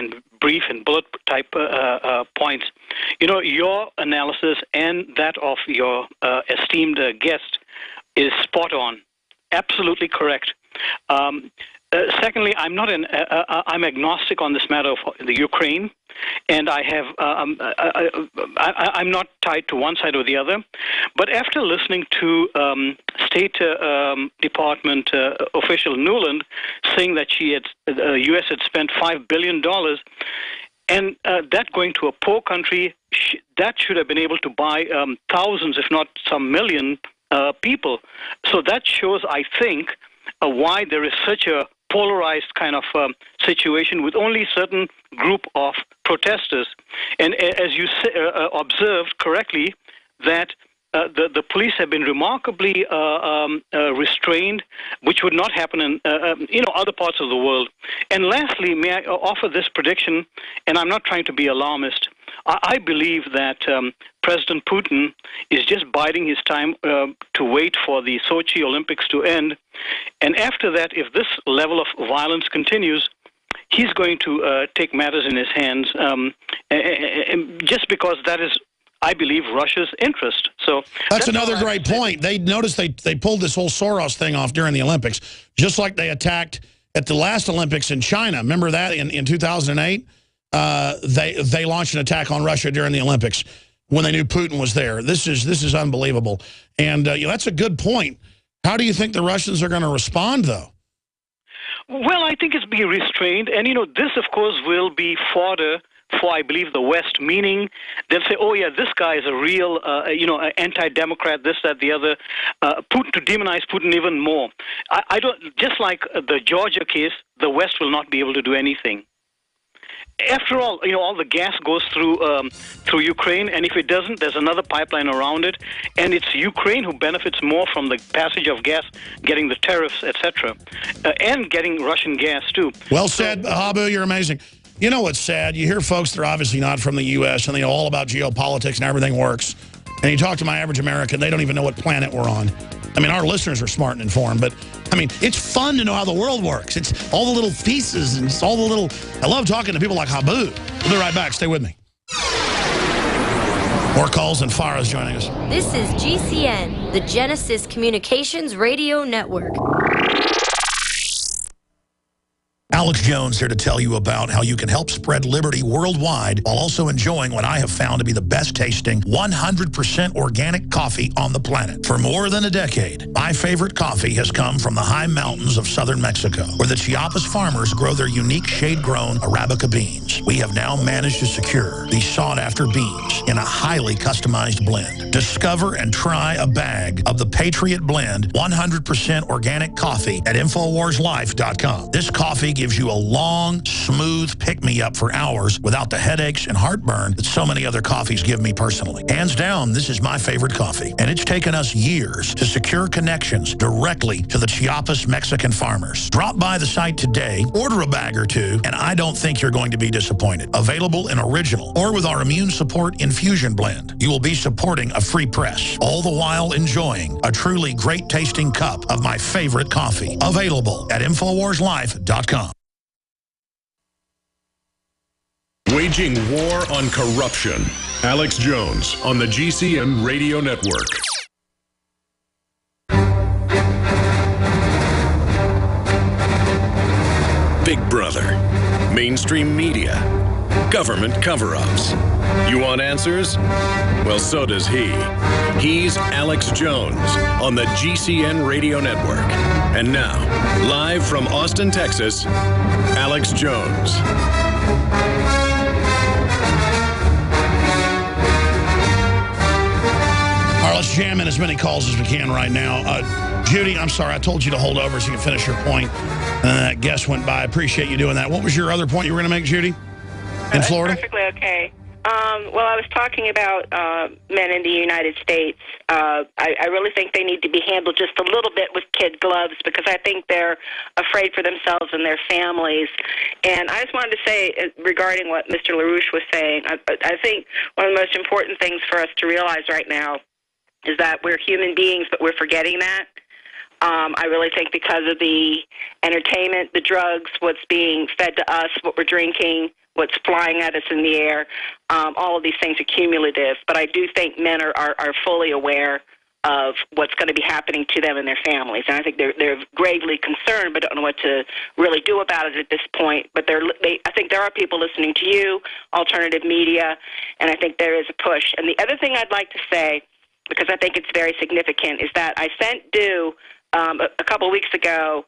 brief and bullet type points. You know, your analysis and that of your esteemed guest is spot on, absolutely correct. Secondly, I'm agnostic on this matter of the Ukraine, and I have I'm not tied to one side or the other. But after listening to State Department official Nuland saying that the U.S. had spent $5 billion, and that going to a poor country, that should have been able to buy thousands, if not some million people. So that shows, I think, why there is such a polarized kind of situation with only certain group of protesters. And as you observed correctly, that the police have been remarkably restrained, which would not happen in other parts of the world. And lastly, may I offer this prediction, and I'm not trying to be alarmist. I believe that President Putin is just biding his time to wait for the Sochi Olympics to end. And after that, if this level of violence continues, he's going to take matters in his hands, just because that is, I believe, Russia's interest. So that's another great point. They noticed they pulled this whole Soros thing off during the Olympics, just like they attacked at the last Olympics in China. Remember that in 2008? They launched an attack on Russia during the Olympics when they knew Putin was there. This is unbelievable. And that's a good point. How do you think the Russians are going to respond, though? Well, I think it's be restrained. And, this, of course, will be fodder for, I believe, the West, meaning they'll say, oh, yeah, this guy is a real, anti-democrat, this, that, the other, Putin, to demonize Putin even more. I don't, just like the Georgia case, the West will not be able to do anything. After all, all the gas goes through Ukraine, and if it doesn't, there's another pipeline around it, and it's Ukraine who benefits more from the passage of gas, getting the tariffs, etc., and getting Russian gas, too. Well said, Habu, you're amazing. You know what's sad? You hear folks that are obviously not from the U.S., and they know all about geopolitics and everything works, and you talk to my average American, they don't even know what planet we're on. I mean, our listeners are smart and informed, but, I mean, it's fun to know how the world works. It's all the little pieces and it's all the little... I love talking to people like Habu. We'll be right back. Stay with me. More calls, and Farah's joining us. This is GCN, the Genesis Communications Radio Network. Alex Jones here to tell you about how you can help spread liberty worldwide while also enjoying what I have found to be the best tasting 100% organic coffee on the planet. For more than a decade, my favorite coffee has come from the high mountains of southern Mexico, where the Chiapas farmers grow their unique shade-grown Arabica beans. We have now managed to secure these sought-after beans in a highly customized blend. Discover and try a bag of the Patriot Blend 100% organic coffee at InfoWarsLife.com. This coffee gives you a long, smooth pick-me-up for hours without the headaches and heartburn that so many other coffees give me personally. Hands down, this is my favorite coffee, and it's taken us years to secure connections directly to the Chiapas Mexican farmers. Drop by the site today, order a bag or two, and I don't think you're going to be disappointed. Available in original or with our Immune Support Infusion Blend. You will be supporting a free press, all the while enjoying a truly great-tasting cup of my favorite coffee. Available at InfoWarsLife.com. Waging war on corruption. Alex Jones on the GCN Radio Network. Big Brother, mainstream media, government cover-ups. You want answers? Well, so does he. He's Alex Jones on the GCN Radio Network. And now, live from Austin, Texas, Alex Jones. All right, let's jam in as many calls as we can right now. Judy, I'm sorry, I told you to hold over so you can finish your point. That guest went by. I appreciate you doing that. What was your other point you were going to make, Judy, in Florida? Perfectly okay. Well, I was talking about men in the United States. I really think they need to be handled just a little bit with kid gloves because I think they're afraid for themselves and their families. And I just wanted to say regarding what Mr. LaRouche was saying, I think one of the most important things for us to realize right now is that we're human beings, but we're forgetting that. I really think because of the entertainment, the drugs, what's being fed to us, what we're drinking, what's flying at us in the air, all of these things are cumulative. But I do think men are fully aware of what's going to be happening to them and their families. And I think they're gravely concerned, but don't know what to really do about it at this point. But I think there are people listening to you, alternative media, and I think there is a push. And the other thing I'd like to say, because I think it's very significant, is that I sent Dew a couple of weeks ago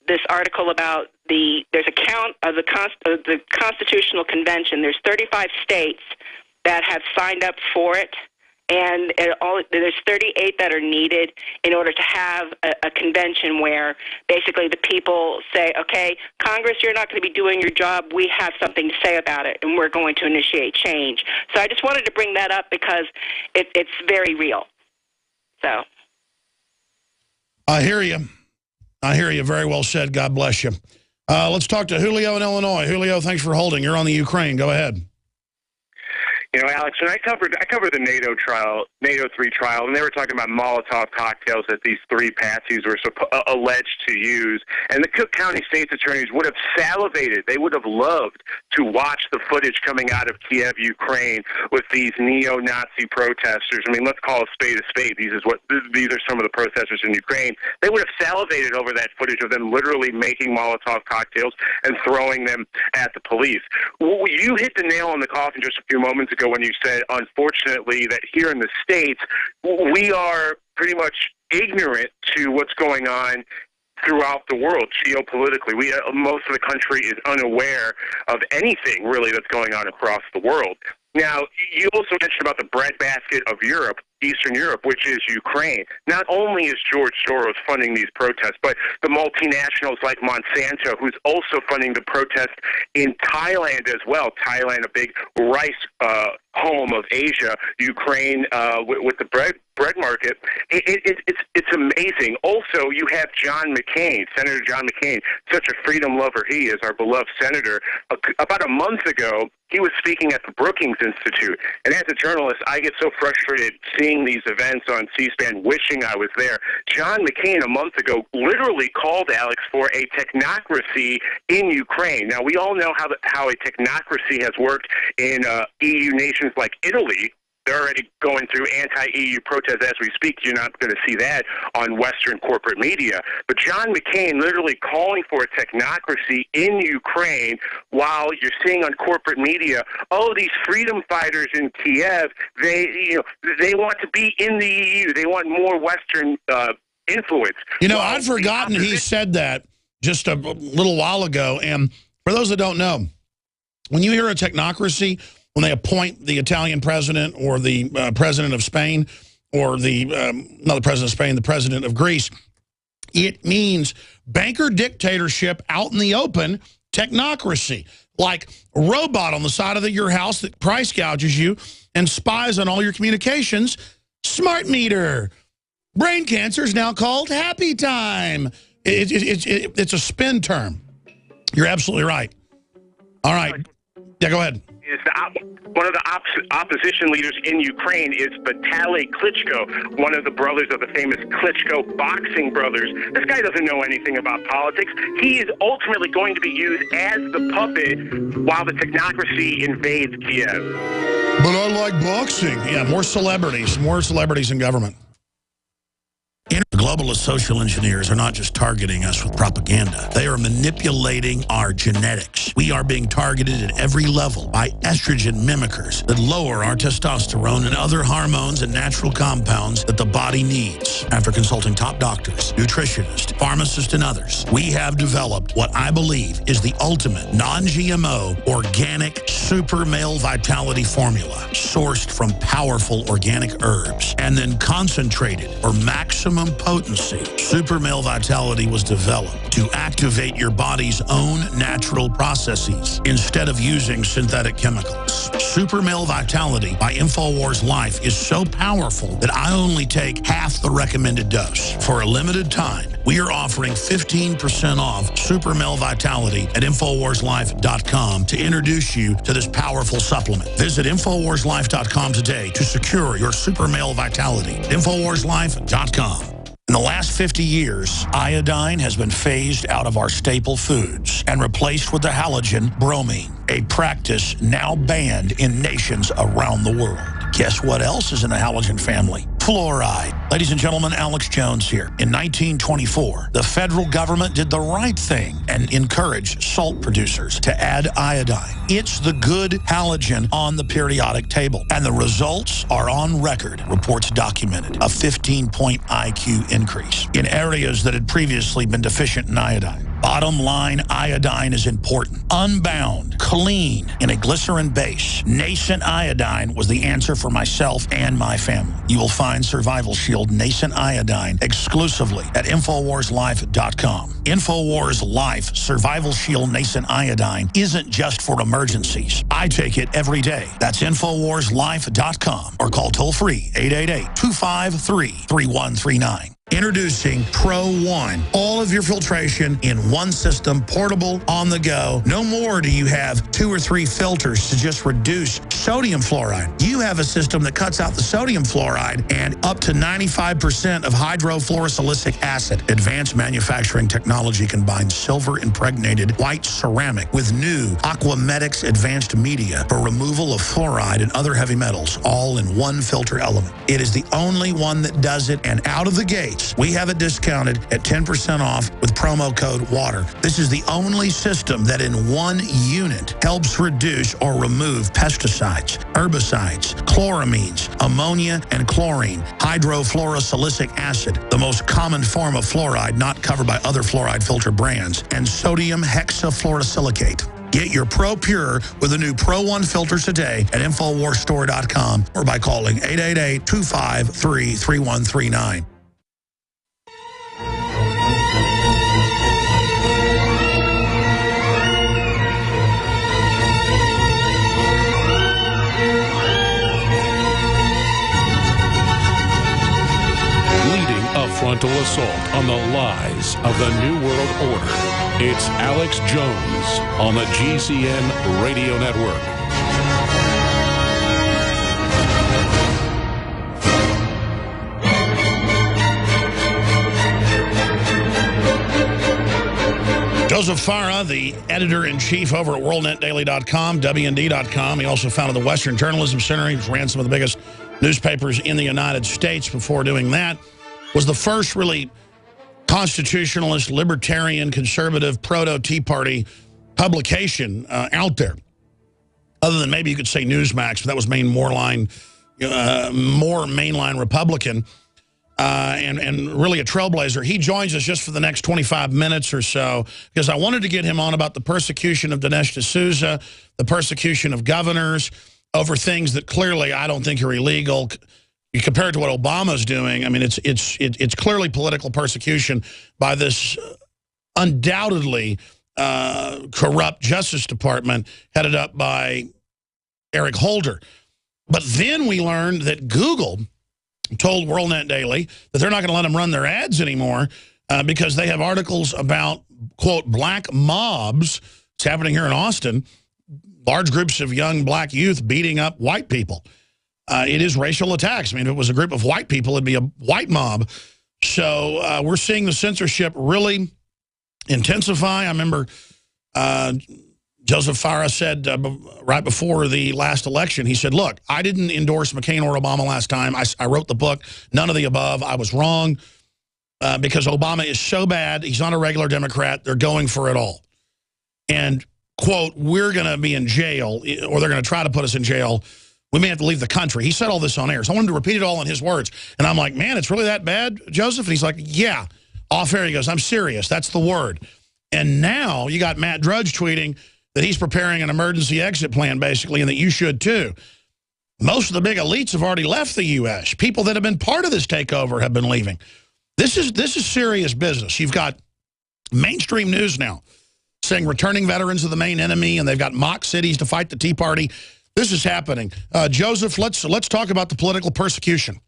this article about there's a count of the Constitutional Convention. There's 35 states that have signed up for it, and there's 38 that are needed in order to have a convention where basically the people say, okay, Congress, you're not going to be doing your job. We have something to say about it, and we're going to initiate change. So I just wanted to bring that up because it's very real. So. I hear you. I hear you. Very well said. God bless you. Let's talk to Julio in Illinois. Julio, thanks for holding. You're on the Ukraine. Go ahead. You know, Alex, when I covered the NATO trial, NATO 3 trial, and they were talking about Molotov cocktails that these three patsies were alleged to use, and the Cook County State's attorneys would have salivated. They would have loved to watch the footage coming out of Kiev, Ukraine, with these neo-Nazi protesters. I mean, let's call a spade a spade. These are some of the protesters in Ukraine. They would have salivated over that footage of them literally making Molotov cocktails and throwing them at the police. You hit the nail on the coffin just a few moments ago when you said, unfortunately, that here in the States, we are pretty much ignorant to what's going on throughout the world geopolitically. Most of the country is unaware of anything really that's going on across the world. Now, you also mentioned about the breadbasket of Europe, Eastern Europe, which is Ukraine. Not only is George Soros funding these protests, but the multinationals like Monsanto, who's also funding the protests in Thailand as well. Thailand, a big rice home of Asia. Ukraine with the bread market. It's amazing. Also, you have John McCain, Senator John McCain, such a freedom lover he is, our beloved senator. About a month ago, he was speaking at the Brookings Institute. And as a journalist, I get so frustrated seeing these events on C-SPAN, wishing I was there. John McCain, a month ago, literally called, Alex, for a technocracy in Ukraine. Now, we all know how a technocracy has worked in EU nations like Italy. they're already going through anti-EU protests as we speak. You're not going to see that on Western corporate media. But John McCain literally calling for a technocracy in Ukraine, while you're seeing on corporate media, oh, these freedom fighters in Kiev, they want to be in the EU. They want more Western influence. I'd forgotten he said that just a little while ago. And for those that don't know, when you hear a technocracy, when they appoint the Italian president or the president of Spain or not the president of Spain, the president of Greece, it means banker dictatorship out in the open, technocracy. Like a robot on the side of your house that price gouges you and spies on all your communications. Smart meter. Brain cancer is now called happy time. It's a spin term. You're absolutely right. All right. Yeah, go ahead. One of the opposition leaders in Ukraine is Vitaly Klitschko, one of the brothers of the famous Klitschko boxing brothers. This guy doesn't know anything about politics. He is ultimately going to be used as the puppet while the technocracy invades Kiev. But I like boxing. Yeah, more celebrities in government. The globalist social engineers are not just targeting us with propaganda. They are manipulating our genetics. We are being targeted at every level by estrogen mimickers that lower our testosterone and other hormones and natural compounds that the body needs. After consulting top doctors, nutritionists, pharmacists, and others, we have developed what I believe is the ultimate non-GMO organic super male vitality formula sourced from powerful organic herbs and then concentrated for maximum potency. Super Male Vitality was developed to activate your body's own natural processes instead of using synthetic chemicals. Super Male Vitality by InfoWars Life is so powerful that I only take half the recommended dose. For a limited time, we are offering 15% off Super Male Vitality at InfoWarsLife.com to introduce you to this powerful supplement. Visit InfoWarsLife.com today to secure your Super Male Vitality. InfoWarsLife.com. In the last 50 years, iodine has been phased out of our staple foods and replaced with the halogen bromine, a practice now banned in nations around the world. Guess what else is in the halogen family? Fluoride. Ladies and gentlemen, Alex Jones here. In 1924, the federal government did the right thing and encouraged salt producers to add iodine. It's the good halogen on the periodic table, and the results are on record. Reports documented a 15-point IQ increase in areas that had previously been deficient in iodine. Bottom line, iodine is important. Unbound, clean, in a glycerin base. Nascent iodine was the answer for myself and my family. You will find Survival Shield Nascent Iodine exclusively at InfoWarsLife.com. InfoWars Life Survival Shield Nascent Iodine isn't just for emergencies. I take it every day. That's InfoWarsLife.com or call toll-free 888-253-3139. Introducing Pro One. All of your filtration in one system, portable, on the go. No more do you have 2 or 3 filters to just reduce sodium fluoride. You have a system that cuts out the sodium fluoride and up to 95% of hydrofluorosilicic acid. Advanced manufacturing technology combines silver-impregnated white ceramic with new Aquamedics advanced media for removal of fluoride and other heavy metals, all in one filter element. It is the only one that does it, and out of the gate, we have it discounted at 10% off with promo code WATER. This is the only system that in one unit helps reduce or remove pesticides, herbicides, chloramines, ammonia, and chlorine, hydrofluorosilicic acid, the most common form of fluoride not covered by other fluoride filter brands, and sodium hexafluorosilicate. Get your Pro Pure with the new Pro One filters today at InfoWarsStore.com or by calling 888-253-3139. Frontal assault on the lies of the New World Order. It's Alex Jones on the GCN Radio Network. Joseph Farah, the editor-in-chief over at WorldNetDaily.com, WND.com. He also founded the Western Journalism Center. He ran some of the biggest newspapers in the United States before doing that. Was the first really constitutionalist, libertarian, conservative, proto-Tea Party publication out there. Other than maybe you could say Newsmax, but that was more mainline Republican. And really a trailblazer. He joins us just for the next 25 minutes or so because I wanted to get him on about the persecution of Dinesh D'Souza, the persecution of governors over things that clearly I don't think are illegal. You compare it to what Obama's doing, I mean, it's clearly political persecution by this undoubtedly corrupt Justice Department headed up by Eric Holder. But then we learned that Google told WorldNet Daily that they're not going to let them run their ads anymore because they have articles about, quote, black mobs. It's happening here in Austin. Large groups of young black youth beating up white people. It is racial attacks. I mean, if it was a group of white people, it'd be a white mob. So we're seeing the censorship really intensify. I remember Joseph Farah said right before the last election, he said, look, I didn't endorse McCain or Obama last time. I wrote the book, none of the above. I was wrong because Obama is so bad. He's not a regular Democrat. They're going for it all. And, quote, we're going to be in jail, or they're going to try to put us in jail. We may have to leave the country. He said all this on air. So I wanted to repeat it all in his words. And I'm like, man, it's really that bad, Joseph? And he's like, yeah. Off air, he goes, I'm serious. That's the word. And now you got Matt Drudge tweeting that he's preparing an emergency exit plan, basically, and that you should, too. Most of the big elites have already left the U.S. People that have been part of this takeover have been leaving. This is serious business. You've got mainstream news now saying returning veterans are the main enemy, and they've got mock cities to fight the Tea Party. This is happening. Joseph, let's talk about the political persecution.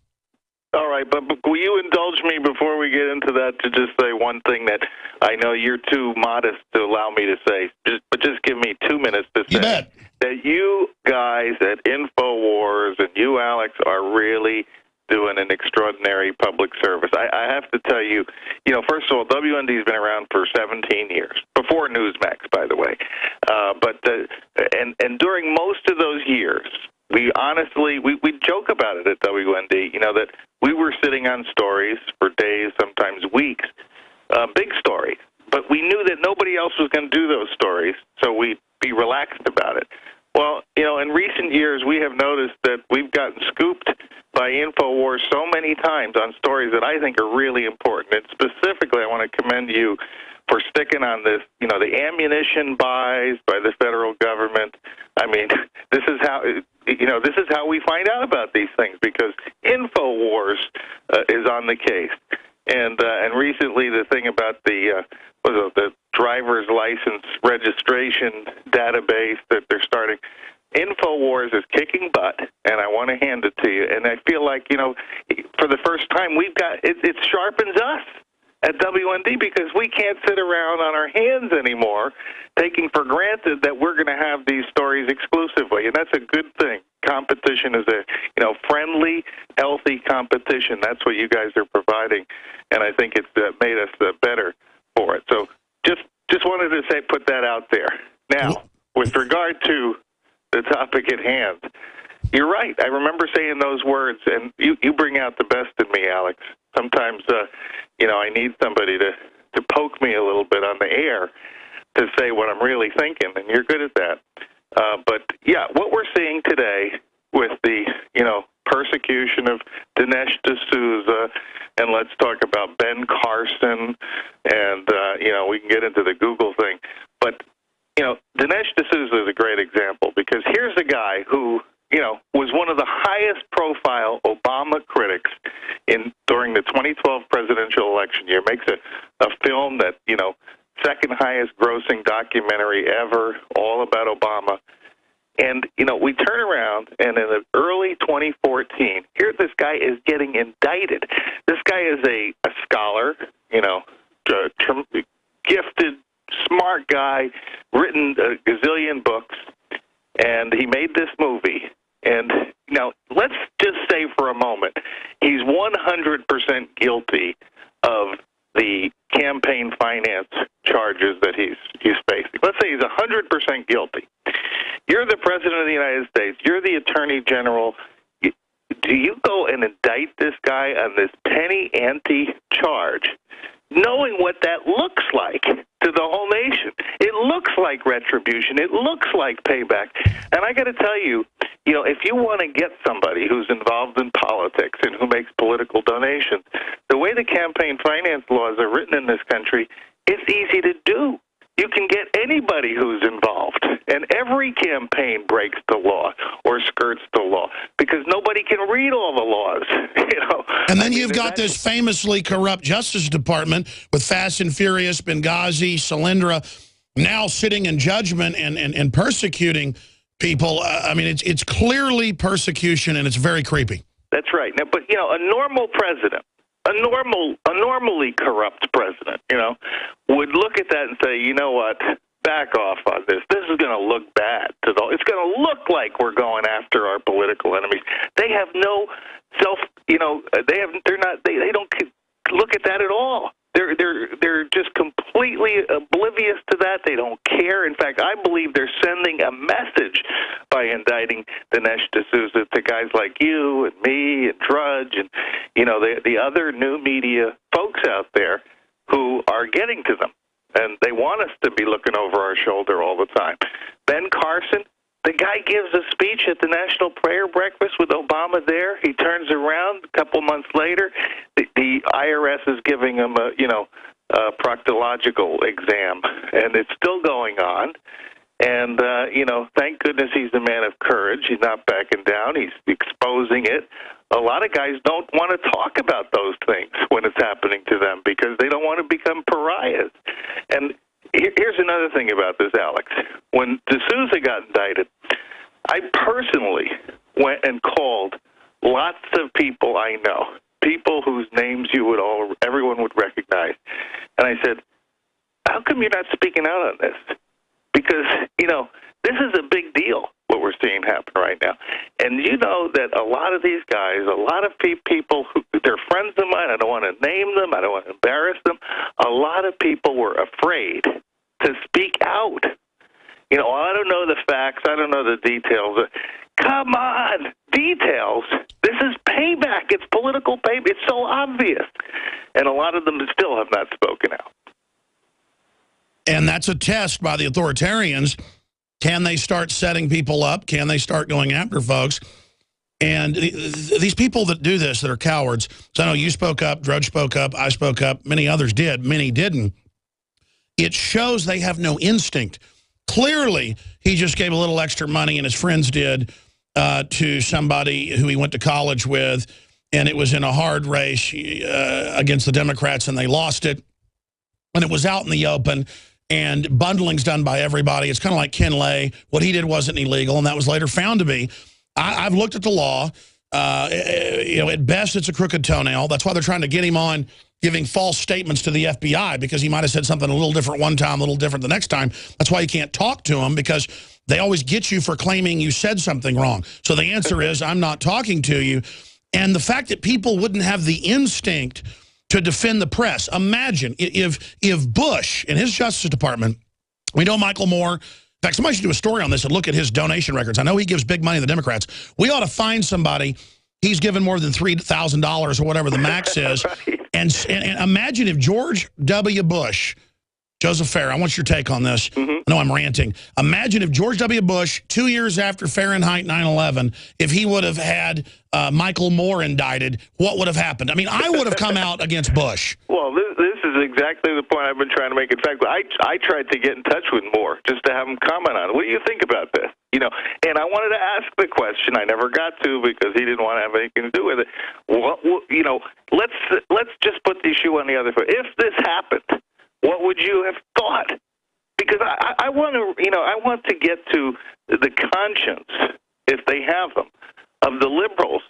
All right, but will you indulge me before we get into that to just say one thing that I know you're too modest to allow me to say, but just give me 2 minutes to say. You bet. That you guys at InfoWars and you, Alex, are really doing an extraordinary public service. I have to tell you, first of all, WND's been around for 17 years, before Newsmax, by the way. And during most of those years, we honestly joke about it at WND, that we were sitting on stories for days, sometimes weeks, big stories. But we knew that nobody else was going to do those stories, so we'd be relaxed about it. Well, in recent years, we have noticed that we've gotten scooped by InfoWars so many times on stories that I think are really important. And specifically, I want to commend you for sticking on this, the ammunition buys by the federal government. I mean, this is how we find out about these things, because InfoWars is on the case. And recently, the thing about the driver's license registration database that they're starting, InfoWars is kicking butt, and I want to hand it to you. And I feel like, for the first time, it sharpens us at WND, because we can't sit around on our hands anymore taking for granted that we're going to have these stories exclusively, and that's a good thing. Competition is a friendly, healthy competition. That's what you guys are providing, and I think it's made us better for it. So just wanted to put that out there. Now, with regard to the topic at hand, you're right. I remember saying those words, and you bring out the best in me, Alex. Sometimes, I need somebody to poke me a little bit on the air to say what I'm really thinking, and you're good at that. But, yeah, what we're seeing today with the, persecution of Dinesh D'Souza, and let's talk about Ben Carson, and, we can get into the Google thing. But, Dinesh D'Souza is a great example, because here's a guy who, was one of the highest profile Obama critics during the 2012 presidential election year, makes a film that, second highest grossing documentary ever, all about Obama. And, we turn around, and in the early 2014, here this guy is getting indicted. This guy is a scholar, gifted, smart guy, written a gazillion books, and he made this movie. And now, let's just say for a moment, he's 100% guilty of the campaign finance charges that he's 100% guilty. You're the President of the United States. You're the Attorney General. Do you go and indict this guy on this penny ante charge, knowing what that looks like to the whole nation? It looks like retribution. It looks like payback. And I got to tell you, if you want to get somebody who's involved in politics and who makes political donations, the way the campaign finance laws are written in this country, it's easy to do. You can get anybody who's involved, and every campaign breaks the law or skirts the law because nobody can read all the laws. And then you've got this famously corrupt Justice Department with Fast and Furious, Benghazi, Solyndra, now sitting in judgment and persecuting people. I mean, it's clearly persecution, and it's very creepy. That's right. Now, but a normal president, a normally corrupt president, would look at that and say, you know what, back off on this. This is going to look bad to it's going to look like we're going after our political enemies. They have no they don't look at that at all. They're just completely oblivious to that. They don't care. In fact, I believe they're sending a message by indicting Dinesh D'Souza to guys like you and me and Drudge and the other new media folks out there who are getting to them, and they want us to be looking over our shoulder all the time. Ben Carson, the guy gives a speech at the National Prayer Breakfast with Obama there. He turns around a couple months later. The IRS is giving him a proctological exam, and it's still going on. And, thank goodness he's a man of courage. He's not backing down. He's exposing it. A lot of guys don't want to talk about those things when it's happening to them because they don't want to become pariahs. And here's another thing about this, Alex. When D'Souza got indicted, I personally went and called lots of people I know, people whose names everyone would recognize. And I said, how come you're not speaking out on this? Because, this is a big deal, what we're seeing happen right now. And you know that a lot of these guys, a lot of people, they're friends of mine, I don't want to name them, I don't want to embarrass them, a lot of people were afraid to speak out. I don't know the facts, I don't know the details. Come on, details. This is payback. It's political payback. It's so obvious. And a lot of them still have not spoken out. And that's a test by the authoritarians. Can they start setting people up? Can they start going after folks? And these people that do this, that are cowards, so I know you spoke up, Drudge spoke up, I spoke up, many others did, many didn't. It shows they have no instinct. Clearly, he just gave a little extra money, and his friends did, to somebody who he went to college with, and it was in a hard race against the Democrats, and they lost it. And it was out in the open, and bundling's done by everybody. It's kind of like Ken Lay. What he did wasn't illegal, and that was later found to be. I've looked at the law. At best, it's a crooked toenail. That's why they're trying to get him on giving false statements to the FBI, because he might have said something a little different one time, a little different the next time. That's why you can't talk to him, because they always get you for claiming you said something wrong. So the answer is, I'm not talking to you. And the fact that people wouldn't have the instinct to defend the press. Imagine if Bush and his Justice Department, we know Michael Moore. In fact, somebody should do a story on this and look at his donation records. I know he gives big money to the Democrats. We ought to find somebody. He's given more than $3,000 or whatever the max is. Right. And imagine if George W. Bush, Joseph Farah, I want your take on this. I know I'm ranting. Imagine if George W. Bush, 2 years after Fahrenheit 9/11, if he would have had Michael Moore indicted, what would have happened? I mean, I would have come out against Bush. Well, this is exactly the point I've been trying to make. In fact, I tried to get in touch with Moore just to have him comment on it. What do you think about this? And I wanted to ask the question. I never got to because he didn't want to have anything to do with it. Let's just put the issue on the other foot. If this happened, what would you have thought? Because I want to get to the conscience, if they have them, of the liberals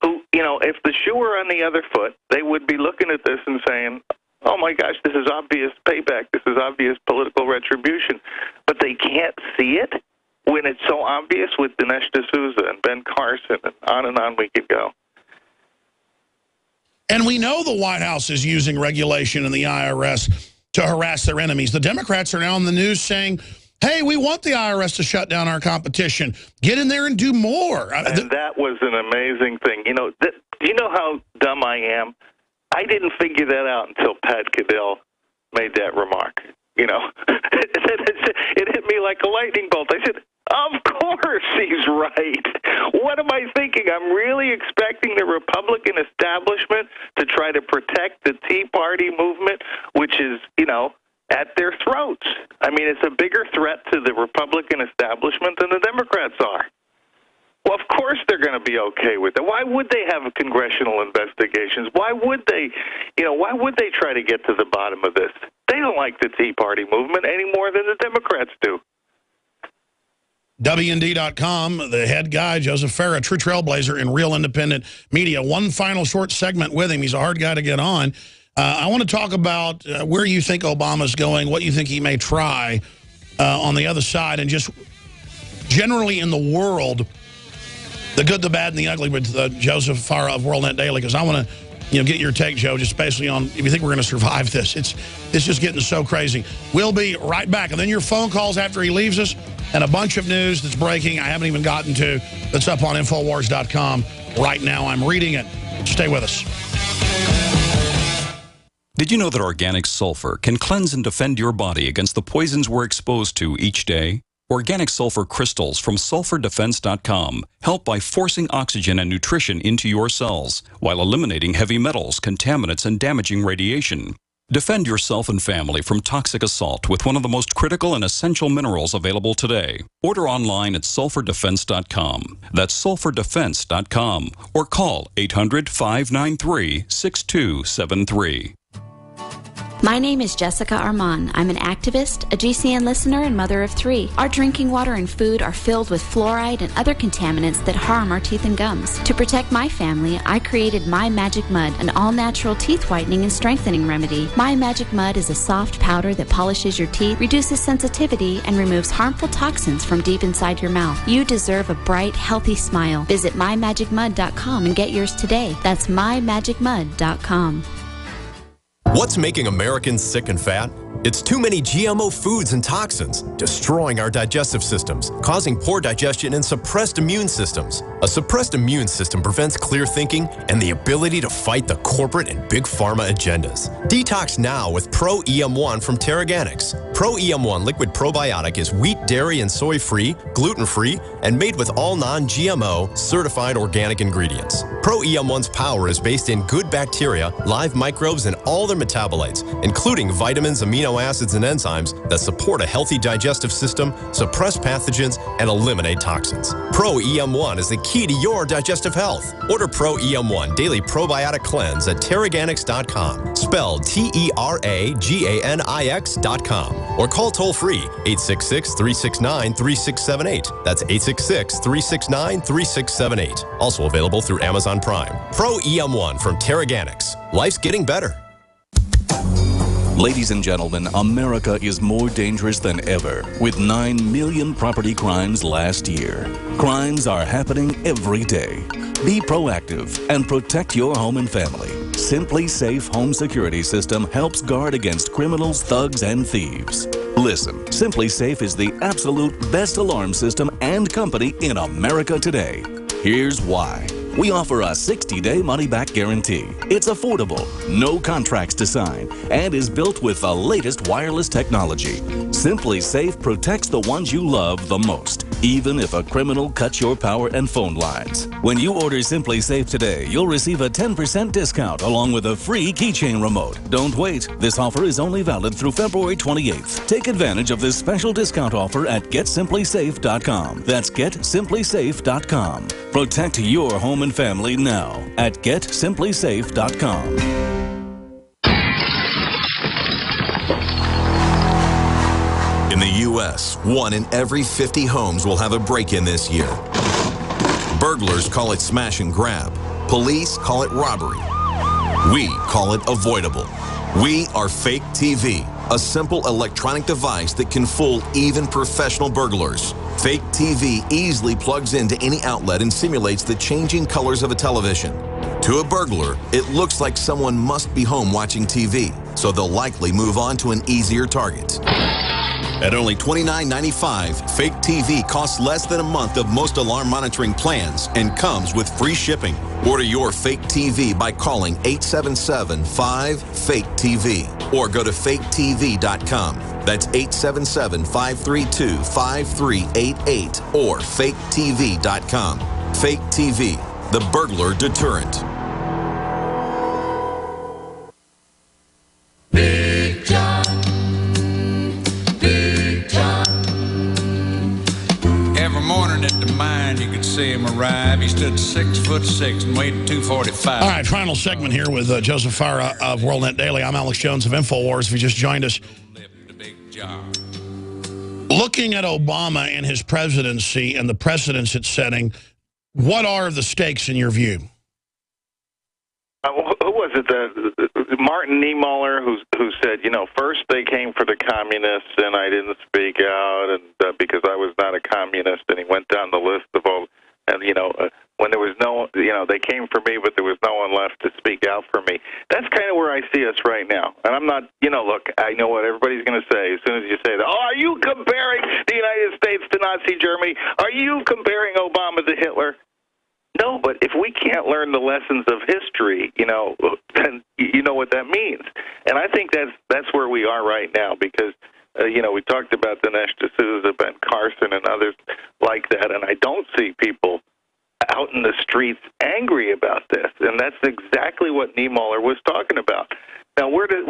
who, if the shoe were on the other foot, they would be looking at this and saying, oh my gosh, this is obvious payback, this is obvious political retribution. But they can't see it when it's so obvious with Dinesh D'Souza and Ben Carson, and on we could go. And we know the White House is using regulation and the IRS to harass their enemies. The Democrats are now in the news saying hey, we want the IRS to shut down our competition. Get in there and do more. And that was an amazing thing. You know, do you know how dumb I am? I didn't figure that out until Pat Caddell made that remark. You know, it hit me like a lightning bolt. I said, of course he's right. What am I thinking? I'm really expecting the Republican establishment to try to protect the Tea Party movement, which is, you know, at their throats. I mean, it's a bigger threat to the Republican establishment than the Democrats are. Well, of course they're going to be okay with it. Why would they have congressional investigations? Why would they try to get to the bottom of this? They don't like the Tea Party movement any more than the Democrats do. WND.com, the head guy, Joseph Farah, true trailblazer in real independent media. One final short segment with him. He's a hard guy to get on. I want to talk about where you think Obama's going, what you think he may try on the other side, and just generally in the world, the good, the bad, and the ugly with Joseph Farah of WorldNet Daily, because I want to get your take, Joe, just basically on if you think we're going to survive this. It's just getting so crazy. We'll be right back. And then your phone calls after he leaves us, and a bunch of news that's breaking I haven't even gotten to that's up on Infowars.com right now. I'm reading it. Stay with us. Did you know that organic sulfur can cleanse and defend your body against the poisons we're exposed to each day? Organic sulfur crystals from sulfurdefense.com help by forcing oxygen and nutrition into your cells while eliminating heavy metals, contaminants, and damaging radiation. Defend yourself and family from toxic assault with one of the most critical and essential minerals available today. Order online at sulfurdefense.com. That's sulfurdefense.com or call 800-593-6273. My name is Jessica Armand. I'm an activist, a GCN listener, and mother of 3. Our drinking water and food are filled with fluoride and other contaminants that harm our teeth and gums. To protect my family, I created My Magic Mud, an all-natural teeth whitening and strengthening remedy. My Magic Mud is a soft powder that polishes your teeth, reduces sensitivity, and removes harmful toxins from deep inside your mouth. You deserve a bright, healthy smile. Visit mymagicmud.com and get yours today. That's mymagicmud.com. What's making Americans sick and fat? It's too many GMO foods and toxins, destroying our digestive systems, causing poor digestion and suppressed immune systems. A suppressed immune system prevents clear thinking and the ability to fight the corporate and big pharma agendas. Detox now with Pro EM1 from Teraganix. Pro EM1 liquid probiotic is wheat, dairy, and soy-free, gluten-free, and made with all non-GMO, certified organic ingredients. Pro EM1's power is based in good bacteria, live microbes, and all their metabolites, including vitamins, amino acids, and enzymes that support a healthy digestive system, suppress pathogens, and eliminate toxins. Pro EM1 is the key to your digestive health. Order Pro EM1 Daily Probiotic Cleanse at Teraganix.com, spelled Teraganix.com, or call toll-free 866-369-3678. That's 866-369-3678. Also available through Amazon Prime. Pro EM1 from Teraganix. Life's getting better. Ladies and gentlemen, America is more dangerous than ever, with 9 million property crimes last year. Crimes are happening every day. Be proactive and protect your home and family. Simply Safe Home Security System helps guard against criminals, thugs, and thieves. Listen, Simply Safe is the absolute best alarm system and company in America today. Here's why. We offer a 60-day money-back guarantee. It's affordable, no contracts to sign, and is built with the latest wireless technology. Simply Safe protects the ones you love the most, even if a criminal cuts your power and phone lines. When you order Simply Safe today, you'll receive a 10% discount along with a free keychain remote. Don't wait. This offer is only valid through February 28th. Take advantage of this special discount offer at GetSimplySafe.com. That's GetSimplySafe.com. Protect your home and family now at GetSimplySafe.com. In the U.S., 1 in every 50 homes will have a break-in this year. Burglars call it smash and grab. Police call it robbery. We call it avoidable. We are Fake TV, a simple electronic device that can fool even professional burglars. Fake TV easily plugs into any outlet and simulates the changing colors of a television. To a burglar, it looks like someone must be home watching TV, so they'll likely move on to an easier target. At only $29.95, Fake TV costs less than a month of most alarm monitoring plans and comes with free shipping. Order your Fake TV by calling 877-5-FAKE-TV or go to faketv.com. That's 877-532-5388 or faketv.com. Fake TV, the burglar deterrent. Big John. Big John. Every morning at the mine, you could see him arrive. He stood 6'6" and weighed 245. All right, final segment here with Joseph Farah of WorldNet Daily. I'm Alex Jones of InfoWars. If you just joined us. Looking at Obama and his presidency and the precedents it's setting, what are the stakes in your view? Who was it? Martin Niemöller, who said, first they came for the communists and I didn't speak out and because I was not a communist, and he went down the list of all, and when there was no, they came for me, but there was no one left to speak out for me. That's kind of where I see us right now. And I'm not, look, I know what everybody's going to say as soon as you say that. Oh, are you comparing the United States to Nazi Germany? Are you comparing Obama to Hitler? No, but if we can't learn the lessons of history, then you know what that means. And I think that's where we are right now because, we talked about Dinesh D'Souza, Ben Carson, and others like that, and I don't see people out in the streets angry about this, and that's exactly what Niemöller was talking about. Now, where does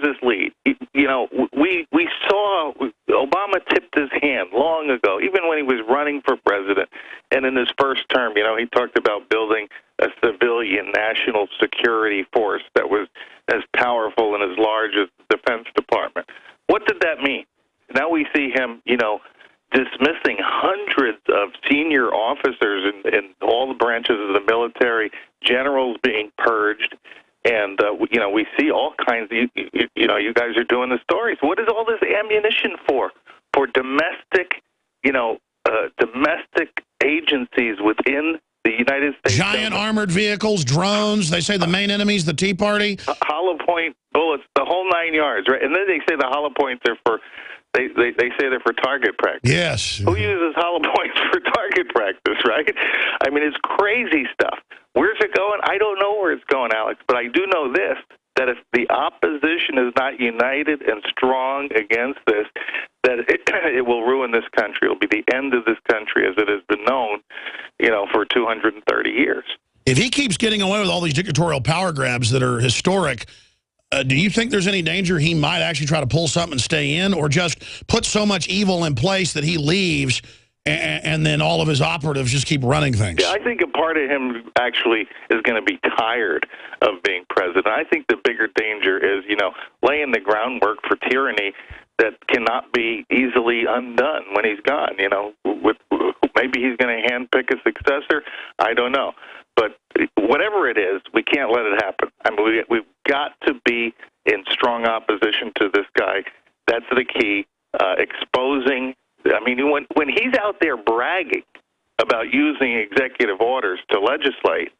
this lead? We saw Obama tipped his hand long ago, even when he was running for president, and in his first term, he talked about building a civilian national security force that was as powerful and as large as the Defense Department. What did that mean? Now we see him, dismissing hundreds of senior officers in all the branches of the military, generals being purged, and we see all kinds of, you guys are doing the stories. What is all this ammunition for? For domestic, domestic agencies within the United States. Giant armored vehicles, drones. They say the main enemy's the Tea Party. Hollow point bullets, the whole 9 yards, right? And then they say the hollow points are for. They say they're for target practice. Yes. Who uses hollow points for target practice, right? I mean, it's crazy stuff. Where's it going? I don't know where it's going, Alex, but I do know this, that if the opposition is not united and strong against this, that it will ruin this country. It'll be the end of this country as it has been known, for 230 years. If he keeps getting away with all these dictatorial power grabs that are historic, do you think there's any danger he might actually try to pull something and stay in, or just put so much evil in place that he leaves and then all of his operatives just keep running things? Yeah, I think a part of him actually is going to be tired of being president. I think the bigger danger is, laying the groundwork for tyranny that cannot be easily undone when he's gone. Maybe he's going to handpick a successor. I don't know. But whatever it is, we can't let it happen. I mean, we've got to be in strong opposition to this guy. That's the key. Exposing. I mean, when he's out there bragging about using executive orders to legislate,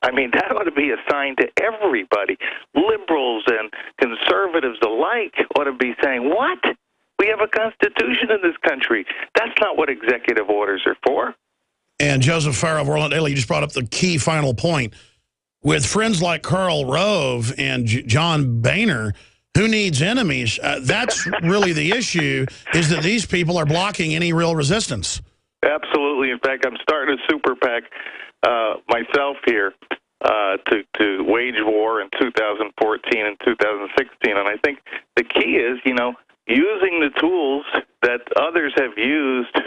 I mean, that ought to be a sign to everybody. Liberals and conservatives alike ought to be saying, what? We have a constitution in this country. That's not what executive orders are for. And Joseph Farah of WorldNet Daily, you just brought up the key final point. With friends like Karl Rove and John Boehner, who needs enemies? That's really the issue, is that these people are blocking any real resistance. Absolutely. In fact, I'm starting a super PAC myself here to wage war in 2014 and 2016. And I think the key is, using the tools that others have used,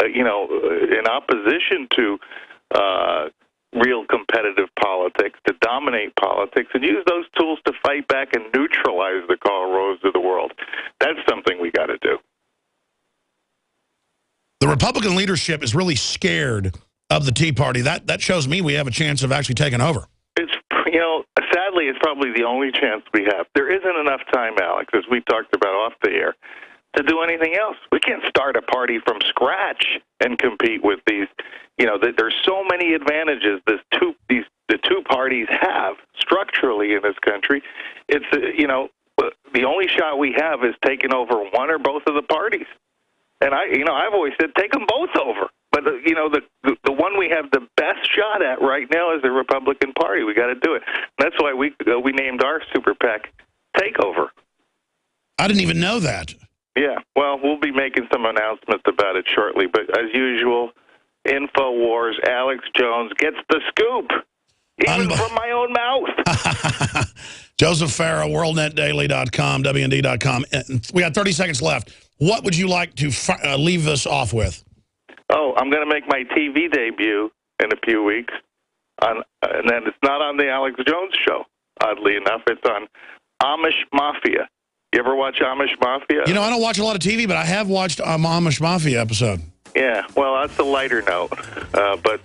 in opposition to real competitive politics, to dominate politics, and use those tools to fight back and neutralize the Karl Roves of the world. That's something we got to do. The Republican leadership is really scared of the Tea Party. That shows me we have a chance of actually taking over. It's, sadly, it's probably the only chance we have. There isn't enough time, Alex, as we talked about off the air, to do anything else. We can't start a party from scratch and compete with these. There's so many advantages the two parties have structurally in this country. It's, the only shot we have is taking over one or both of the parties. And I've always said take them both over. But the one we have the best shot at right now is the Republican Party. We got to do it. That's why we named our super PAC Takeover. I didn't even know that. Yeah, well, we'll be making some announcements about it shortly. But as usual, InfoWars, Alex Jones gets the scoop, even from my own mouth. Joseph Farah, WorldNetDaily.com, WND.com. We got 30 seconds left. What would you like to leave us off with? Oh, I'm going to make my TV debut in a few weeks, and then it's not on the Alex Jones show, oddly enough. It's on Amish Mafia. You ever watch Amish Mafia? You know, I don't watch a lot of TV, but I have watched an Amish Mafia episode. Yeah, well, that's a lighter note, but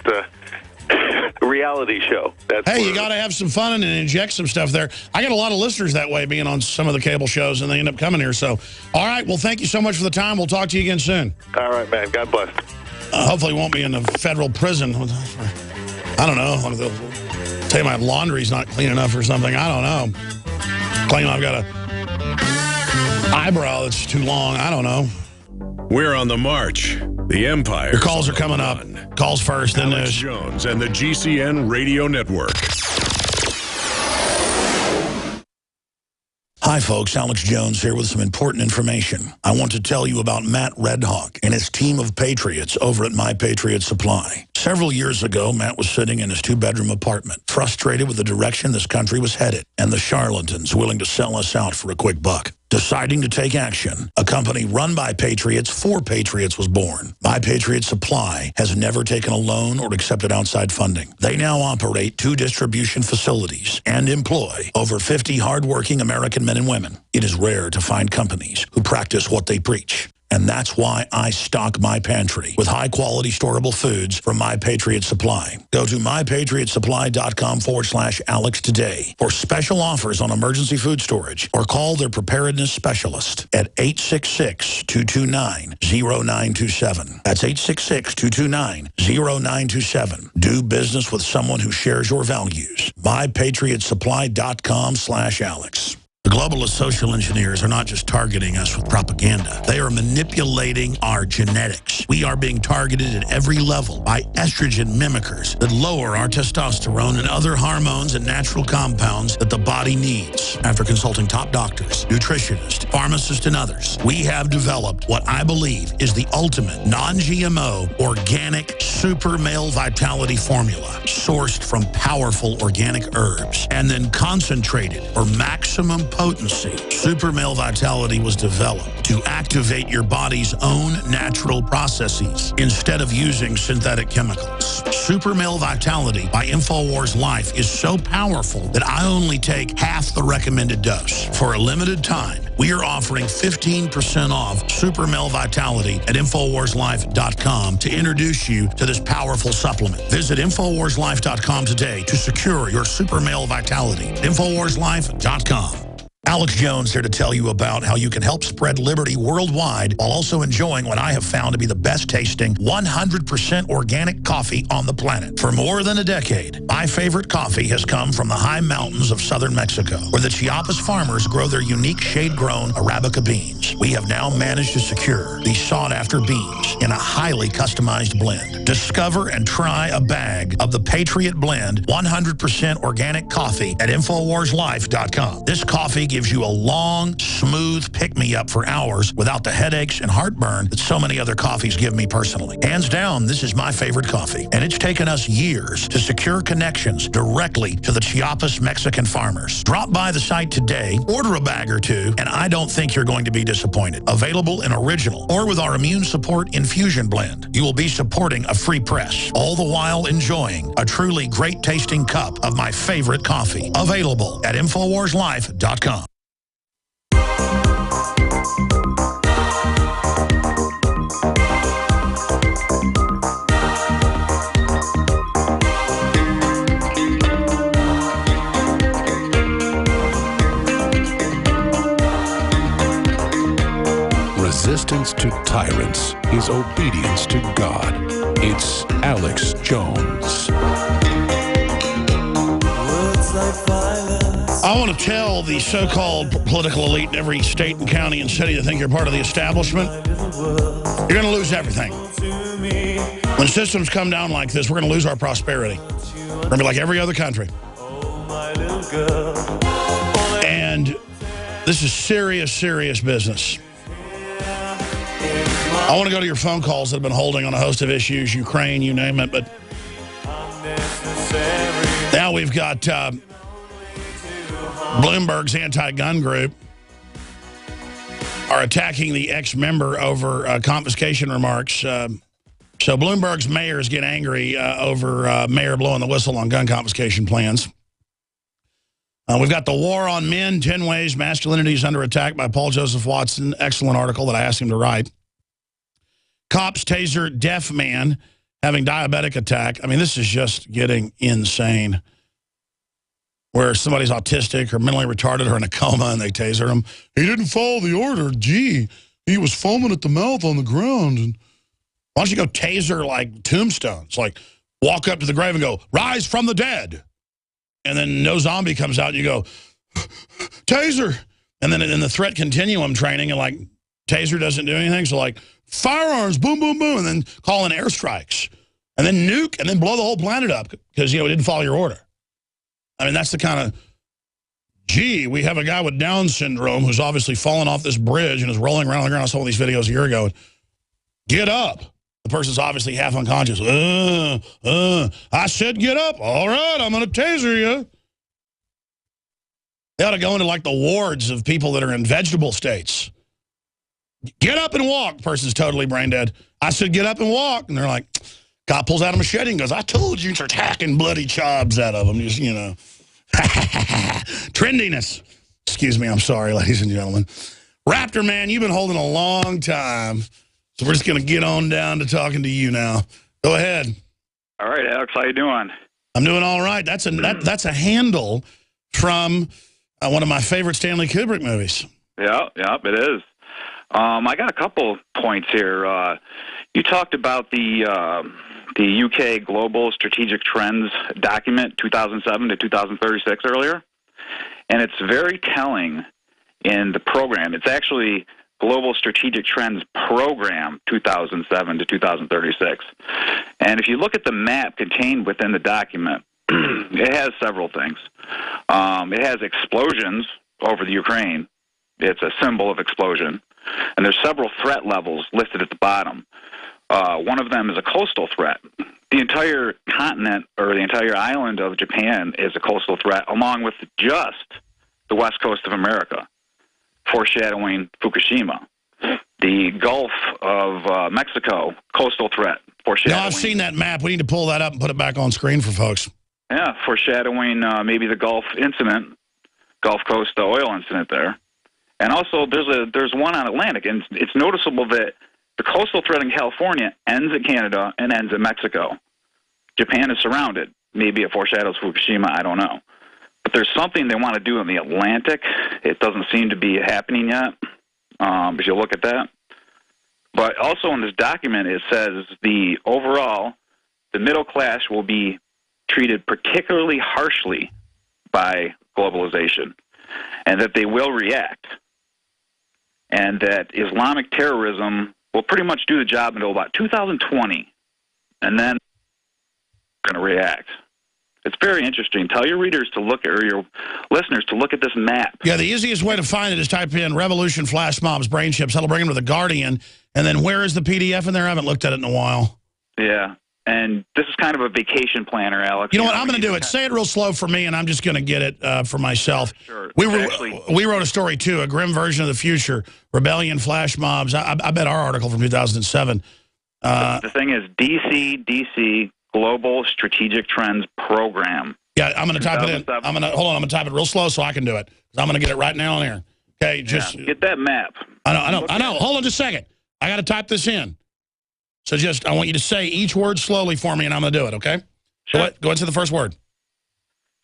reality show. Hey, you got to have some fun and inject some stuff there. I got a lot of listeners that way being on some of the cable shows, and they end up coming here. So, all right, well, thank you so much for the time. We'll talk to you again soon. All right, man. God bless. Hopefully won't be in a federal prison. I don't know. They'll say my laundry's not clean enough or something. I don't know. Claim I've got a eyebrow that's too long. I don't know. We're on the march. The Empire. Your calls are coming up. Calls first, then Alex news. Jones and the GCN Radio Network. Hi, folks. Alex Jones here with some important information. I want to tell you about Matt Redhawk and his team of patriots over at My Patriot Supply. Several years ago, Matt was sitting in his two-bedroom apartment, frustrated with the direction this country was headed and the charlatans willing to sell us out for a quick buck. Deciding to take action, a company run by patriots for patriots was born. My Patriot Supply has never taken a loan or accepted outside funding. They now operate 2 distribution facilities and employ over 50 hardworking American men and women. It is rare to find companies who practice what they preach. And that's why I stock my pantry with high-quality storable foods from My Patriot Supply. Go to mypatriotsupply.com/Alex today for special offers on emergency food storage, or call their preparedness specialist at 866-229-0927. That's 866-229-0927. Do business with someone who shares your values. mypatriotsupply.com/Alex. The globalist social engineers are not just targeting us with propaganda. They are manipulating our genetics. We are being targeted at every level by estrogen mimickers that lower our testosterone and other hormones and natural compounds that the body needs. After consulting top doctors, nutritionists, pharmacists, and others, we have developed what I believe is the ultimate non-GMO organic super male vitality formula, sourced from powerful organic herbs and then concentrated for maximum potency. Super Male Vitality was developed to activate your body's own natural processes instead of using synthetic chemicals. Super Male Vitality by InfoWars Life is so powerful that I only take half the recommended dose. For a limited time, we are offering 15% off Super Male Vitality at InfoWarsLife.com to introduce you to this powerful supplement. Visit InfoWarsLife.com today to secure your Super Male Vitality at InfoWarsLife.com. Alex Jones here to tell you about how you can help spread liberty worldwide while also enjoying what I have found to be the best tasting 100% organic coffee on the planet. For more than a decade, my favorite coffee has come from the high mountains of southern Mexico, where the Chiapas farmers grow their unique shade-grown Arabica beans. We have now managed to secure these sought-after beans in a highly customized blend. Discover and try a bag of the Patriot Blend 100% organic coffee at InfoWarsLife.com. This coffee gives you a long, smooth pick-me-up for hours without the headaches and heartburn that so many other coffees give me personally. Hands down, this is my favorite coffee, and it's taken us years to secure connections directly to the Chiapas Mexican farmers. Drop by the site today, order a bag or two, and I don't think you're going to be disappointed. Available in original or with our Immune Support Infusion Blend. You will be supporting a free press, all the while enjoying a truly great-tasting cup of my favorite coffee. Available at InfoWarsLife.com. Resistance to tyrants is obedience to God. It's Alex Jones. Words like violence I want to tell the so-called political elite in every state and county and city that think you're part of the establishment, you're going to lose everything. When systems come down like this, we're going to lose our prosperity. We're going to be like every other country. And this is serious, serious business. I want to go to your phone calls that have been holding on a host of issues, Ukraine, you name it. But now we've got Bloomberg's anti-gun group are attacking the ex-member over confiscation remarks. So Bloomberg's mayors get angry over mayor blowing the whistle on gun confiscation plans. We've got The War on Men, 10 Ways Masculinity is Under Attack by Paul Joseph Watson. Excellent article that I asked him to write. Cops taser deaf man having diabetic attack. I mean, this is just getting insane. Where somebody's autistic or mentally retarded or in a coma and they taser him. He didn't follow the order. Gee, he was foaming at the mouth on the ground. And why don't you go taser like tombstones? Like walk up to the grave and go, rise from the dead. And then no zombie comes out and you go, taser. And then in the threat continuum training, and like taser doesn't do anything. So like firearms, boom, boom, boom. And then call in airstrikes. And then nuke and then blow the whole planet up because, it didn't follow your order. I mean, that's the kind of, gee, we have a guy with Down syndrome who's obviously fallen off this bridge and is rolling around on the ground. I saw one of these videos a year ago. Get up. The person's obviously half unconscious. I said get up. All right, I'm going to taser you. They ought to go into like the wards of people that are in vegetable states. Get up and walk. The person's totally brain dead. I said get up and walk. And they're like, cop pulls out a machete and goes, I told you, and starts hacking bloody chobs out of them. Just, Trendiness. Excuse me, I'm sorry, ladies and gentlemen. Raptor Man, you've been holding a long time. So we're just going to get on down to talking to you now. Go ahead. All right, Alex, how you doing? I'm doing all right. That's a handle from one of my favorite Stanley Kubrick movies. Yeah, it is. I got a couple points here. You talked about the UK Global Strategic Trends document, 2007 to 2036 earlier, and it's very telling in the program. It's actually Global Strategic Trends Program, 2007 to 2036. And if you look at the map contained within the document, it has several things. It has explosions over the Ukraine. It's a symbol of explosion. And there's several threat levels listed at the bottom. One of them is a coastal threat. The entire continent or the entire island of Japan is a coastal threat, along with just the west coast of America, foreshadowing Fukushima. The Gulf of Mexico, coastal threat, foreshadowing. No, I've seen that map. We need to pull that up and put it back on screen for folks. Yeah, foreshadowing maybe the Gulf incident, Gulf Coast oil incident there. And also there's one on Atlantic, and it's noticeable that the coastal threat in California ends at Canada and ends at Mexico. Japan is surrounded. Maybe it foreshadows Fukushima, I don't know. But there's something they want to do in the Atlantic. It doesn't seem to be happening yet, if you look at that. But also in this document, it says the middle class will be treated particularly harshly by globalization, and that they will react, and that Islamic terrorism will pretty much do the job until about 2020, and then they're going to react. It's very interesting. Tell your readers to look at, or your listeners to look at this map. Yeah, the easiest way to find it is type in Revolution Flash Mobs Brain Chips. That'll bring them to The Guardian. And then where is the PDF in there? I haven't looked at it in a while. Yeah, and this is kind of a vacation planner, Alex. You know what? I'm going to do it. Say it real slow for me, and I'm just going to get it for myself. Sure. We wrote a story, too, a grim version of the future, Rebellion Flash Mobs. I bet our article from 2007. The thing is DC Global Strategic Trends Program. Yeah, I'm going to type it in. I'm going to type it real slow so I can do it. I'm going to get it right now on here. Okay, just get that map. I know. Hold on just a second. I got to type this in. So I want you to say each word slowly for me, and I'm going to do it, okay? Sure. Go into the first word.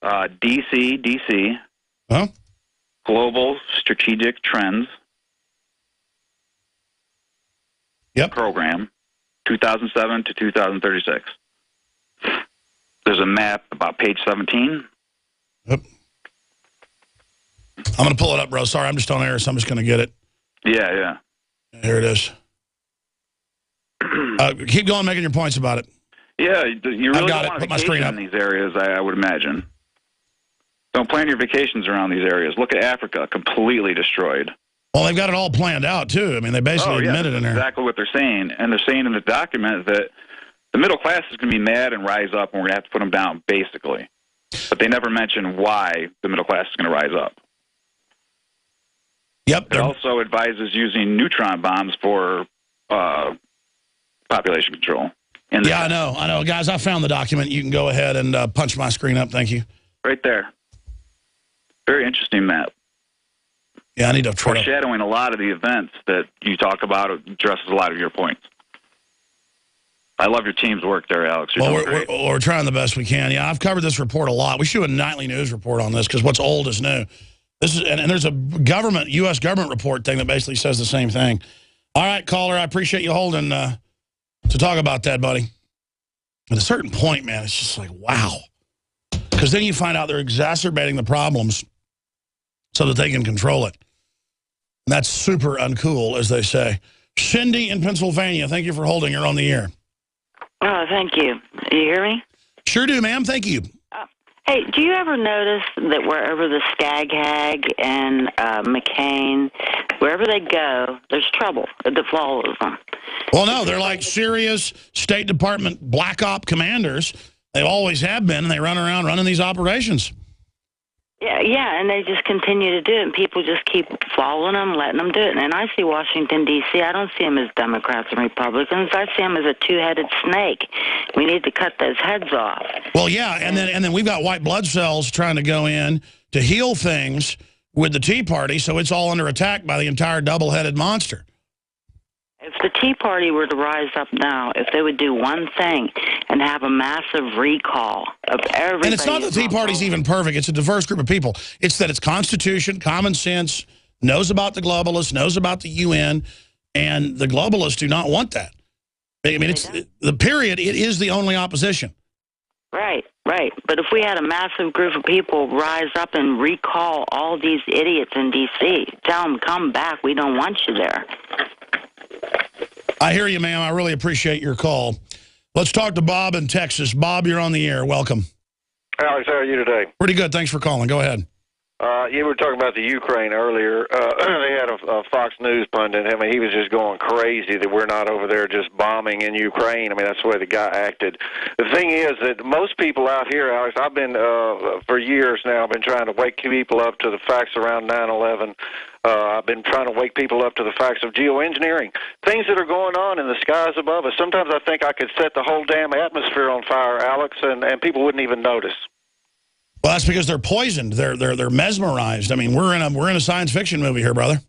DC. Huh? Global Strategic Trends. Yep. Program, 2007 to 2036. There's a map about page 17. Yep. I'm going to pull it up, bro. Sorry, I'm just on air, so I'm just going to get it. Yeah. Here it is. Keep going, making your points about it. Yeah, you really don't want to Put my screen vacation up. in these areas, I would imagine. Don't plan your vacations around these areas. Look at Africa, completely destroyed. Well, they've got it all planned out, too. I mean, they basically admitted in there. Exactly what they're saying. And they're saying in the document that the middle class is going to be mad and rise up, and we're going to have to put them down, basically. But they never mention why the middle class is going to rise up. Yep. It also advises using neutron bombs for population control. Yeah, I know. Guys, I found the document. You can go ahead and punch my screen up. Thank you. Right there. Very interesting map. Yeah, I need to foreshadowing a lot of the events that you talk about. Addresses a lot of your points. I love your team's work there, Alex. We're trying the best we can. Yeah, I've covered this report a lot. We should do a nightly news report on this because what's old is new. This is and there's a U.S. government report thing that basically says the same thing. All right, caller, I appreciate you holding to talk about that, buddy. At a certain point, man, it's just like, wow. Because then you find out they're exacerbating the problems so that they can control it. And that's super uncool, as they say. Cindy in Pennsylvania, thank you for holding. You're on the air. Oh, thank you. Do you hear me? Sure do, ma'am. Thank you. Hey, do you ever notice that wherever the Skag Hag and McCain, wherever they go, there's trouble that follows them? Well, no, they're like serious State Department black op commanders. They always have been, and they run around running these operations. Yeah, and they just continue to do it, and people just keep following them, letting them do it. And I see Washington, D.C., I don't see them as Democrats and Republicans. I see them as a two-headed snake. We need to cut those heads off. Well, yeah, and then we've got white blood cells trying to go in to heal things with the Tea Party, so it's all under attack by the entire double-headed monster. If the Tea Party were to rise up now, if they would do one thing and have a massive recall of everybody. And it's not that the Tea Party's even perfect. It's a diverse group of people. It's that it's Constitution, common sense, knows about the globalists, knows about the UN, and the globalists do not want that. I mean, it's the period. It is the only opposition. Right. But if we had a massive group of people rise up and recall all these idiots in D.C., tell them, come back, we don't want you there. I hear you, ma'am. I really appreciate your call. Let's talk to Bob in Texas. Bob, you're on the air. Welcome. Alex, how are you today? Pretty good. Thanks for calling. Go ahead. You were talking about the Ukraine earlier. They had a Fox News pundit. I mean, he was just going crazy that we're not over there just bombing in Ukraine. I mean, that's the way the guy acted. The thing is that most people out here, Alex, I've been, for years now, I've been trying to wake people up to the facts around 9/11. I've been trying to wake people up to the facts of geoengineering, things that are going on in the skies above us. Sometimes I think I could set the whole damn atmosphere on fire, Alex, and people wouldn't even notice. Well, that's because they're poisoned. They're mesmerized. I mean, we're in a science fiction movie here, brother.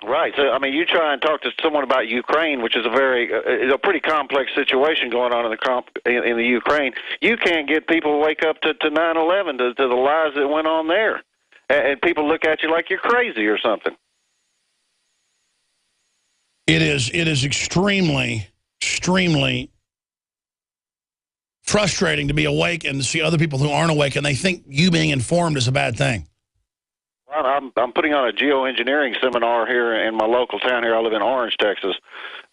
Right. So, I mean, you try and talk to someone about Ukraine, which is a pretty complex situation going on in the Ukraine. You can't get people to wake up to 9/11 to the lies that went on there, and people look at you like you're crazy or something. It is extremely frustrating to be awake and to see other people who aren't awake, and they think you being informed is a bad thing. Well, I'm putting on a geoengineering seminar here in my local town here. I live in Orange, Texas,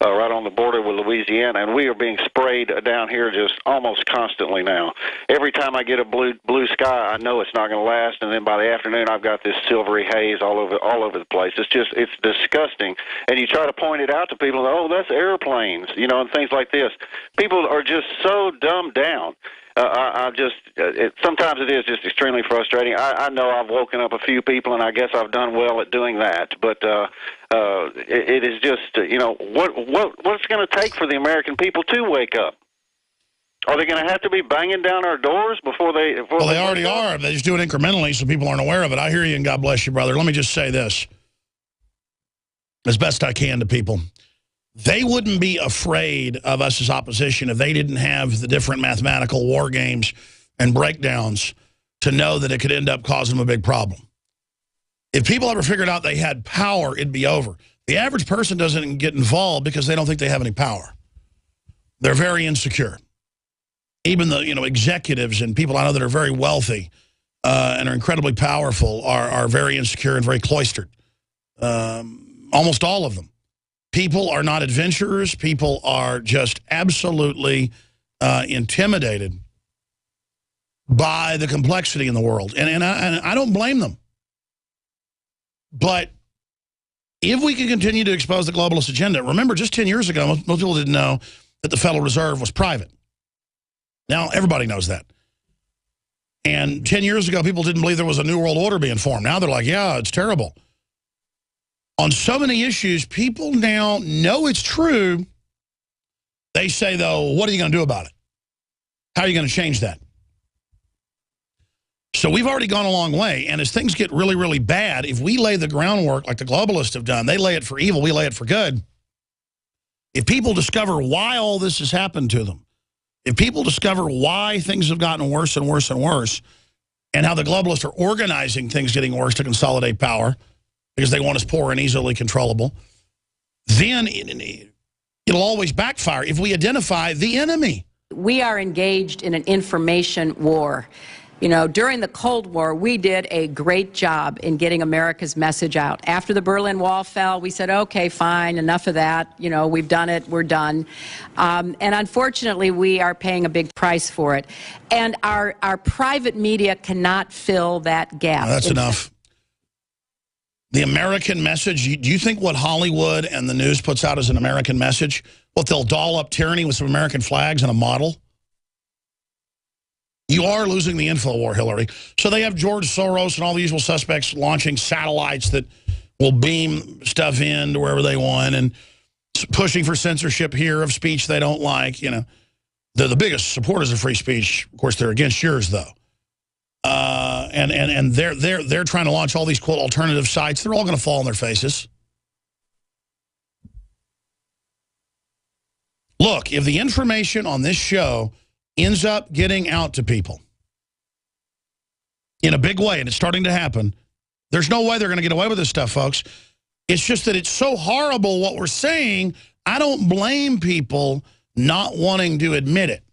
right on the border with Louisiana, and we are being sprayed down here just almost constantly now. Every time I get a blue sky, I know it's not going to last, and then by the afternoon, I've got this silvery haze all over the place. It's disgusting, and you try to point it out to people, oh, that's airplanes, and things like this. People are just so dumbed down. Sometimes it is just extremely frustrating. I know I've woken up a few people, and I guess I've done well at doing that. But it is just, what's going to take for the American people to wake up? Are they going to have to be banging down our doors before they? Well, they already are. They just do it incrementally, so people aren't aware of it. I hear you, and God bless you, brother. Let me just say this, as best I can to people. They wouldn't be afraid of us as opposition if they didn't have the different mathematical war games and breakdowns to know that it could end up causing them a big problem. If people ever figured out they had power, it'd be over. The average person doesn't get involved because they don't think they have any power. They're very insecure. Even the executives and people I know that are very wealthy, and are incredibly powerful are very insecure and very cloistered. Almost all of them. People are not adventurers. People are just absolutely intimidated by the complexity in the world. And I don't blame them. But if we can continue to expose the globalist agenda, remember just 10 years ago, most people didn't know that the Federal Reserve was private. Now everybody knows that. And 10 years ago, people didn't believe there was a new world order being formed. Now they're like, yeah, it's terrible. On so many issues, people now know it's true. They say, though, what are you going to do about it? How are you going to change that? So we've already gone a long way. And as things get really, really bad, if we lay the groundwork like the globalists have done, they lay it for evil, we lay it for good. If people discover why all this has happened to them, if people discover why things have gotten worse and worse and worse, and how the globalists are organizing things getting worse to consolidate power because they want us poor and easily controllable, then it'll always backfire if we identify the enemy. We are engaged in an information war. You know, during the Cold War, we did a great job in getting America's message out. After the Berlin Wall fell, we said, okay, fine, enough of that. You know, we've done it, we're done. And unfortunately, we are paying a big price for it. And our private media cannot fill that gap. That's enough. The American message, do you think what Hollywood and the news puts out as an American message, what they'll doll up tyranny with some American flags and a model? You are losing the info war, Hillary. So they have George Soros and all the usual suspects launching satellites that will beam stuff in to wherever they want and pushing for censorship here of speech they don't like. You know, they're the biggest supporters of free speech. Of course, they're against yours, though. And they're trying to launch all these, quote, alternative sites. They're all going to fall on their faces. Look, if the information on this show ends up getting out to people in a big way, and it's starting to happen, there's no way they're going to get away with this stuff, folks. It's just that it's so horrible what we're saying, I don't blame people not wanting to admit it.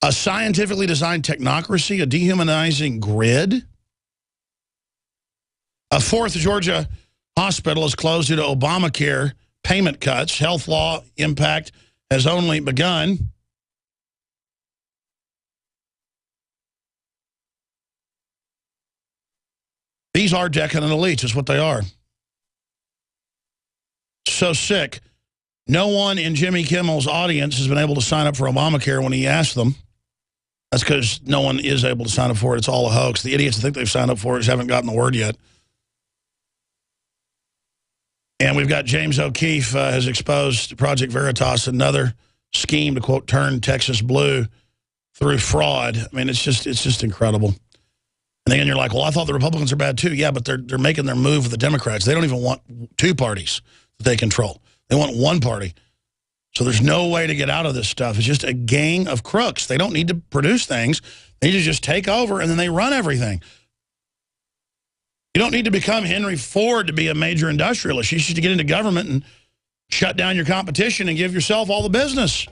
A scientifically designed technocracy, a dehumanizing grid. A fourth Georgia hospital is closed due to Obamacare payment cuts. Health law impact has only begun. These are decadent elites, is what they are. So sick. No one in Jimmy Kimmel's audience has been able to sign up for Obamacare when he asked them. That's because no one is able to sign up for it. It's all a hoax. The idiots that think they've signed up for it just haven't gotten the word yet. And we've got James O'Keefe has exposed Project Veritas, another scheme to, quote, turn Texas blue through fraud. I mean, it's just incredible. And then you're like, well, I thought the Republicans are bad too. Yeah, but they're making their move with the Democrats. They don't even want two parties that they control. They want one party. So there's no way to get out of this stuff. It's just a gang of crooks. They don't need to produce things. They need to just take over, and then they run everything. You don't need to become Henry Ford to be a major industrialist. You should get into government and shut down your competition and give yourself all the business.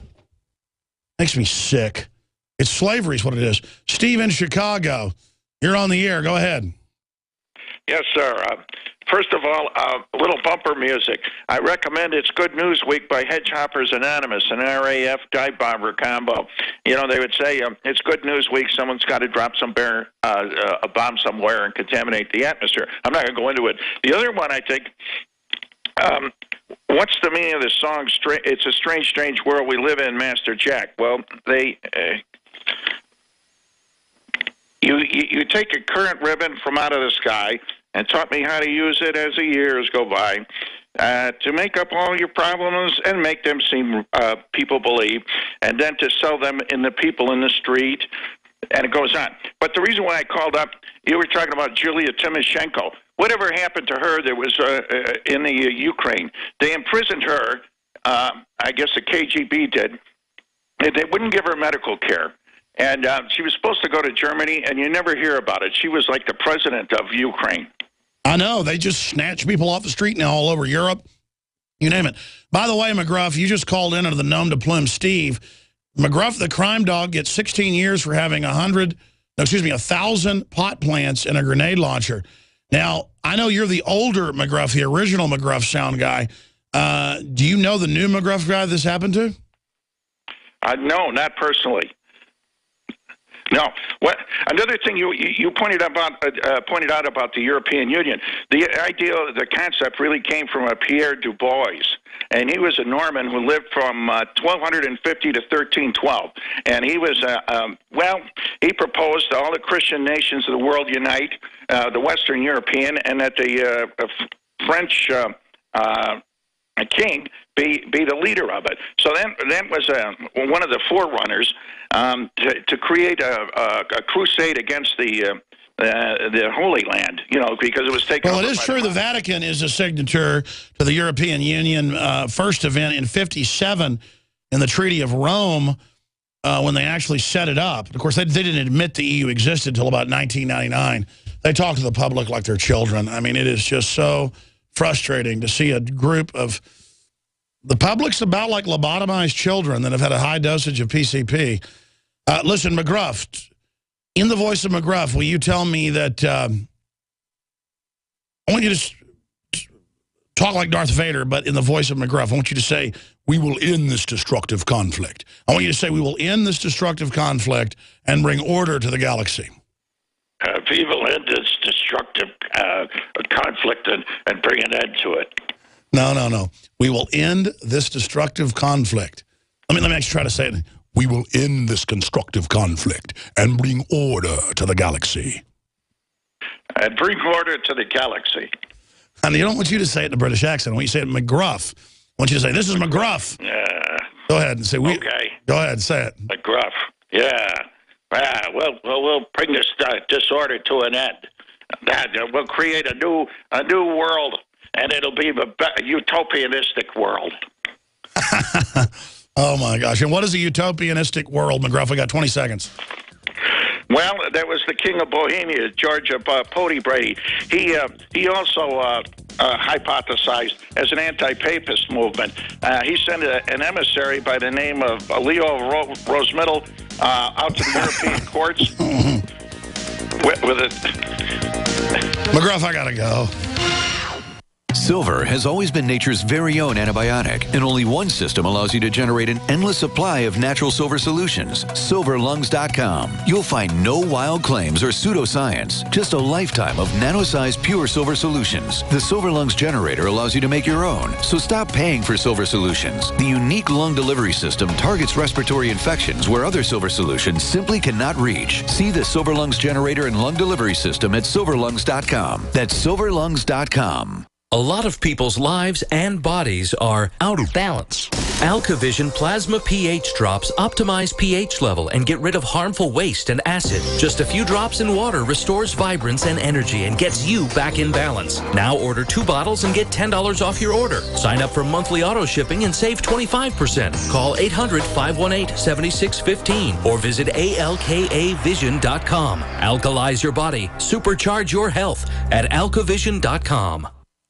Makes me sick. It's slavery is what it is. Steve in Chicago. You're on the air. Go ahead. Yes, sir. First of all, a little bumper music. I recommend It's Good News Week by Hedgehoppers Anonymous, an RAF dive bomber combo. You know, they would say, it's Good News Week, someone's got to drop a bomb somewhere and contaminate the atmosphere. I'm not going to go into it. The other one, I think, what's the meaning of the song, It's a Strange, Strange World We Live In, Master Jack? Well, they... You take a current ribbon from out of the sky and taught me how to use it as the years go by to make up all your problems and make them seem people believe, and then to sell them in the people in the street, and it goes on. But the reason why I called up, you were talking about Julia Timoshenko. Whatever happened to her that was in the Ukraine? They imprisoned her, I guess the KGB did, and they wouldn't give her medical care. And she was supposed to go to Germany, and you never hear about it. She was like the president of Ukraine. I know. They just snatch people off the street now all over Europe. You name it. By the way, McGruff, you just called in under the nom de plume Steve. McGruff, the crime dog, gets 16 years for having 100 no, excuse me, 1,000 pot plants and a grenade launcher. Now, I know you're the older McGruff, the original McGruff sound guy. Do you know the new McGruff guy this happened to? No, not personally. No. What? Another thing you pointed out about the European Union, the idea, the concept really came from Pierre Du Bois, and he was a Norman who lived from 1250 to 1312, and he was he proposed all the Christian nations of the world unite, the Western European, and that the French king be the leader of it. So that was one of the forerunners to create a crusade against the Holy Land, because it was taken. Well, it is true the Vatican is a signature to the European Union first event in '57 in the Treaty of Rome when they actually set it up. Of course, they didn't admit the EU existed until about 1999. They talk to the public like they're children. I mean, it is just so frustrating to see a group of... The public's about like lobotomized children that have had a high dosage of PCP. Listen, McGruff, in the voice of McGruff, will you tell me that... I want you to talk like Darth Vader, but in the voice of McGruff. I want you to say, we will end this destructive conflict. I want you to say, we will end this destructive conflict and bring order to the galaxy. We will end this destructive conflict and bring an end to it. No. We will end this destructive conflict. Let me actually try to say it. We will end this constructive conflict and bring order to the galaxy. And bring order to the galaxy. And I don't want you to say it in a British accent. I want you to say it in McGruff. I want you to say, this is McGruff. Yeah. Go ahead and say, okay. Go ahead and say it. McGruff. Yeah. We'll bring this disorder to an end. We'll create a new world, and it'll be a utopianistic world. Oh, my gosh. And what is a utopianistic world, McGruff? We got 20 seconds. Well, that was the King of Bohemia, George Poti-Brady. He also hypothesized as an anti-papist movement. He sent an emissary by the name of Leo Rosemittle out to the European courts with it. McGruff, I gotta go. Silver has always been nature's very own antibiotic, and only one system allows you to generate an endless supply of natural silver solutions. SilverLungs.com. You'll find no wild claims or pseudoscience, just a lifetime of nano-sized pure silver solutions. The Silver Lungs generator allows you to make your own, so stop paying for silver solutions. The unique lung delivery system targets respiratory infections where other silver solutions simply cannot reach. See the Silver Lungs generator and lung delivery system at SilverLungs.com. That's SilverLungs.com. A lot of people's lives and bodies are out of balance. AlkaVision Plasma pH drops optimize pH level and get rid of harmful waste and acid. Just a few drops in water restores vibrance and energy and gets you back in balance. Now order 2 bottles and get $10 off your order. Sign up for monthly auto shipping and save 25%. Call 800-518-7615 or visit alkavision.com. Alkalize your body. Supercharge your health at alkavision.com.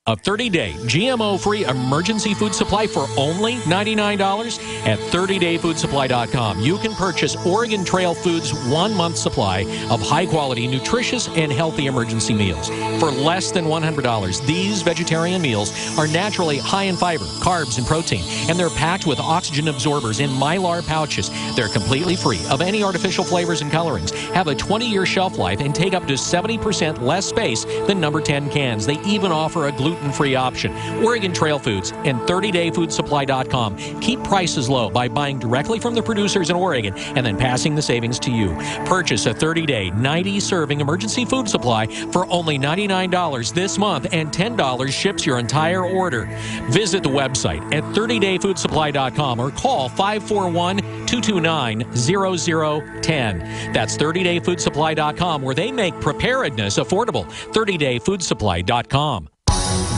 A 30-day GMO-free emergency food supply for only $99 at 30dayfoodsupply.com. You can purchase Oregon Trail Foods' 1-month supply of high-quality, nutritious, and healthy emergency meals. For less than $100, these vegetarian meals are naturally high in fiber, carbs, and protein, and they're packed with oxygen absorbers in Mylar pouches. They're completely free of any artificial flavors and colorings, have a 20-year shelf life, and take up to 70% less space than number 10 cans. They even offer a gluten-free option. Oregon Trail Foods and 30dayfoodsupply.com keep prices low by buying directly from the producers in Oregon and then passing the savings to you. Purchase a 30-day, 90-serving emergency food supply for only $99 this month, and $10 ships your entire order. Visit the website at 30dayfoodsupply.com or call 541-229-0010. That's 30dayfoodsupply.com, where they make preparedness affordable. 30dayfoodsupply.com.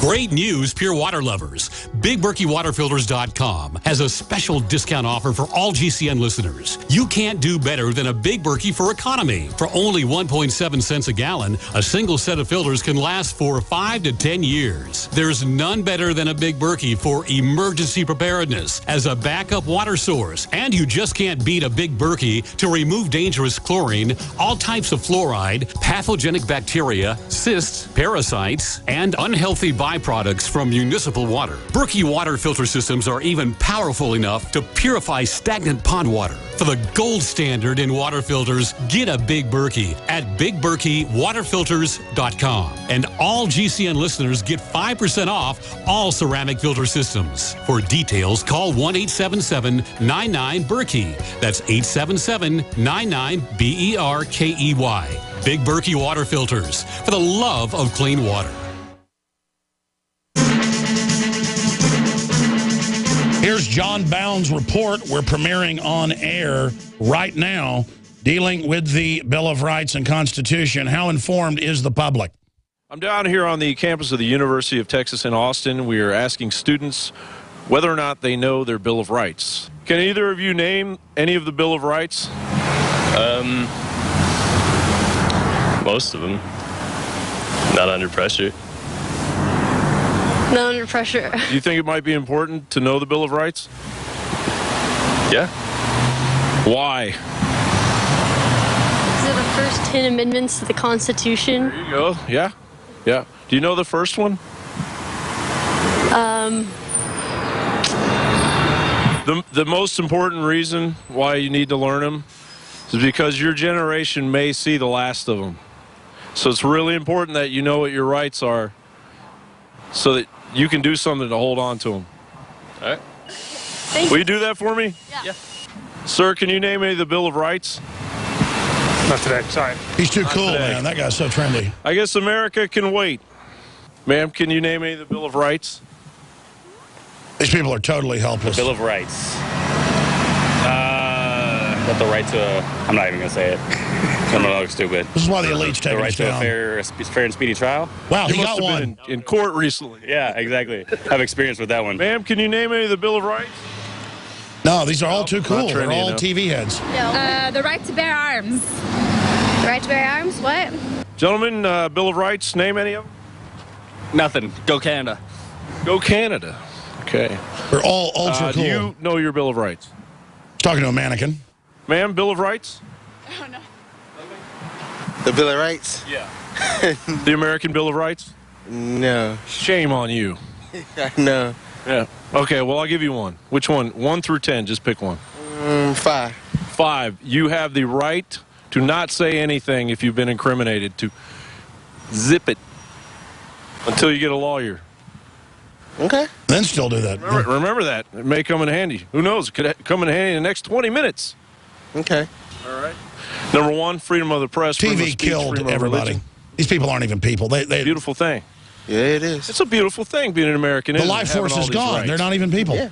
Great news, pure water lovers. BigBerkeyWaterFilters.com has a special discount offer for all GCN listeners. You can't do better than a Big Berkey for economy. For only 1.7 cents a gallon, a single set of filters can last for 5 to 10 years. There's none better than a Big Berkey for emergency preparedness as a backup water source. And you just can't beat a Big Berkey to remove dangerous chlorine, all types of fluoride, pathogenic bacteria, cysts, parasites, and unhealthy byproducts from municipal water. Berkey water filter systems are even powerful enough to purify stagnant pond water. For the gold standard in water filters, get a Big Berkey at BigBerkeyWaterFilters.com. And all GCN listeners get 5% off all ceramic filter systems. For details, call 1-877-99-BERKEY. That's 877-99-BERKEY. Big Berkey Water Filters, for the love of clean water. Here's John Bound's report. We're premiering on air right now, dealing with the Bill of Rights and Constitution. How informed is the public? I'm down here on the campus of the University of Texas in Austin. We are asking students whether or not they know their Bill of Rights. Can either of you name any of the Bill of Rights? Most of them. Not under pressure. Not under pressure. Do you think it might be important to know the Bill of Rights? Yeah. Why? These are the first 10 amendments to the Constitution. There you go. Yeah. Yeah. Do you know the first one? The most important reason why you need to learn them is because your generation may see the last of them. So it's really important that you know what your rights are so that you can do something to hold on to them. All right. Will you do that for me? Yeah. Sir, can you name any of the Bill of Rights? Not today, sorry. He's too cool, man. That guy's so trendy. I guess America can wait. Ma'am, can you name any of the Bill of Rights? These people are totally helpless. Bill of Rights. Got the right to I'm not even going to say it. I'm going to look stupid. This is why the elite's taking the right to a fair and speedy trial. Wow, You he must got have one. been in court recently. Yeah, exactly. I've experience with that one. Ma'am, can you name any of the Bill of Rights? No, these are all too cool. Not They're trendy all enough. TV heads. The right to bear arms. The right to bear arms? What? Gentlemen, Bill of Rights, name any of them? Nothing. Go Canada. Go Canada. Okay. They're all ultra Do cool. you know your Bill of Rights? Talking to a mannequin. Ma'am, Bill of Rights? I don't know. The Bill of Rights? Yeah. The American Bill of Rights? No. Shame on you. No. Yeah. Okay, well, I'll give you one. Which one? 1 through 10, just pick one. 5. 5. You have the right to not say anything if you've been incriminated, to zip it until you get a lawyer. Okay. Then still do that. Remember that. It may come in handy. Who knows? It could come in handy in the next 20 minutes. Okay. All right. Number 1, freedom of the press. freedom of TV speech, killed freedom of everybody. religion. These people aren't even people. They Beautiful thing. Yeah, it is. It's a beautiful thing being an American. The isn't it? life Having force all is these gone. rights. They're not even people. Yeah.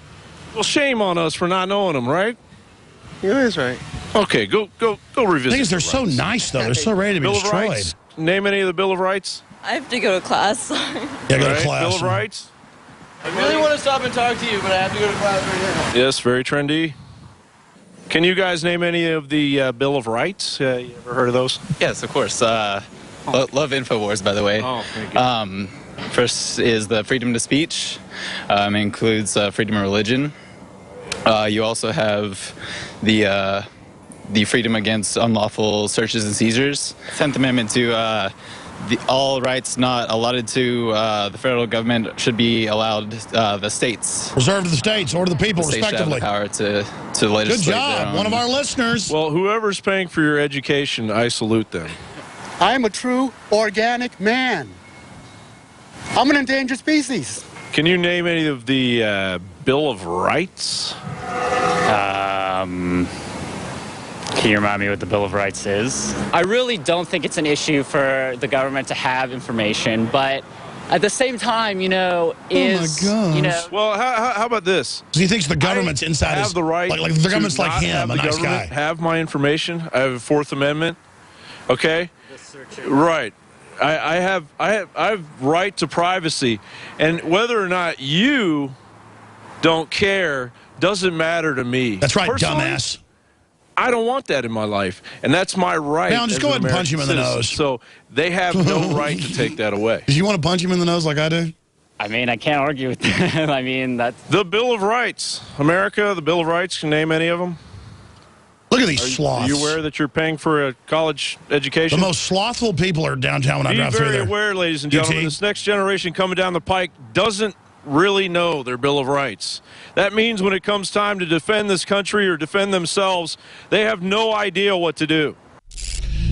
Well, shame on us for not knowing them, right? You is right. Okay, go revisit. The thing is, they're the so rights. nice, though. They're so ready to be Bill of destroyed. Rights. Name any of the Bill of Rights. I have to go to class. Yeah, go to Right, class. Bill of Rights. I really want to stop and talk to you, but I have to go to class right now. Yes, very trendy. Can you guys name any of the Bill of Rights? You ever heard of those? Yes, of course. Love InfoWars, by the way. Oh, thank you. First is the freedom to speech. Includes freedom of religion. You also have the freedom against unlawful searches and seizures. 10th Amendment to all rights not allotted to the federal government should be allowed the states. Reserved to the states or to the people, The states should have respectively. the power to legislate. Good job. their own. One of our listeners. Well, whoever's paying for your education, I salute them. I am a true organic man. I'm an endangered species. Can you name any of the Bill of Rights? Can you remind me what the Bill of Rights is? I really don't think it's an issue for the government to have information, but at the same time, you know, Well, how about this? He thinks the government's inside have his... the right Like the government's to like not him, have a the nice government guy. have my information. I have a 4th Amendment. Okay? Right. I have right to privacy, and whether or not you don't care doesn't matter to me. That's right, personally, dumbass. I don't want that in my life, and that's my right. Now, just go ahead and punch him in the nose. So they have no right to take that away. Do you want to punch him in the nose like I do? I mean, I can't argue with that. I mean, that's... The Bill of Rights. America, the Bill of Rights, can name any of them? Look at these sloths. Are you aware that you're paying for a college education? The most slothful people are downtown when I drive through there. Be very aware, ladies and gentlemen, this next generation coming down the pike doesn't really know their Bill of Rights. That means when it comes time to defend this country or defend themselves, they have no idea what to do.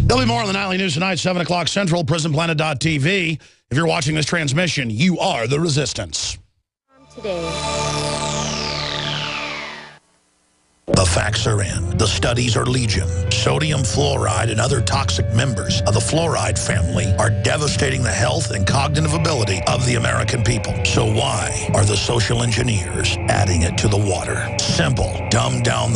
There'll be more on the Nightly News tonight, 7 o'clock Central, PrisonPlanet.tv. If you're watching this transmission, you are the resistance. Today. The facts are in. The studies are legion. Sodium fluoride and other toxic members of the fluoride family are devastating the health and cognitive ability of the American people. So why are the social engineers adding it to the water? Simple. Dumb down the